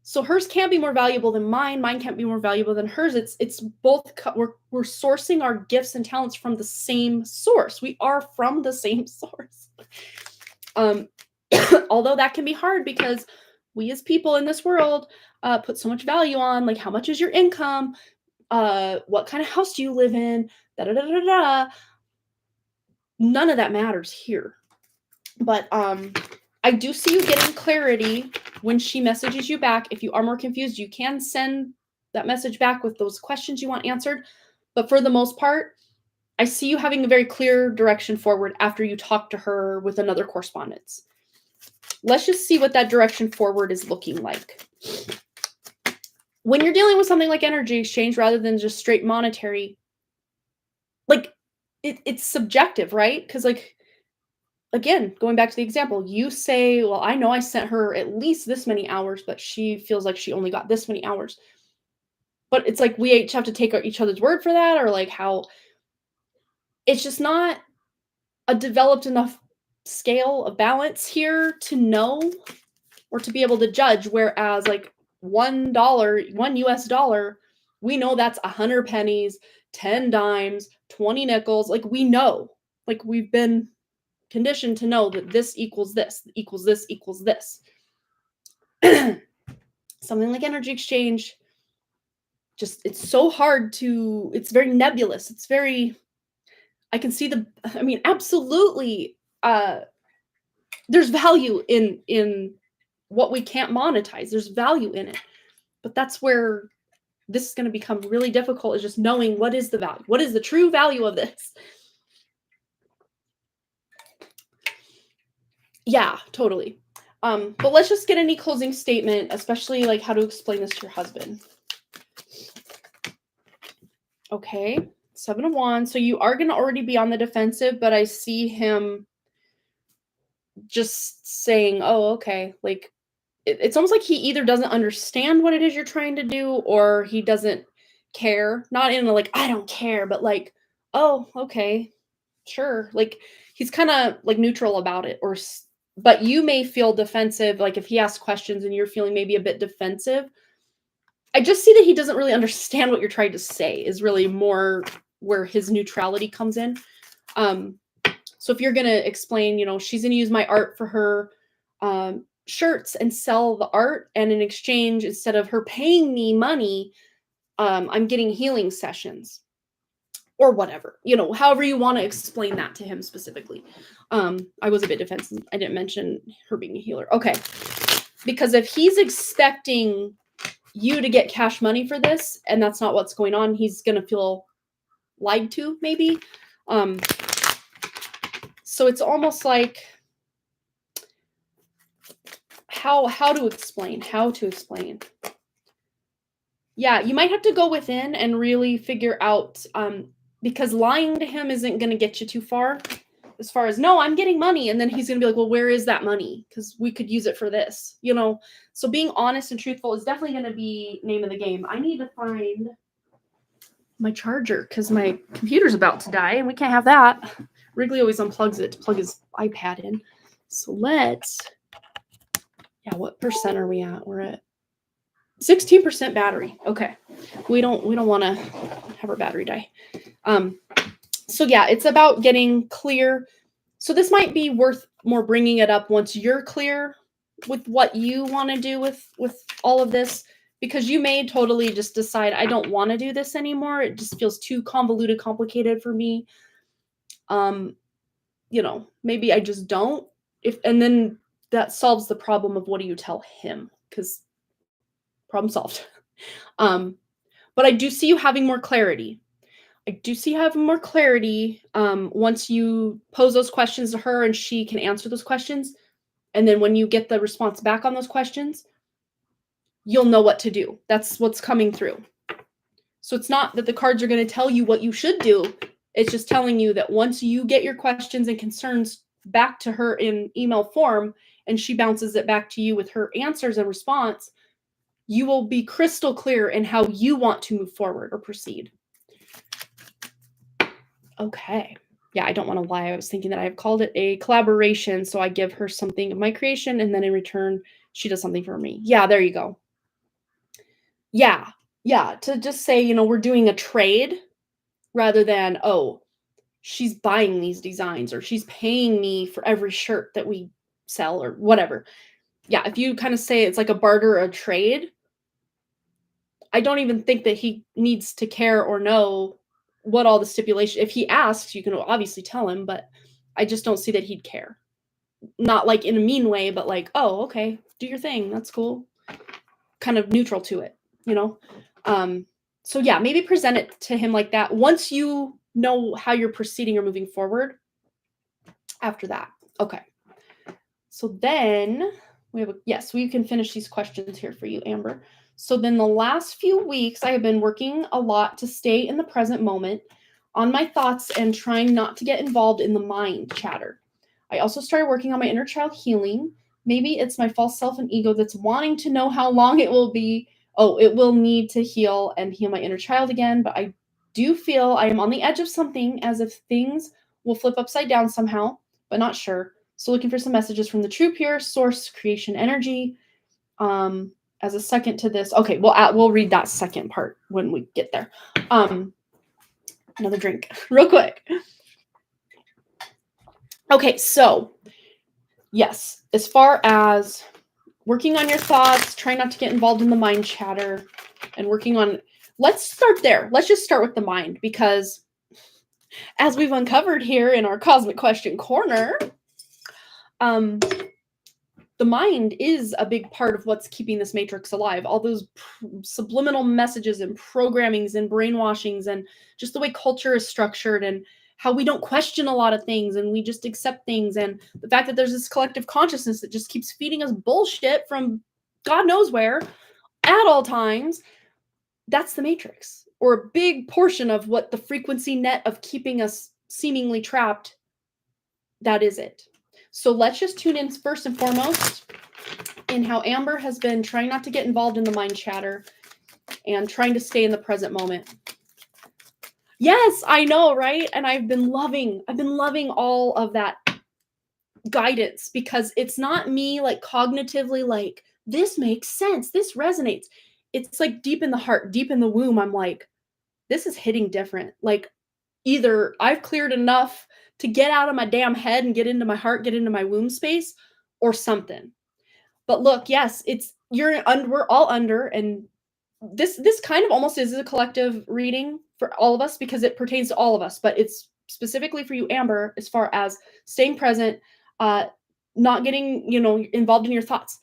So hers can't be more valuable than mine. Mine can't be more valuable than hers. It's both. We're sourcing our gifts and talents from the same source. We are from the same source. Although that can be hard because we as people in this world put so much value on, like, how much is your income? What kind of house do you live in? Da da da da da. None of that matters here. But I do see you getting clarity when she messages you back. If you are more confused, you can send that message back with those questions you want answered. But for the most part, I see you having a very clear direction forward after you talk to her with another correspondence. Let's just see what that direction forward is looking like. When you're dealing with something like energy exchange rather than just straight monetary, like, it's subjective, right? Because, like, again, going back to the example, you say, well, I know I sent her at least this many hours, but she feels like she only got this many hours. But it's like we each have to take each other's word for that, or like how it's just not a developed enough scale of balance here to know or to be able to judge. Whereas, like, $1 US dollar, we know that's 100 pennies, 10 dimes, 20 nickels. Like, we know, like, we've been conditioned to know that this equals this, equals this, equals this. Something like energy exchange, just, it's so hard to, it's very nebulous. It's very, I can see absolutely, there's value in what we can't monetize. There's value in it. But that's where this is going to become really difficult, is just knowing what is the value. What is the true value of this? Yeah, totally. But let's just get any closing statement, especially like how to explain this to your husband. Okay, 7 of Wands. So you are going to already be on the defensive, but I see him just saying, oh, okay. Like, it's almost like he either doesn't understand what it is you're trying to do, or he doesn't care. Not in a, like, I don't care, but like, oh, okay, sure. Like, he's kind of like neutral about it, but you may feel defensive. Like, if he asks questions and you're feeling maybe a bit defensive, I just see that he doesn't really understand what you're trying to say, is really more where his neutrality comes in. So if you're going to explain, she's going to use my art for her shirts and sell the art, and in exchange, instead of her paying me money, I'm getting healing sessions or whatever, however you want to explain that to him specifically. I was a bit defensive. I didn't mention her being a healer. Okay. Because if he's expecting you to get cash money for this, and that's not what's going on, he's going to feel lied to, maybe. So it's almost like how to explain. Yeah, you might have to go within and really figure out, because lying to him isn't going to get you too far. as far as, no, I'm getting money. And then he's going to be like, well, where is that money? Because we could use it for this, you know? So being honest and truthful is definitely going to be name of the game. I need to find my charger because my computer's about to die and we can't have that. Wrigley always unplugs it to plug his iPad in. So let's, yeah, what percent are we at? We're at 16% battery. Okay. We don't want to have our battery die. So yeah, it's about getting clear. So this might be worth more bringing it up once you're clear with what you want to do with all of this, because you may totally just decide, I don't want to do this anymore. It just feels too convoluted, complicated for me. You know, maybe I just don't. And then that solves the problem of what do you tell him? Because problem solved. But I do see you having more clarity. Once you pose those questions to her and she can answer those questions. And then when you get the response back on those questions, you'll know what to do. That's what's coming through. So it's not that the cards are going to tell you what you should do. It's just telling you that once you get your questions and concerns back to her in email form and she bounces it back to you with her answers and response, you will be crystal clear in how you want to move forward or proceed. Okay. Yeah, I don't want to lie. I was thinking that I've called it a collaboration. So I give her something of my creation and then in return, she does something for me. Yeah, there you go. Yeah. To just say, you know, we're doing a trade rather than, oh, she's buying these designs or she's paying me for every shirt that we sell or whatever. Yeah, if you kind of say it's like a barter or a trade, I don't even think that he needs to care or know what all the stipulation. If he asks, you can obviously tell him, but I just don't see that he'd care. Not like in a mean way, but like, oh, okay, do your thing. That's cool. Kind of neutral to it, you know? So yeah, maybe present it to him like that. Once you know how you're proceeding or moving forward after that. Okay. So then yes, we can finish these questions here for you, Amber. So then the last few weeks, I have been working a lot to stay in the present moment on my thoughts and trying not to get involved in the mind chatter. I also started working on my inner child healing. Maybe it's my false self and ego that's wanting to know how long it will be. Oh, it will need to heal and heal my inner child again. But I do feel I am on the edge of something, as if things will flip upside down somehow, but not sure. So looking for some messages from the true pure source creation energy. As a second to this. Okay, we'll read that second part when we get there. Another drink real quick. Okay, so yes, as far as working on your thoughts, trying not to get involved in the mind chatter, and working on, let's start there. Let's just start with the mind, because as we've uncovered here in our Cosmic Question Corner, the mind is a big part of what's keeping this matrix alive. All those subliminal messages and programmings and brainwashings and just the way culture is structured and how we don't question a lot of things and we just accept things. And the fact that there's this collective consciousness that just keeps feeding us bullshit from God knows where at all times. That's the matrix, or a big portion of what the frequency net of keeping us seemingly trapped. That is it. So let's just tune in first and foremost in how Amber has been trying not to get involved in the mind chatter and trying to stay in the present moment. Yes, I know, right? And I've been loving all of that guidance, because it's not me like cognitively like, this makes sense, this resonates. It's like deep in the heart, deep in the womb. I'm like, this is hitting different. Like either I've cleared enough to get out of my damn head and get into my heart, get into my womb space, or something. But look, yes, we're all under, and this kind of almost is a collective reading for all of us because it pertains to all of us, but it's specifically for you, Amber, as far as staying present, not getting, involved in your thoughts.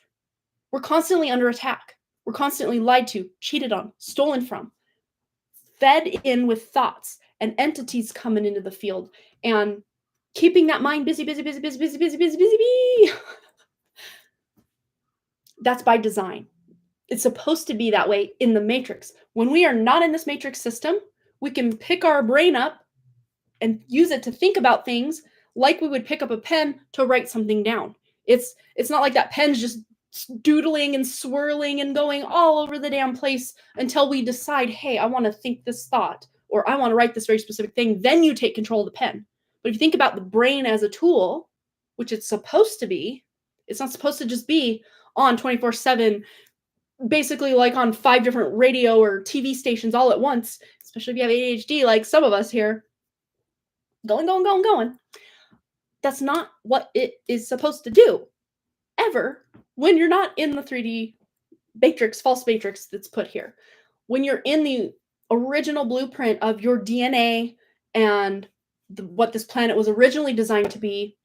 We're constantly under attack. We're constantly lied to, cheated on, stolen from, fed in with thoughts and entities coming into the field and keeping that mind busy. That's by design. It's supposed to be that way in the matrix. When we are not in this matrix system, we can pick our brain up and use it to think about things like we would pick up a pen to write something down. It's not like that pen's just doodling and swirling and going all over the damn place until we decide, hey, I want to think this thought, or I want to write this very specific thing. Then you take control of the pen. But if you think about the brain as a tool, which it's supposed to be, it's not supposed to just be on 24/7, basically like on 5 different radio or TV stations all at once, especially if you have ADHD like some of us here. Going. That's not what it is supposed to do, ever, when you're not in the 3D matrix, false matrix that's put here. When you're in the original blueprint of your DNA and what this planet was originally designed to be,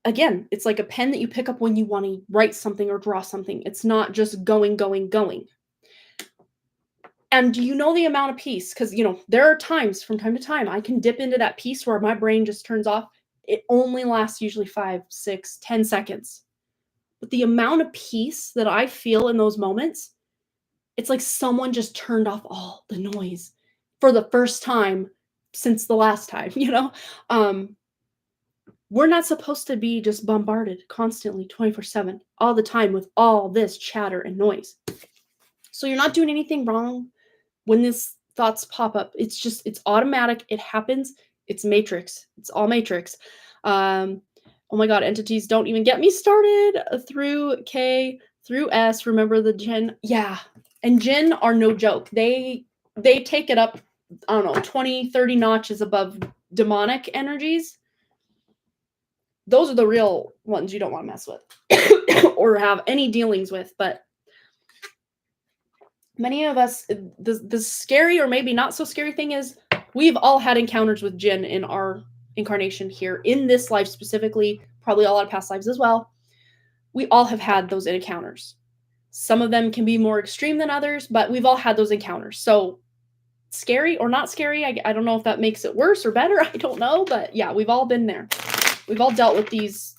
again, it's like a pen that you pick up when you want to write something or draw something. It's not just going. And do you know the amount of peace? Because, there are times from time to time I can dip into that peace where my brain just turns off. It only lasts usually 5, 6, 10 seconds. But the amount of peace that I feel in those moments, it's like someone just turned off all the noise for the first time since the last time, We're not supposed to be just bombarded constantly 24/7 all the time with all this chatter and noise. So you're not doing anything wrong when these thoughts pop up. It's automatic. It happens. It's matrix. It's all matrix. Oh my God, entities, don't even get me started. Through K, through S, remember the Jinn? Yeah. And Jinn are no joke. They take it up, I don't know, 20, 30 notches above demonic energies. Those are the real ones you don't want to mess with or have any dealings with. But many of us, the scary or maybe not so scary thing is we've all had encounters with Jinn in our incarnation here, in this life specifically, probably a lot of past lives as well. We all have had those encounters. Some of them can be more extreme than others, but we've all had those encounters. So scary or not scary, I don't know if that makes it worse or better. I don't know, but yeah, we've all been there. We've all dealt with these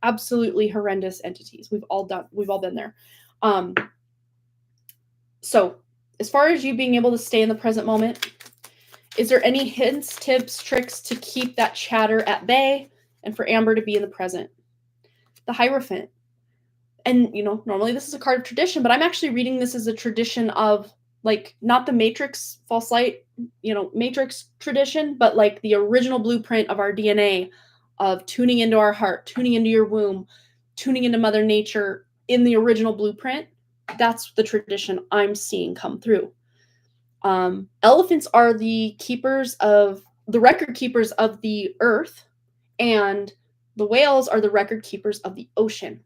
absolutely horrendous entities. We've all been there. So as far as you being able to stay in the present moment, is there any hints, tips, tricks to keep that chatter at bay and for Amber to be in the present? The Hierophant. And, normally this is a card of tradition, but I'm actually reading this as a tradition of, like, not the Matrix, false light, Matrix tradition, but like the original blueprint of our DNA, of tuning into our heart, tuning into your womb, tuning into Mother Nature in the original blueprint. That's the tradition I'm seeing come through. Elephants are the record keepers of the earth, and the whales are the record keepers of the ocean.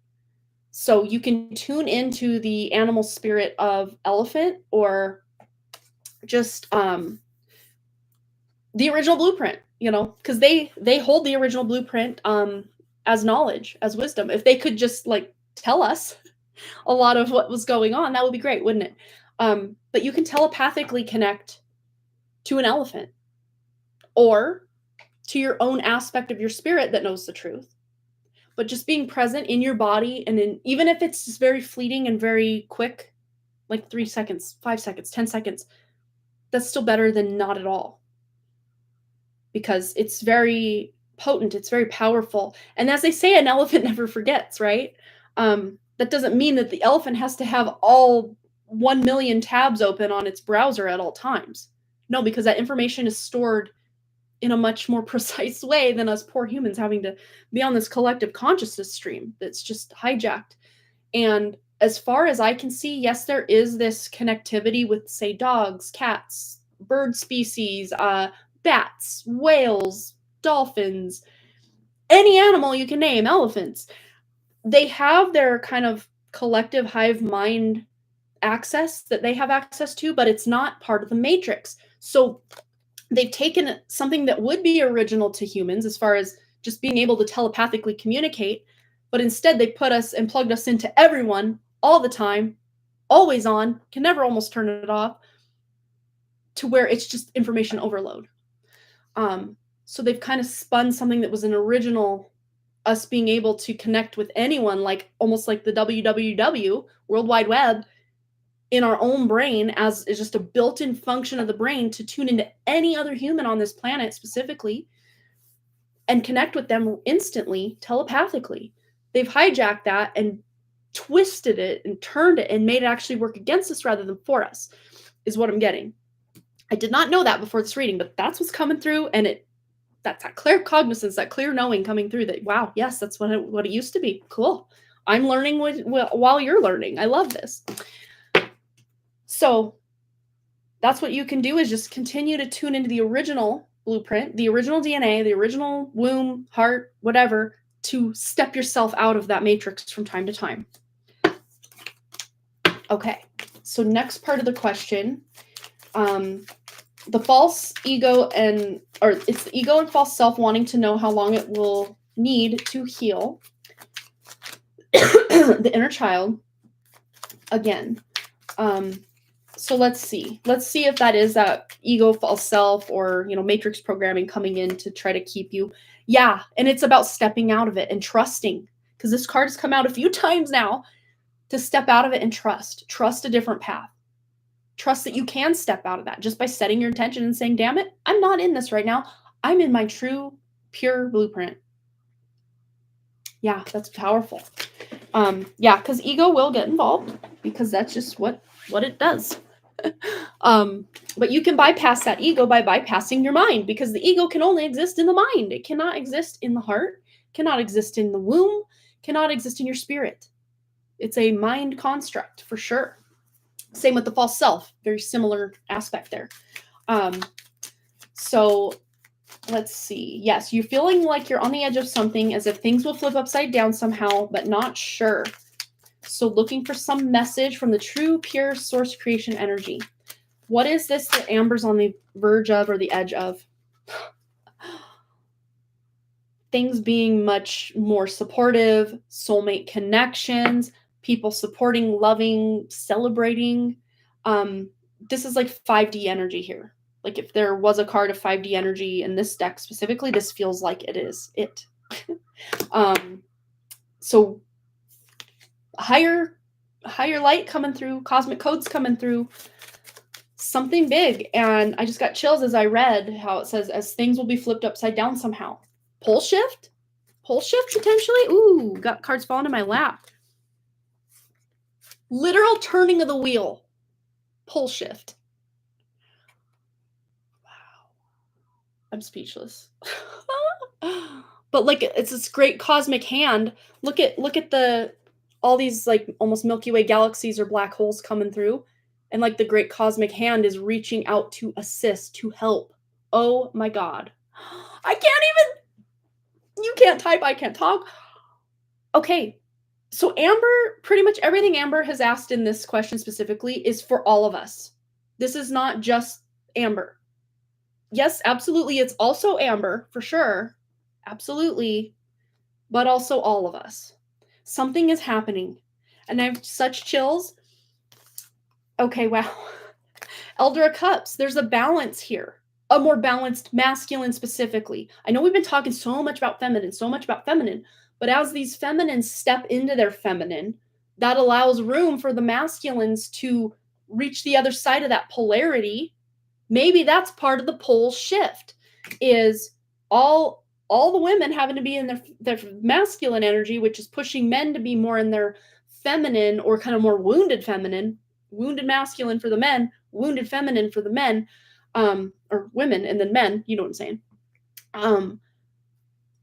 So you can tune into the animal spirit of elephant, or just the original blueprint, because they hold the original blueprint as knowledge, as wisdom. If they could just tell us a lot of what was going on, that would be great, wouldn't it? But you can telepathically connect to an elephant, or to your own aspect of your spirit that knows the truth. But just being present in your body, and even if it's just very fleeting and very quick, like 3 seconds, 5 seconds, 10 seconds, that's still better than not at all. Because it's very potent, it's very powerful. And as they say, an elephant never forgets, right? That doesn't mean that the elephant has to have all 1 million tabs open on its browser at all times. No, because that information is stored in a much more precise way than us poor humans having to be on this collective consciousness stream that's just hijacked. And as far as I can see, yes, there is this connectivity with, say, dogs, cats, bird species, bats, whales, dolphins, any animal you can name, elephants. They have their kind of collective hive mind access that they have access to, but it's not part of the matrix. So they've taken something that would be original to humans as far as just being able to telepathically communicate, but instead they put us and plugged us into everyone all the time, always on, can never almost turn it off, to where it's just information overload. So they've kind of spun something that was an original, us being able to connect with anyone, like almost like the WWW, World Wide Web, in our own brain, as is just a built-in function of the brain to tune into any other human on this planet specifically. and connect with them instantly, telepathically. They've hijacked that and twisted it and turned it and made it actually work against us rather than for us, is what I'm getting. I did not know that before this reading, but that's what's coming through, and that's that clear cognizance, that clear knowing coming through that, wow, yes, that's what it used to be. Cool. I'm learning while you're learning. I love this. So that's what you can do, is just continue to tune into the original blueprint, the original DNA, the original womb, heart, whatever, to step yourself out of that matrix from time to time. Okay, so next part of the question, the false ego it's the ego and false self wanting to know how long it will need to heal the inner child again. So let's see if that is that ego, false self, or, matrix programming coming in to try to keep you. Yeah. And it's about stepping out of it and trusting, because this card has come out a few times now, to step out of it and trust a different path. Trust that you can step out of that just by setting your intention and saying, damn it, I'm not in this right now. I'm in my true, pure blueprint. Yeah, that's powerful. Yeah, because ego will get involved, because that's just what it does. But you can bypass that ego by bypassing your mind, because the ego can only exist in the mind. It cannot exist in the heart, cannot exist in the womb, cannot exist in your spirit. It's a mind construct for sure. Same with the false self, very similar aspect there. So let's see. Yes, you're feeling like you're on the edge of something, as if things will flip upside down somehow, but not sure. So looking for some message from the true, pure source creation energy. What is this that Amber's on the verge of or the edge of? Things being much more supportive, soulmate connections, people supporting, loving, celebrating. This is like 5D energy here. Like if there was a card of 5D energy in this deck specifically, this feels like it is it. So higher light coming through, cosmic codes coming through, something big. And I just got chills as I read how it says, as things will be flipped upside down somehow. Pole shift potentially. Ooh, got cards falling in my lap. Literal turning of the wheel. Pole shift. Wow. I'm speechless. But like, it's this great cosmic hand. Look at all these like almost Milky Way galaxies or black holes coming through. And like the great cosmic hand is reaching out to assist, to help. Oh my God. I can't even, you can't type, I can't talk. Okay. So Amber, pretty much everything Amber has asked in this question specifically is for all of us. This is not just Amber. Yes, absolutely. It's also Amber for sure. Absolutely. But also all of us. Something is happening. And I have such chills. Okay, wow. Elder of Cups, there's a balance here. A more balanced masculine specifically. I know we've been talking so much about feminine, but as these feminines step into their feminine, that allows room for the masculines to reach the other side of that polarity. Maybe that's part of the pole shift, is all the women having to be in their masculine energy, which is pushing men to be more in their feminine, or kind of more wounded feminine, wounded masculine for the men, wounded feminine for the men, or women, and then men, you know what I'm saying?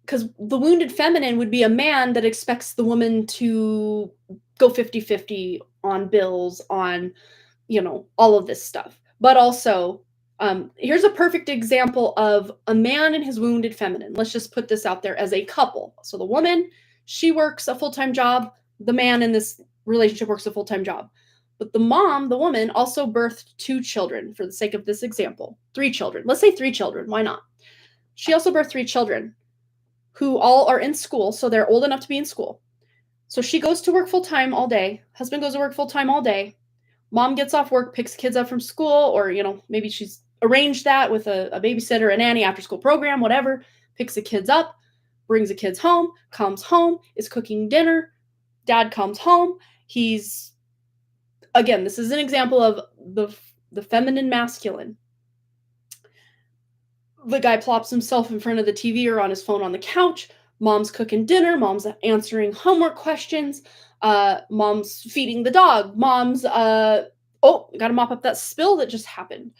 Because the wounded feminine would be a man that expects the woman to go 50-50 on bills, on, all of this stuff. But also, here's a perfect example of a man and his wounded feminine. Let's just put this out there as a couple. So the woman, she works a full-time job. The man in this relationship works a full-time job. But the mom, the woman, also birthed 2 children, for the sake of this example. 3 children. Let's say 3 children. Why not? She also birthed 3 children who all are in school, so they're old enough to be in school. So she goes to work full-time all day. Husband goes to work full-time all day. Mom gets off work, picks kids up from school, or, maybe she's arranged that with a babysitter, a nanny, after-school program, whatever. Picks the kids up, brings the kids home, comes home, is cooking dinner. Dad comes home. He's, again, this is an example of the feminine masculine. The guy plops himself in front of the TV or on his phone on the couch. Mom's cooking dinner. Mom's answering homework questions. Mom's feeding the dog. Mom's, oh, gotta mop up that spill that just happened.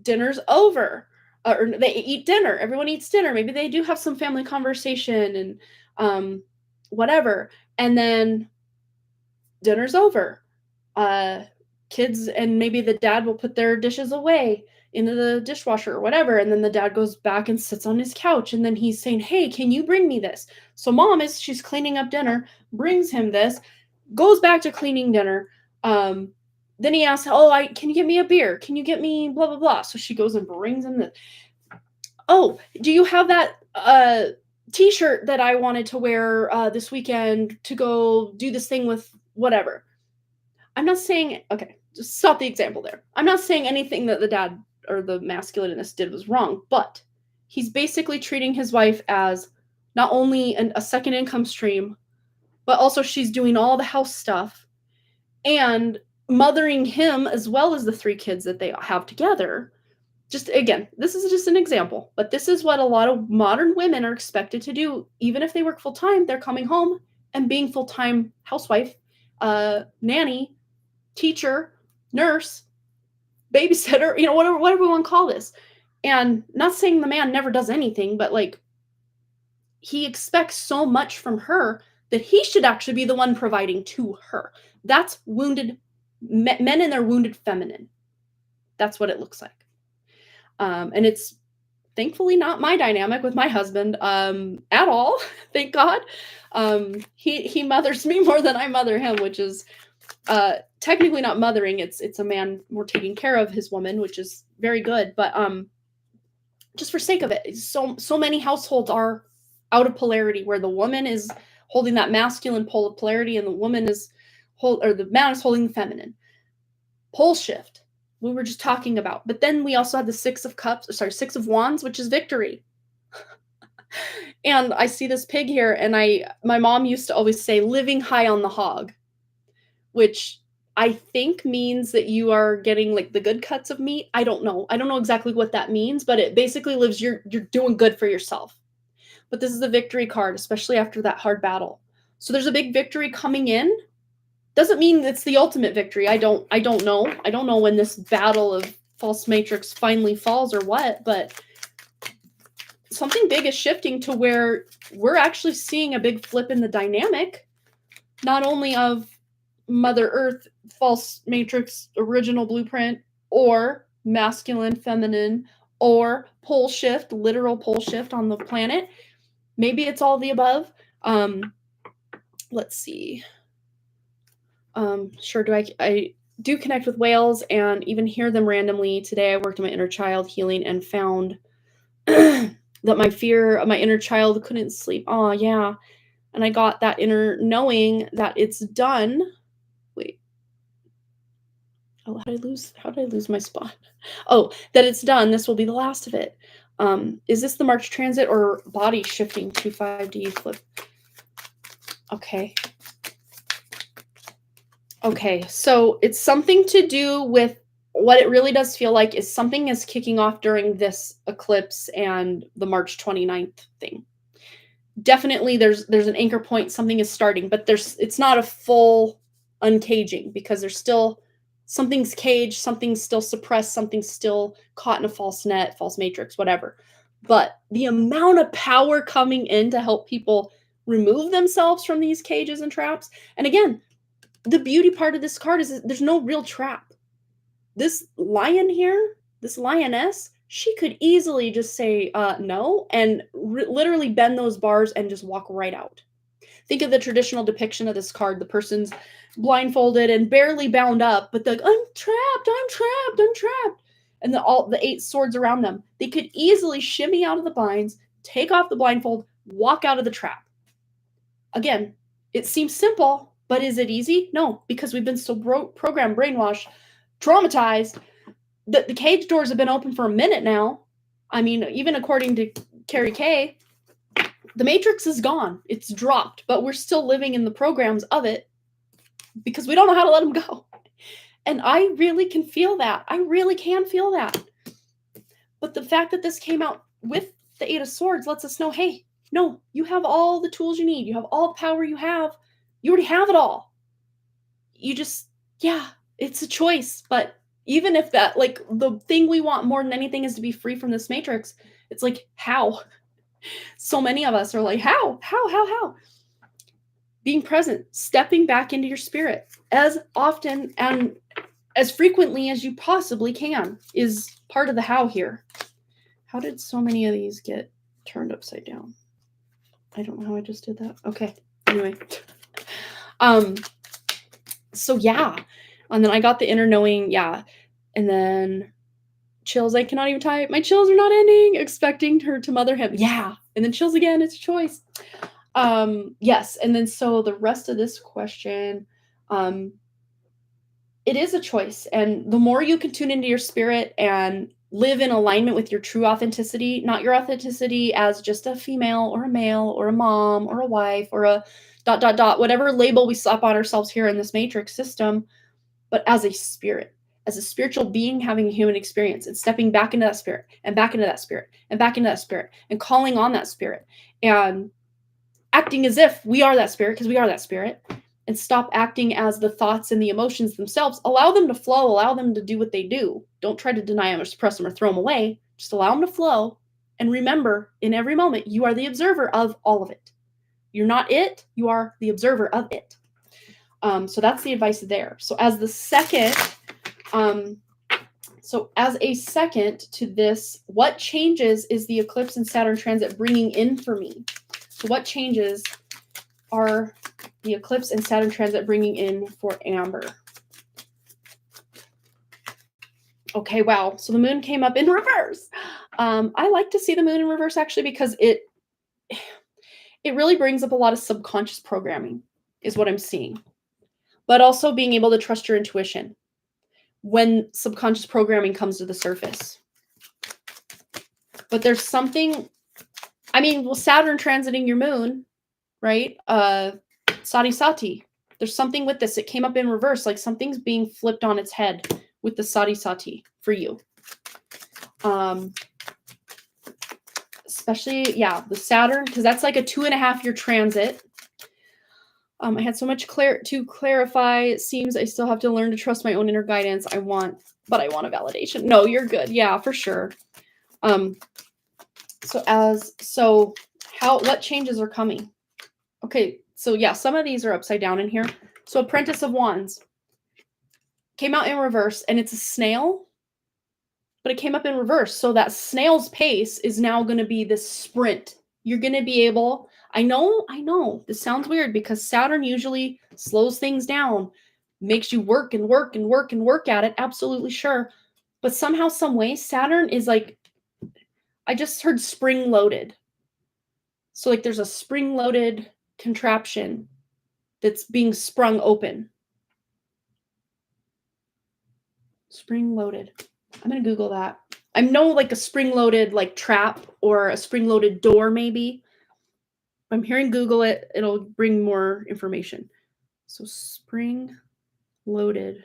Dinner's over. Or they eat dinner. Everyone eats dinner. Maybe they do have some family conversation and whatever. And then dinner's over. Kids and maybe the dad will put their dishes away into the dishwasher or whatever, and then the dad goes back and sits on his couch, and then he's saying, "Hey, can you bring me this?" So mom, as she's cleaning up dinner, brings him this, goes back to cleaning dinner. Then he asks, "Oh, can you get me a beer? Can you get me blah blah blah?" So she goes and brings him the. "Oh, do you have that t-shirt that I wanted to wear this weekend to go do this thing with whatever?" I'm not saying, okay, just stop the example there. I'm not saying anything that the dad or the masculine in this did was wrong, but he's basically treating his wife as not only a second income stream, but also she's doing all the house stuff and mothering him as well as the 3 kids that they have together. Just again, this is just an example, but this is what a lot of modern women are expected to do. Even if they work full time, they're coming home and being full-time housewife, nanny, teacher, nurse, babysitter, whatever we want to call this. And not saying the man never does anything, but like he expects so much from her that he should actually be the one providing to her. That's wounded men in their wounded feminine. That's what it looks like. And it's thankfully not my dynamic with my husband at all. Thank God. He mothers me more than I mother him, which is technically not mothering. It's a man more taking care of his woman, which is very good. But just for sake of it, so many households are out of polarity, where the woman is holding that masculine pole of polarity and the woman is the man is holding the feminine pole shift. We were just talking about. But then we also have the 6 of wands, which is victory. And I see this pig here, and my mom used to always say living high on the hog, which I think means that you are getting like the good cuts of meat. I don't know exactly what that means, but it basically lives you're doing good for yourself. But this is a victory card, especially after that hard battle. So there's a big victory coming in. Doesn't mean it's the ultimate victory. I don't know. I don't know when this battle of false matrix finally falls or what, but something big is shifting to where we're actually seeing a big flip in the dynamic, not only of Mother Earth, false matrix, original blueprint, or masculine, feminine, or pole shift, literal pole shift on the planet. Maybe it's all the above. Let's see. Sure, I do connect with whales and even hear them randomly. Today I worked on my inner child healing and found that my inner child couldn't sleep. Oh, yeah. And I got that inner knowing that it's done. Wait. Oh, how did I lose my spot? Oh, that it's done. This will be the last of it. Is this the March transit or body shifting to 5D flip? Okay, so it's something to do with what it really does feel like is something is kicking off during this eclipse and the March 29th thing. Definitely there's an anchor point, something is starting, but it's not a full uncaging because there's still something's caged, something's still suppressed, something's still caught in a false net, false matrix, whatever. But the amount of power coming in to help people remove themselves from these cages and traps. And again, the beauty part of this card is there's no real trap. This lion here, this lioness, she could easily just say no and literally bend those bars and just walk right out. Think of the traditional depiction of this card. The person's blindfolded and barely bound up, but they're like, I'm trapped. And the 8 swords around them. They could easily shimmy out of the binds, take off the blindfold, walk out of the trap. Again, it seems simple, but is it easy? No, because we've been so programmed, brainwashed, traumatized that the cage doors have been open for a minute now. I mean, even according to Carrie Kay, the matrix is gone. It's dropped, but we're still living in the programs of it because we don't know how to let them go. And I really can feel that. I really can feel that. But the fact that this came out with the Eight of Swords lets us know, hey, no, you have all the tools you need. You have all the power you have. You already have it all. You just, yeah, it's a choice. But even if that, like, the thing we want more than anything is to be free from this matrix, it's like, how? So many of us are like, how? Being present, stepping back into your spirit as often and as frequently as you possibly can is part of the how here. How did so many of these get turned upside down? I don't know how I just did that. Okay. Anyway. So yeah. And then I got the inner knowing, yeah. And then chills, I cannot even type. My chills are not ending. Expecting her to mother him. Yeah. And then chills again, it's a choice. Yes. And then so the rest of this question, it is a choice. And the more you can tune into your spirit and live in alignment with your true authenticity, not your authenticity as just a female or a male or a mom or a wife or a ... whatever label we slap on ourselves here in this matrix system, but as a spirit, as a spiritual being having a human experience and stepping back into that spirit and back into that spirit and back into that spirit and calling on that spirit and acting as if we are that spirit, because we are that spirit, and stop acting as the thoughts and the emotions themselves. Allow them to flow, allow them to do what they do. Don't try to deny them or suppress them or throw them away. Just allow them to flow. And remember, in every moment, you are the observer of all of it. You're not it, you are the observer of it. So that's the advice there. So as the second, as a second to this, what changes is the eclipse and Saturn transit bringing in for me? So what changes are the eclipse and Saturn transit bringing in for Amber? Okay, wow. So the moon came up in reverse. I like to see the moon in reverse actually because it really brings up a lot of subconscious programming is what I'm seeing. But also being able to trust your intuition when subconscious programming comes to the surface. But there's something, I mean, well, Saturn transiting your moon, right? Sati Sati. There's something with this. It came up in reverse, like something's being flipped on its head with the Sati Sati for you. Especially, yeah, the Saturn, because that's like a 2.5 year transit. I had so much to clarify. It seems I still have to learn to trust my own inner guidance. But I want a validation. No, you're good. Yeah, for sure. What changes are coming? Okay, so yeah, some of these are upside down in here. So Apprentice of Wands came out in reverse, and it's a snail, but it came up in reverse. So that snail's pace is now going to be this sprint. You're going to be able... I know, this sounds weird because Saturn usually slows things down, makes you work and work and work and work at it. Absolutely sure. But somehow, some way, Saturn is like, I just heard spring loaded. So like there's a spring loaded contraption that's being sprung open. Spring loaded. I'm going to Google that. I know like a spring loaded like trap or a spring loaded door maybe. I'm hearing Google it, it'll bring more information. So spring loaded.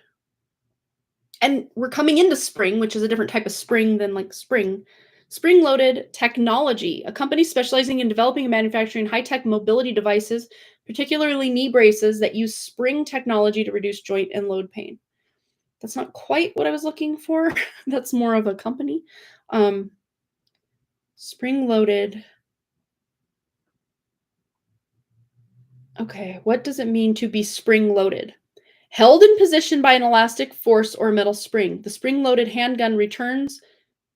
And we're coming into spring, which is a different type of spring than like spring. Spring loaded technology, a company specializing in developing and manufacturing high-tech mobility devices, particularly knee braces that use spring technology to reduce joint and load pain. That's not quite what I was looking for. That's more of a company. Spring loaded. Okay, what does it mean to be spring-loaded? Held in position by an elastic force or metal spring. The spring-loaded handgun returns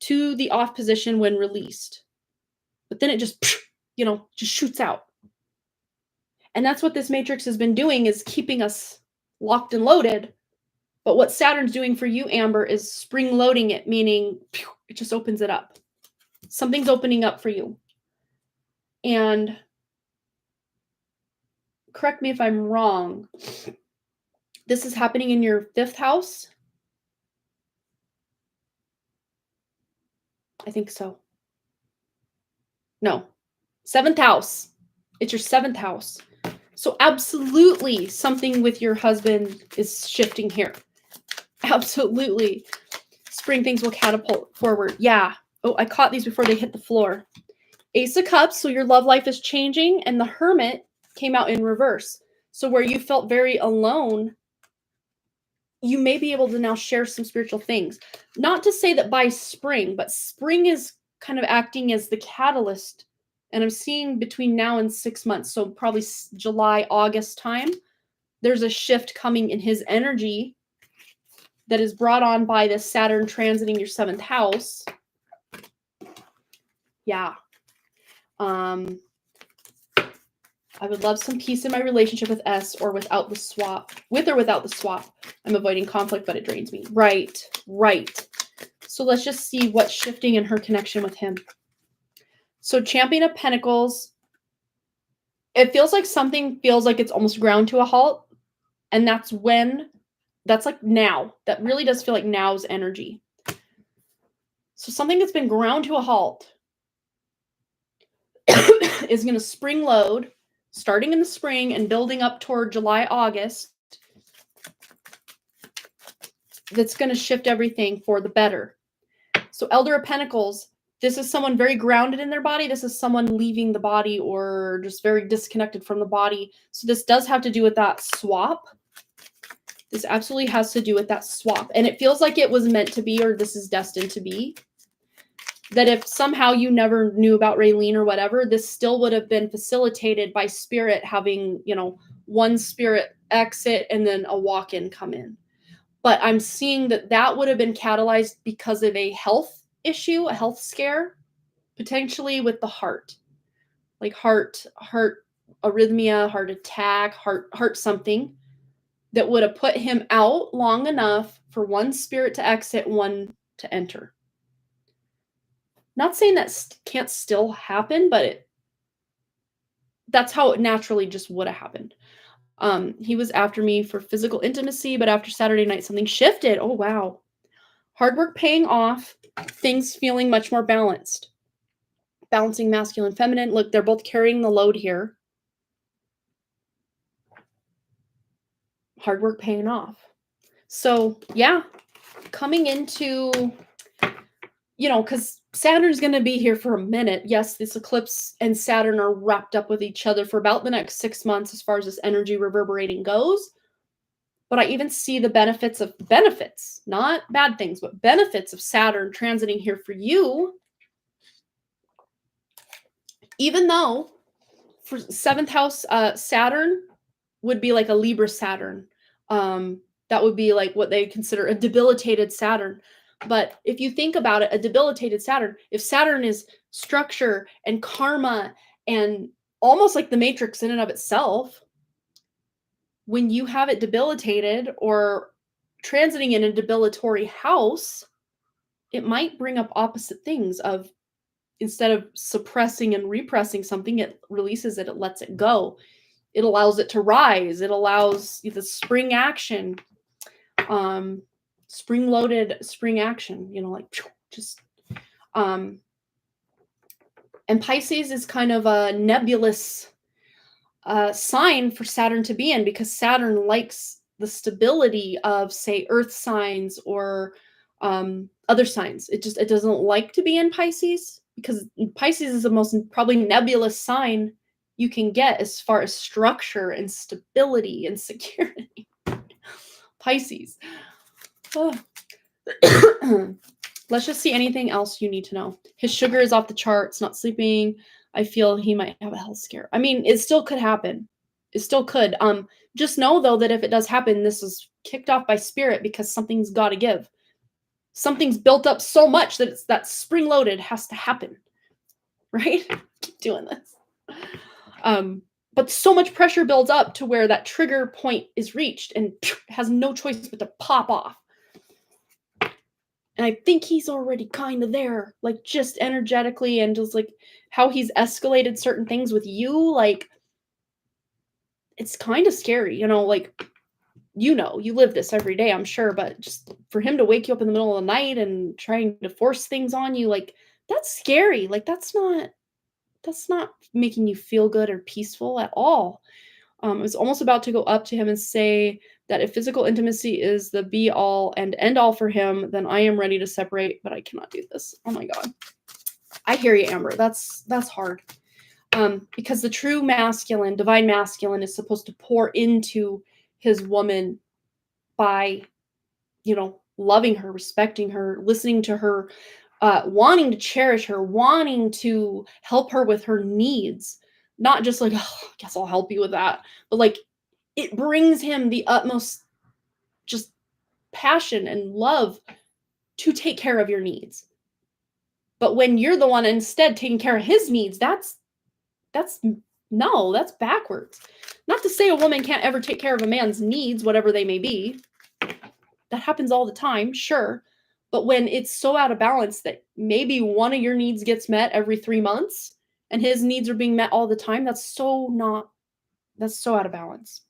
to the off position when released. But then it just shoots out. And that's what this matrix has been doing, is keeping us locked and loaded. But what Saturn's doing for you, Amber, is spring-loading it, meaning it just opens it up. Something's opening up for you. And... correct me if I'm wrong. This is happening in your 5th house? I think so. No. 7th house. It's your 7th house. So absolutely something with your husband is shifting here. Absolutely. Spring things will catapult forward. Yeah. Oh, I caught these before they hit the floor. Ace of Cups, so your love life is changing, and the Hermit came out in reverse. So where you felt very alone, you may be able to now share some spiritual things. Not to say that by spring, but spring is kind of acting as the catalyst. And I'm seeing between now and 6 months, so probably July, August time, there's a shift coming in his energy that is brought on by this Saturn transiting your 7th house. Yeah. I would love some peace in my relationship with S or without the swap. With or without the swap. I'm avoiding conflict, but it drains me. Right. So let's just see what's shifting in her connection with him. So Champion of Pentacles. It feels like something feels like it's almost ground to a halt. And that's like now. That really does feel like now's energy. So something that's been ground to a halt is going to spring load, starting in the spring and building up toward July, August. That's going to shift everything for the better. So Elder of Pentacles, this is someone very grounded in their body. This is someone leaving the body or just very disconnected from the body. So this does have to do with that swap. This absolutely has to do with that swap. And it feels like it was meant to be, or this is destined to be. That if somehow you never knew about Raylene or whatever, this still would have been facilitated by spirit having, one spirit exit and then a walk-in come in. But I'm seeing that would have been catalyzed because of a health issue, a health scare, potentially with the heart. Like heart arrhythmia, heart attack, heart something that would have put him out long enough for one spirit to exit, one to enter. Not saying that can't still happen, but that's how it naturally just would have happened. He was after me for physical intimacy, but after Saturday night, something shifted. Oh, wow. Hard work paying off, things feeling much more balanced. Balancing masculine, feminine. Look, they're both carrying the load here. Hard work paying off. So, yeah, coming into, because Saturn's going to be here for a minute. Yes, this eclipse and Saturn are wrapped up with each other for about the next 6 months as far as this energy reverberating goes. But I even see the benefits, not bad things, but benefits of Saturn transiting here for you. Even though for 7th house, Saturn would be like a Libra Saturn. That would be like what they consider a debilitated Saturn. But if you think about it, a debilitated Saturn, if Saturn is structure and karma and almost like the matrix in and of itself, when you have it debilitated or transiting in a debilitatory house, it might bring up opposite things of instead of suppressing and repressing something, it releases it, it lets it go. It allows it to rise. It allows the spring action, spring-loaded spring action, and Pisces is kind of a nebulous sign for Saturn to be in because Saturn likes the stability of, say, earth signs or other signs. It doesn't like to be in Pisces because Pisces is the most probably nebulous sign you can get as far as structure and stability and security. Pisces. Oh. Let's just see anything else you need to know. His sugar is off the charts, not sleeping. I feel he might have a health scare. I mean, it still could happen. It still could. Just know, though, that if it does happen, this is kicked off by spirit because something's got to give. Something's built up so much that it's that spring-loaded has to happen. Right? Keep doing this. But so much pressure builds up to where that trigger point is reached and has no choice but to pop off. And I think he's already kind of there, like just energetically and just like how he's escalated certain things with you. Like, it's kind of scary, you live this every day, I'm sure, but just for him to wake you up in the middle of the night and trying to force things on you, like, that's scary. Like, that's not making you feel good or peaceful at all. is almost about to go up to him and say that if physical intimacy is the be all and end all for him, then I am ready to separate, but I cannot do this. Oh my God. I hear you, Amber. That's hard. Because the true masculine, divine masculine, is supposed to pour into his woman by, loving her, respecting her, listening to her, wanting to cherish her, wanting to help her with her needs. Not just like, oh, I guess I'll help you with that. But like, it brings him the utmost just passion and love to take care of your needs. But when you're the one instead taking care of his needs, that's backwards. Not to say a woman can't ever take care of a man's needs, whatever they may be. That happens all the time, sure. But when it's so out of balance that maybe one of your needs gets met every 3 months and his needs are being met all the time, that's so out of balance.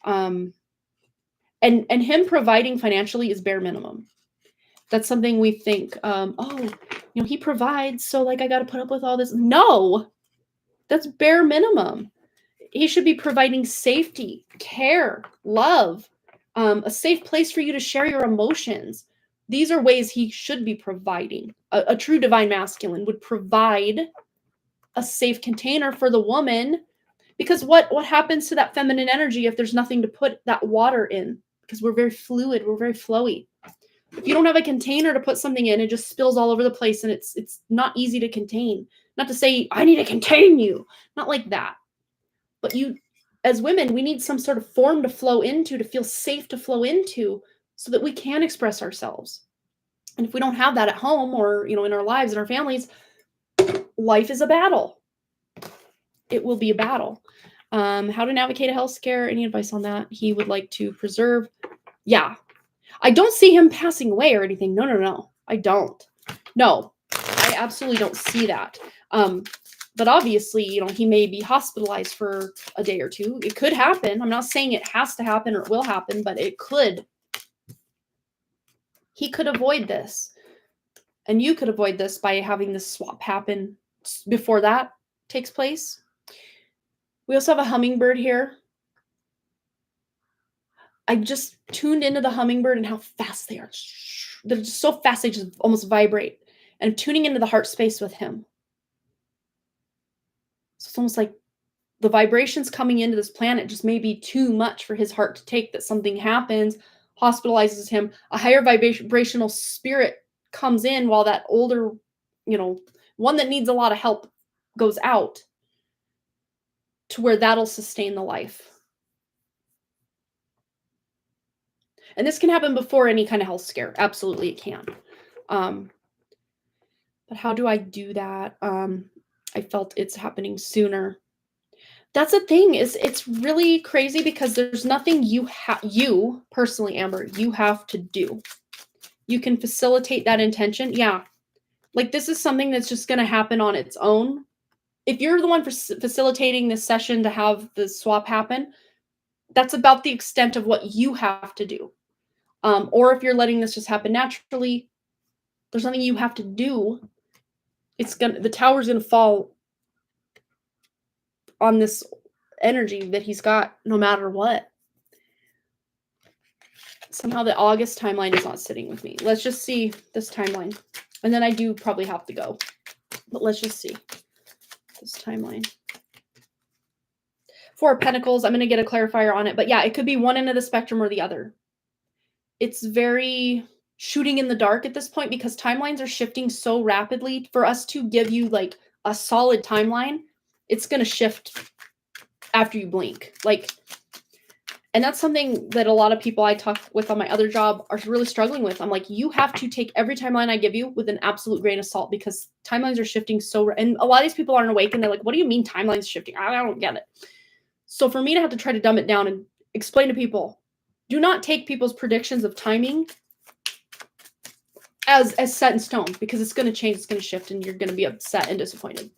And him providing financially is bare minimum. That's something we think, he provides, so like I got to put up with all this. No, that's bare minimum. He should be providing safety, care, love, a safe place for you to share your emotions. These are ways he should be providing. A true divine masculine would provide a safe container for the woman, because what happens to that feminine energy if there's nothing to put that water in? Because we're very fluid, we're very flowy. If you don't have a container to put something in, it just spills all over the place, and it's not easy to contain. Not to say I need to contain you, not like that. But you, as women, we need some sort of form to flow into, to feel safe to flow into, so that we can express ourselves. And if we don't have that at home or, in our lives and our families, life is a battle. It will be a battle. How to navigate a health scare, any advice on that? He would like to preserve. Yeah. I don't see him passing away or anything. No. I don't. No, I absolutely don't see that. But obviously, he may be hospitalized for a day or two. It could happen. I'm not saying it has to happen or it will happen, but it could. He could avoid this. And you could avoid this by having this swap happen before that takes place. We also have a hummingbird here. I just tuned into the hummingbird and how fast they are. They're just so fast, they just almost vibrate. And I'm tuning into the heart space with him. So it's almost like the vibrations coming into this planet just may be too much for his heart to take, that something happens, hospitalizes him. A higher vibrational spirit comes in while that older, one that needs a lot of help goes out, to where that'll sustain the life. And this can happen before any kind of health scare. Absolutely, it can. But how do I do that? I felt it's happening sooner. That's the thing, is it's really crazy because there's nothing you personally, Amber, you have to do. You can facilitate that intention. Yeah. Like, this is something that's just going to happen on its own. If you're the one facilitating this session to have the swap happen, that's about the extent of what you have to do. Or if you're letting this just happen naturally, there's nothing you have to do. The tower's going to fall on this energy that he's got no matter what. Somehow the August timeline is not sitting with me. Let's just see this timeline. And then I do probably have to go. But let's just see this timeline. Four of Pentacles, I'm going to get a clarifier on it. But yeah, it could be one end of the spectrum or the other. It's very shooting in the dark at this point because timelines are shifting so rapidly. For us to give you like a solid timeline, it's going to shift after you blink. And that's something that a lot of people I talk with on my other job are really struggling with. I'm like, you have to take every timeline I give you with an absolute grain of salt, because timelines are shifting and a lot of these people aren't awake and they're like, what do you mean timelines shifting? I don't get it. So for me to have to try to dumb it down and explain to people, do not take people's predictions of timing as set in stone, because it's going to change, it's going to shift, and you're going to be upset and disappointed.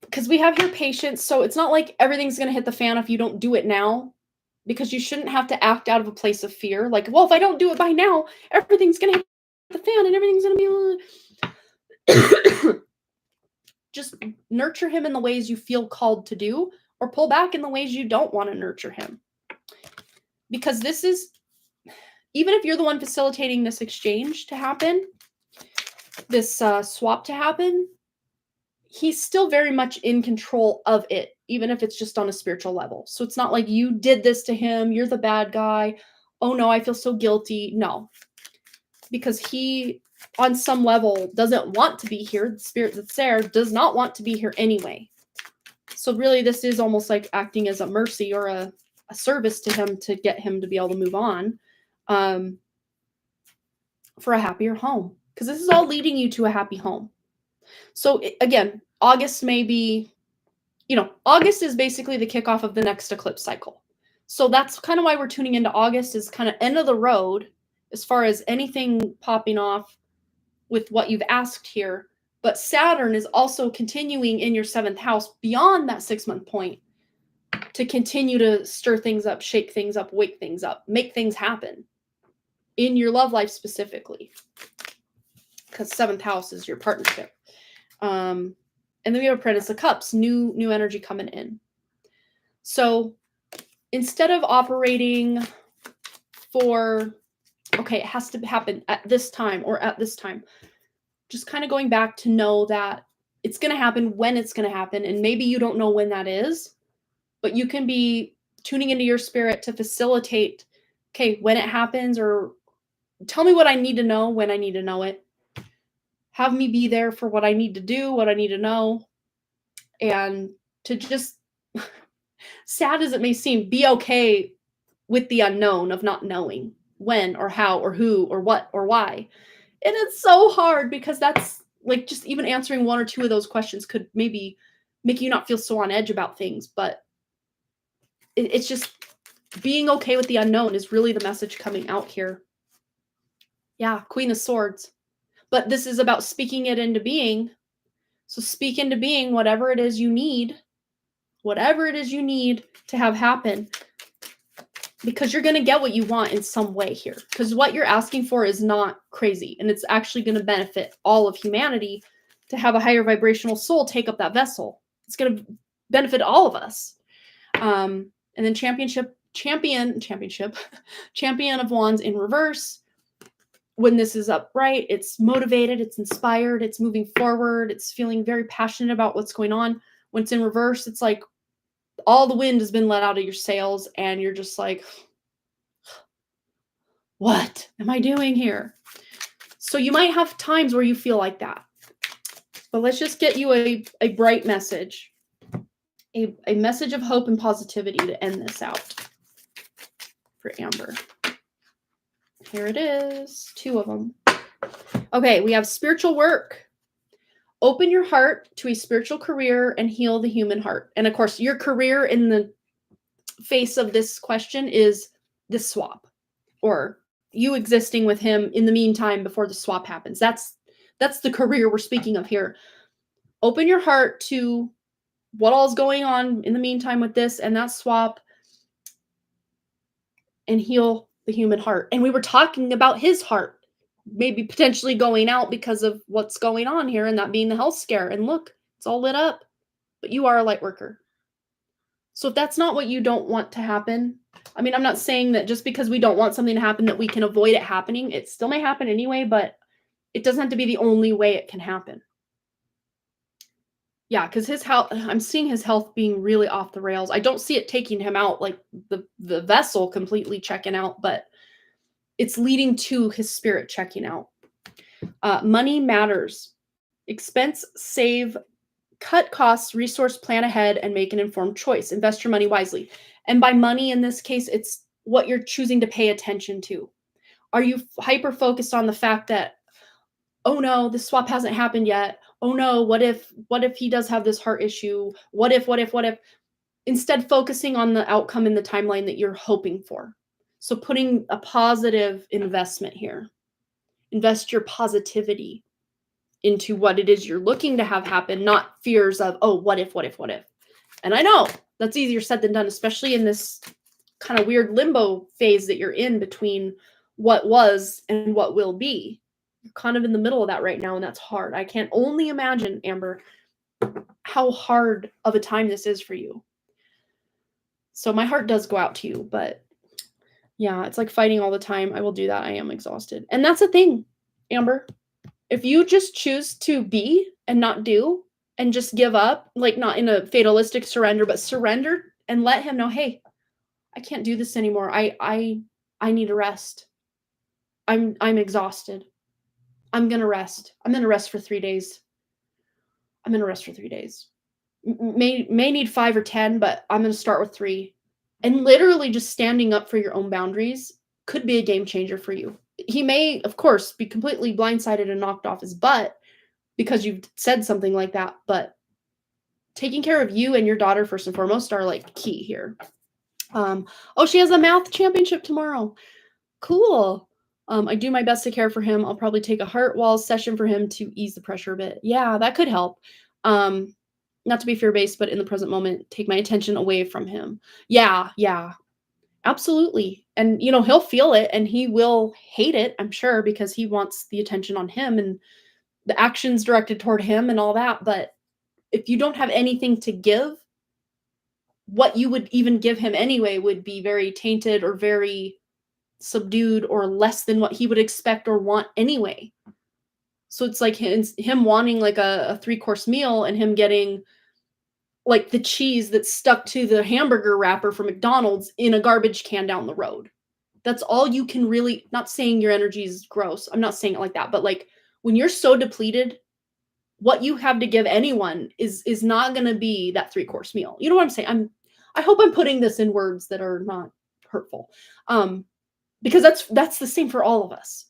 Because we have here patience, so it's not like everything's going to hit the fan if you don't do it now, because you shouldn't have to act out of a place of fear. Like, well, if I don't do it by now, everything's going to hit the fan and everything's going to be... just nurture him in the ways you feel called to do, or pull back in the ways you don't want to nurture him. Because this is, even if you're the one facilitating this exchange to happen, this swap to happen, he's still very much in control of it, even if it's just on a spiritual level. So it's not like you did this to him, you're the bad guy. Oh no, I feel so guilty. No. Because he, on some level, doesn't want to be here. The spirit that's there does not want to be here anyway. So really, this is almost like acting as a mercy or a service to him to get him to be able to move on for a happier home. Because this is all leading you to a happy home. So again, August may be, August is basically the kickoff of the next eclipse cycle. So that's kind of why we're tuning into August, is kind of end of the road as far as anything popping off with what you've asked here. But Saturn is also continuing in your 7th house beyond that 6-month point to continue to stir things up, shake things up, wake things up, make things happen in your love life specifically. Because 7th house is your partnership. And then we have Apprentice of Cups, new energy coming in. So instead of operating for, okay, it has to happen at this time or at this time, just kind of going back to know that it's going to happen when it's going to happen. And maybe you don't know when that is, but you can be tuning into your spirit to facilitate, okay, when it happens, or tell me what I need to know when I need to know it. Have me be there for what I need to do, what I need to know, and to just, sad as it may seem, be okay with the unknown of not knowing when or how or who or what or why. And it's so hard because that's like, just even answering 1 or 2 of those questions could maybe make you not feel so on edge about things. But it's just being okay with the unknown is really the message coming out here. Yeah, Queen of Swords. But this is about speaking it into being. So speak into being whatever it is you need to have happen. Because you're going to get what you want in some way here. Because what you're asking for is not crazy. And it's actually going to benefit all of humanity to have a higher vibrational soul take up that vessel. It's going to benefit all of us. And then Champion of Wands in reverse. When this is upright, it's motivated, it's inspired, it's moving forward, it's feeling very passionate about what's going on. When it's in reverse, it's like all the wind has been let out of your sails and you're just like, what am I doing here? So you might have times where you feel like that. But let's just get you a bright message, a message of hope and positivity to end this out for Amber. Here it is, 2 of them. Okay, we have spiritual work. Open your heart to a spiritual career and heal the human heart. And of course, your career in the face of this question is this swap, or you existing with him in the meantime before the swap happens. That's the career we're speaking of here. Open your heart to what all's going on in the meantime with this and that swap, and heal the human heart. And we were talking about his heart maybe potentially going out because of what's going on here, and that being the health scare. And look, it's all lit up, but you are a light worker. So if that's not what you don't want to happen, I mean, I'm not saying that just because we don't want something to happen that we can avoid it happening. It still may happen anyway, but it doesn't have to be the only way it can happen. Yeah, because his health, I'm seeing his health being really off the rails. I don't see it taking him out, like the vessel completely checking out, but it's leading to his spirit checking out. Money matters. Expense, save, cut costs, resource plan ahead, and make an informed choice. Invest your money wisely. And by money in this case, it's what you're choosing to pay attention to. Are you hyper focused on the fact that, oh no, this swap hasn't happened yet? Oh no, what if he does have this heart issue? What if? Instead, focusing on the outcome in the timeline that you're hoping for. So putting a positive investment here. Invest your positivity into what it is you're looking to have happen, not fears of, oh, what if? And I know that's easier said than done, especially in this kind of weird limbo phase that you're in between what was and what will be. You're kind of in the middle of that right now, and that's hard. I can only imagine, Amber, how hard of a time this is for you. So my heart does go out to you, but yeah, it's like fighting all the time. I will do that. I am exhausted. And that's the thing, Amber. If you just choose to be and not do and just give up, like not in a fatalistic surrender, but surrender and let him know, hey, I can't do this anymore. I need a rest. I'm exhausted. I'm gonna rest. I'm gonna rest for 3 days. I'm gonna rest for 3 days. May need 5 or 10, but I'm gonna start with 3. And literally just standing up for your own boundaries could be a game changer for you. He may, of course, be completely blindsided and knocked off his butt because you've said something like that, but taking care of you and your daughter first and foremost are like key here. Oh, she has a math championship tomorrow. Cool. I do my best to care for him. I'll probably take a heart wall session for him to ease the pressure a bit. Yeah, that could help. Not to be fear-based, but in the present moment, take my attention away from him. Yeah, absolutely. And, he'll feel it and he will hate it, I'm sure, because he wants the attention on him and the actions directed toward him and all that. But if you don't have anything to give, what you would even give him anyway would be very tainted or very subdued or less than what he would expect or want anyway. So it's like him wanting like a 3-course meal and him getting like the cheese that's stuck to the hamburger wrapper from McDonald's in a garbage can down the road. That's all you can really, not saying your energy is gross. I'm not saying it like that, but like when you're so depleted, what you have to give anyone is not going to be that 3-course meal. You know what I'm saying? I hope I'm putting this in words that are not hurtful. Because that's the same for all of us.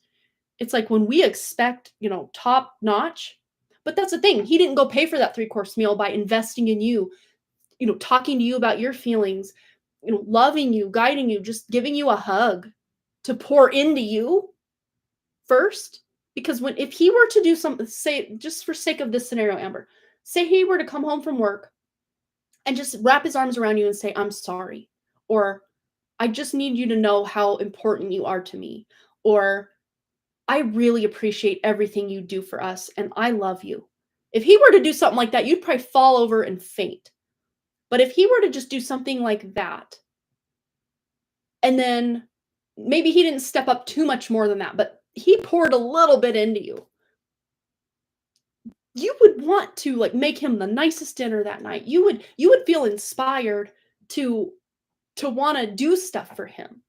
It's like when we expect, top notch, but that's the thing. He didn't go pay for that 3-course meal by investing in you, talking to you about your feelings, loving you, guiding you, just giving you a hug to pour into you first. Because if he were to do something, say, just for sake of this scenario, Amber, say he were to come home from work and just wrap his arms around you and say, I'm sorry, or I just need you to know how important you are to me, or I really appreciate everything you do for us and I love you. If he were to do something like that, you'd probably fall over and faint. But if he were to just do something like that, and then maybe he didn't step up too much more than that, but he poured a little bit into you, you would want to like make him the nicest dinner that night. You would feel inspired to want to do stuff for him.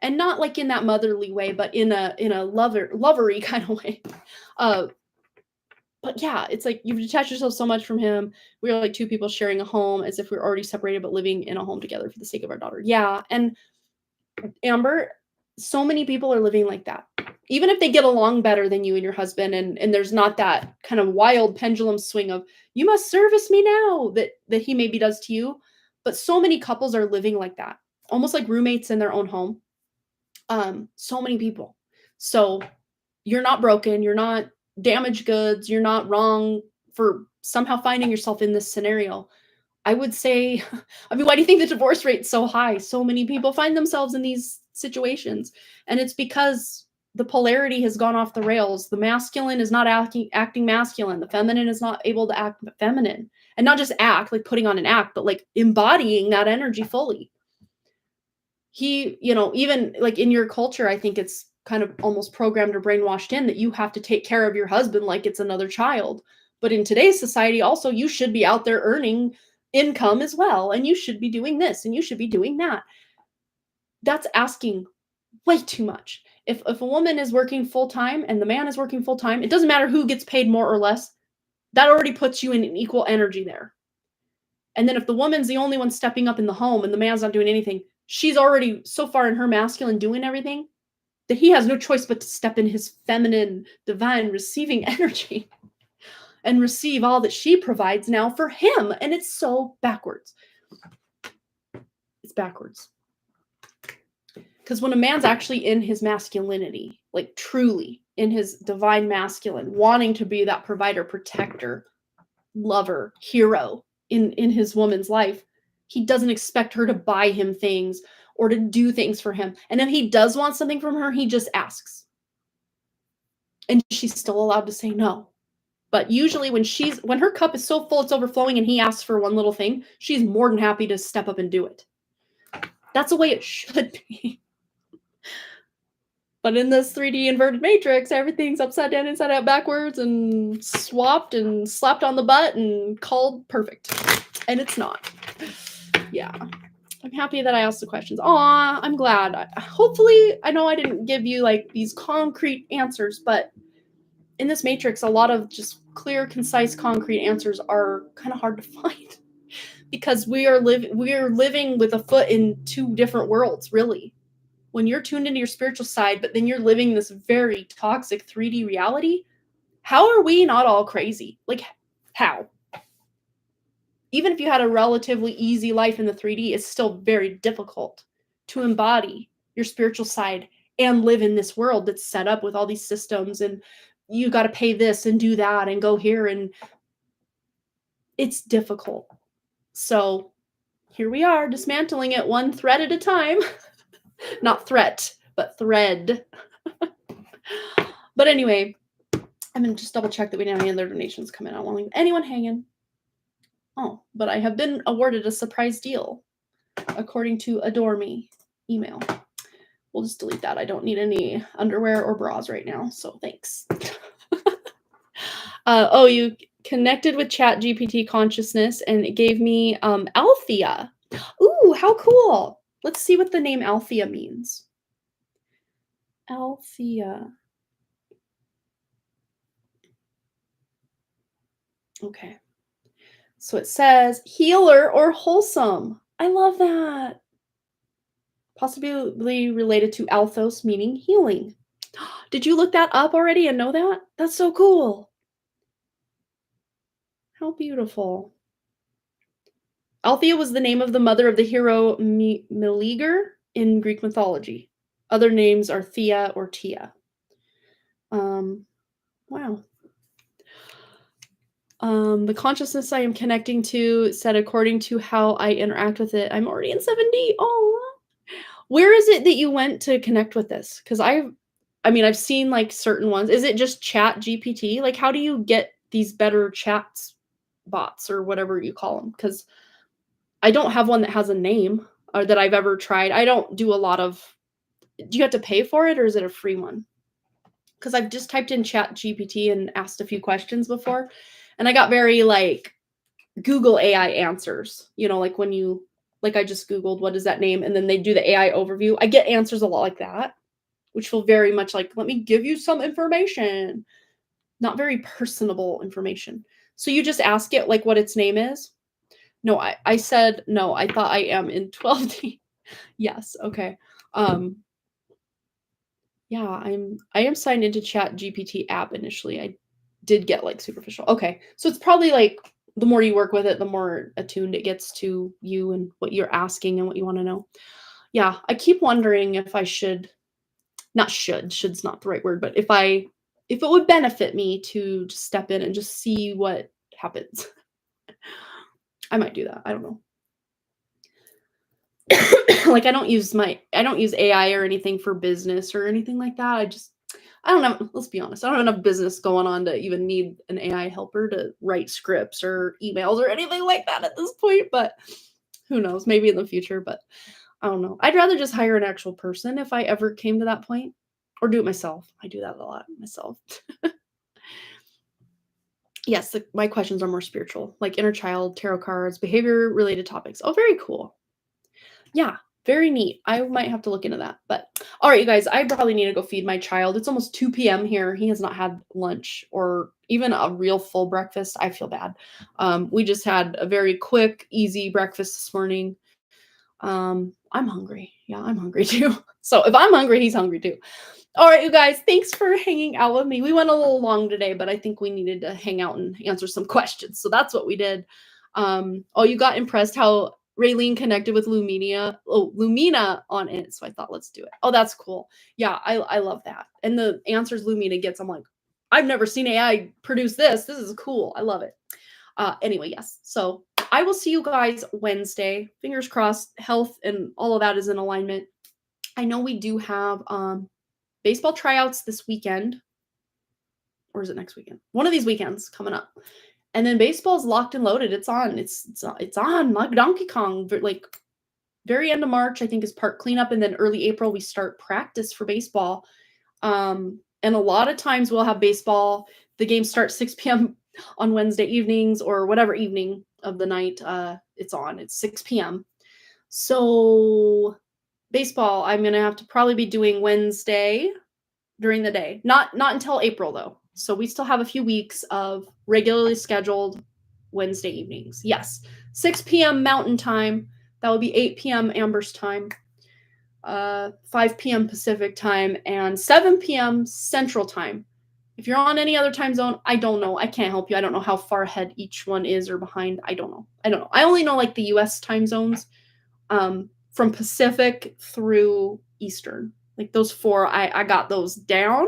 And not like in that motherly way, but in a lovery kind of way. But yeah, it's like you've detached yourself so much from him. We are like 2 people sharing a home as if we we're already separated, but living in a home together for the sake of our daughter. Yeah. And Amber, so many people are living like that. Even if they get along better than you and your husband, and there's not that kind of wild pendulum swing of you must service me now that he maybe does to you. But so many couples are living like that, almost like roommates in their own home. So many people. So you're not broken, you're not damaged goods, you're not wrong for somehow finding yourself in this scenario. I would say, I mean, why do you think the divorce rate's so high? So many people find themselves in these situations. And it's because the polarity has gone off the rails. The masculine is not acting masculine. The feminine is not able to act feminine. And not just act, like putting on an act, but like embodying that energy fully. He, even like in your culture, I think it's kind of almost programmed or brainwashed in that you have to take care of your husband like it's another child. But in today's society, also, you should be out there earning income as well. And you should be doing this and you should be doing that. That's asking way too much. If a woman is working full time and the man is working full time, it doesn't matter who gets paid more or less. That already puts you in an equal energy there. And then if the woman's the only one stepping up in the home and the man's not doing anything, she's already so far in her masculine doing everything that he has no choice but to step in his feminine, divine, receiving energy and receive all that she provides now for him. And it's so backwards. It's backwards. Because when a man's actually in his masculinity, like truly in his divine masculine, wanting to be that provider, protector, lover, hero in his woman's life, he doesn't expect her to buy him things or to do things for him. And if he does want something from her, he just asks. And she's still allowed to say no. But usually when her cup is so full it's overflowing and he asks for one little thing, she's more than happy to step up and do it. That's the way it should be. But in this 3D inverted matrix, everything's upside down, inside out, backwards, and swapped and slapped on the butt and called perfect. And it's not. Yeah. I'm happy that I asked the questions. Aw, I'm glad. Hopefully, I know I didn't give you like these concrete answers, but in this matrix, a lot of just clear, concise, concrete answers are kind of hard to find because we are living with a foot in two different worlds, really. When you're tuned into your spiritual side, but then you're living this very toxic 3D reality, how are we not all crazy? Like, how? Even if you had a relatively easy life in the 3D, it's still very difficult to embody your spiritual side and live in this world that's set up with all these systems and you got to pay this and do that and go here, and it's difficult. So here we are, dismantling it one thread at a time. Not threat, but thread. But anyway, I'm going to just double check that we didn't have any other donations come in. I won't leave anyone hanging. Oh, but I have been awarded a surprise deal, according to Adore Me email. We'll just delete that. I don't need any underwear or bras right now, so thanks. Oh, you connected with Chat GPT consciousness, and it gave me Althea. Ooh, how cool. Let's see what the name Althea means. Althea. Okay. So it says healer or wholesome. I love that. Possibly related to althos, meaning healing. Did you look that up already and know that? That's so cool. How beautiful. Althea was the name of the mother of the hero Meleager in Greek mythology. Other names are Thea or Tia. Wow. The consciousness I am connecting to said, according to how I interact with it, I'm already in 7D. Oh, where is it that you went to connect with this? Because I've seen like certain ones. Is it just Chat GPT? Like, how do you get these better chats bots or whatever you call them? Because I don't have one that has a name or that I've ever tried. I don't do a lot of. Do you have to pay for it or is it a free one? Because I've just typed in Chat GPT and asked a few questions before, and I got very like Google AI answers. You know, like when you I just Googled what is that name, and then they do the AI overview. I get answers a lot like that, which feel very much like, let me give you some information. Not very personable information. So you just ask it like what its name is. No, I said no. I thought I am in 12D. Yes. Okay. Yeah, I am signed into Chat GPT app initially. I did get like superficial. Okay. So it's probably like the more you work with it, the more attuned it gets to you and what you're asking and what you want to know. Yeah, I keep wondering if I should, not should's not the right word, but if it would benefit me to just step in and just see what happens. I might do that. I don't know. Like I don't use AI or anything for business or anything like that. I don't know. Let's be honest. I don't have enough business going on to even need an AI helper to write scripts or emails or anything like that at this point, but who knows, maybe in the future, but I don't know. I'd rather just hire an actual person if I ever came to that point, or do it myself. I do that a lot myself. Yes, my questions are more spiritual, like inner child, tarot cards, behavior related topics. Oh, very cool. Yeah, very neat. I might have to look into that. But all right, you guys, I probably need to go feed my child. It's almost 2 p.m. here. He has not had lunch or even a real full breakfast. I feel bad. We just had a very quick, easy breakfast this morning. I'm hungry. Yeah, I'm hungry too. So if I'm hungry, he's hungry too. All right, you guys, thanks for hanging out with me. We went a little long today, but I think we needed to hang out and answer some questions. So that's what we did. Oh, you got impressed how Raylene connected with Lumina on it. So I thought, let's do it. Oh, that's cool. Yeah, I love that. And the answers Lumina gets, I'm like, I've never seen AI produce this. This is cool. I love it. Anyway, yes. So I will see you guys Wednesday. Fingers crossed, health and all of that is in alignment. I know we do have baseball tryouts this weekend. or is it next weekend? One of these weekends coming up. And then baseball's locked and loaded. It's on. It's on like Donkey Kong. Like very end of March, I think, is park cleanup, and then early April we start practice for baseball. And a lot of times we'll have baseball. The game starts 6 p.m. on Wednesday evenings or whatever evening of the night it's on. It's 6 p.m. So baseball, I'm gonna have to probably be doing Wednesday during the day. Not until April though. So we still have a few weeks of regularly scheduled Wednesday evenings. Yes, 6 p.m. Mountain Time. That would be 8 p.m. Amber's time, 5 p.m. Pacific time, and 7 p.m. Central time. If you're on any other time zone, I don't know. I can't help you. I don't know how far ahead each one is or behind. I don't know. I only know like the U.S. time zones, from Pacific through Eastern. Like those 4, I got those down.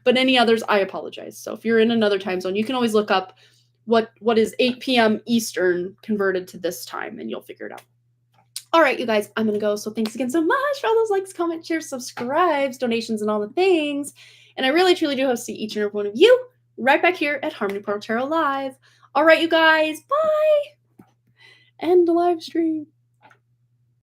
But any others, I apologize. So if you're in another time zone, you can always look up what is 8 p.m. Eastern converted to this time, and you'll figure it out. All right, you guys, I'm going to go. So thanks again so much for all those likes, comments, shares, subscribes, donations, and all the things. And I really, truly do hope to see each and every one of you right back here at Harmony Portal Tarot Live. All right, you guys, bye. End the live stream.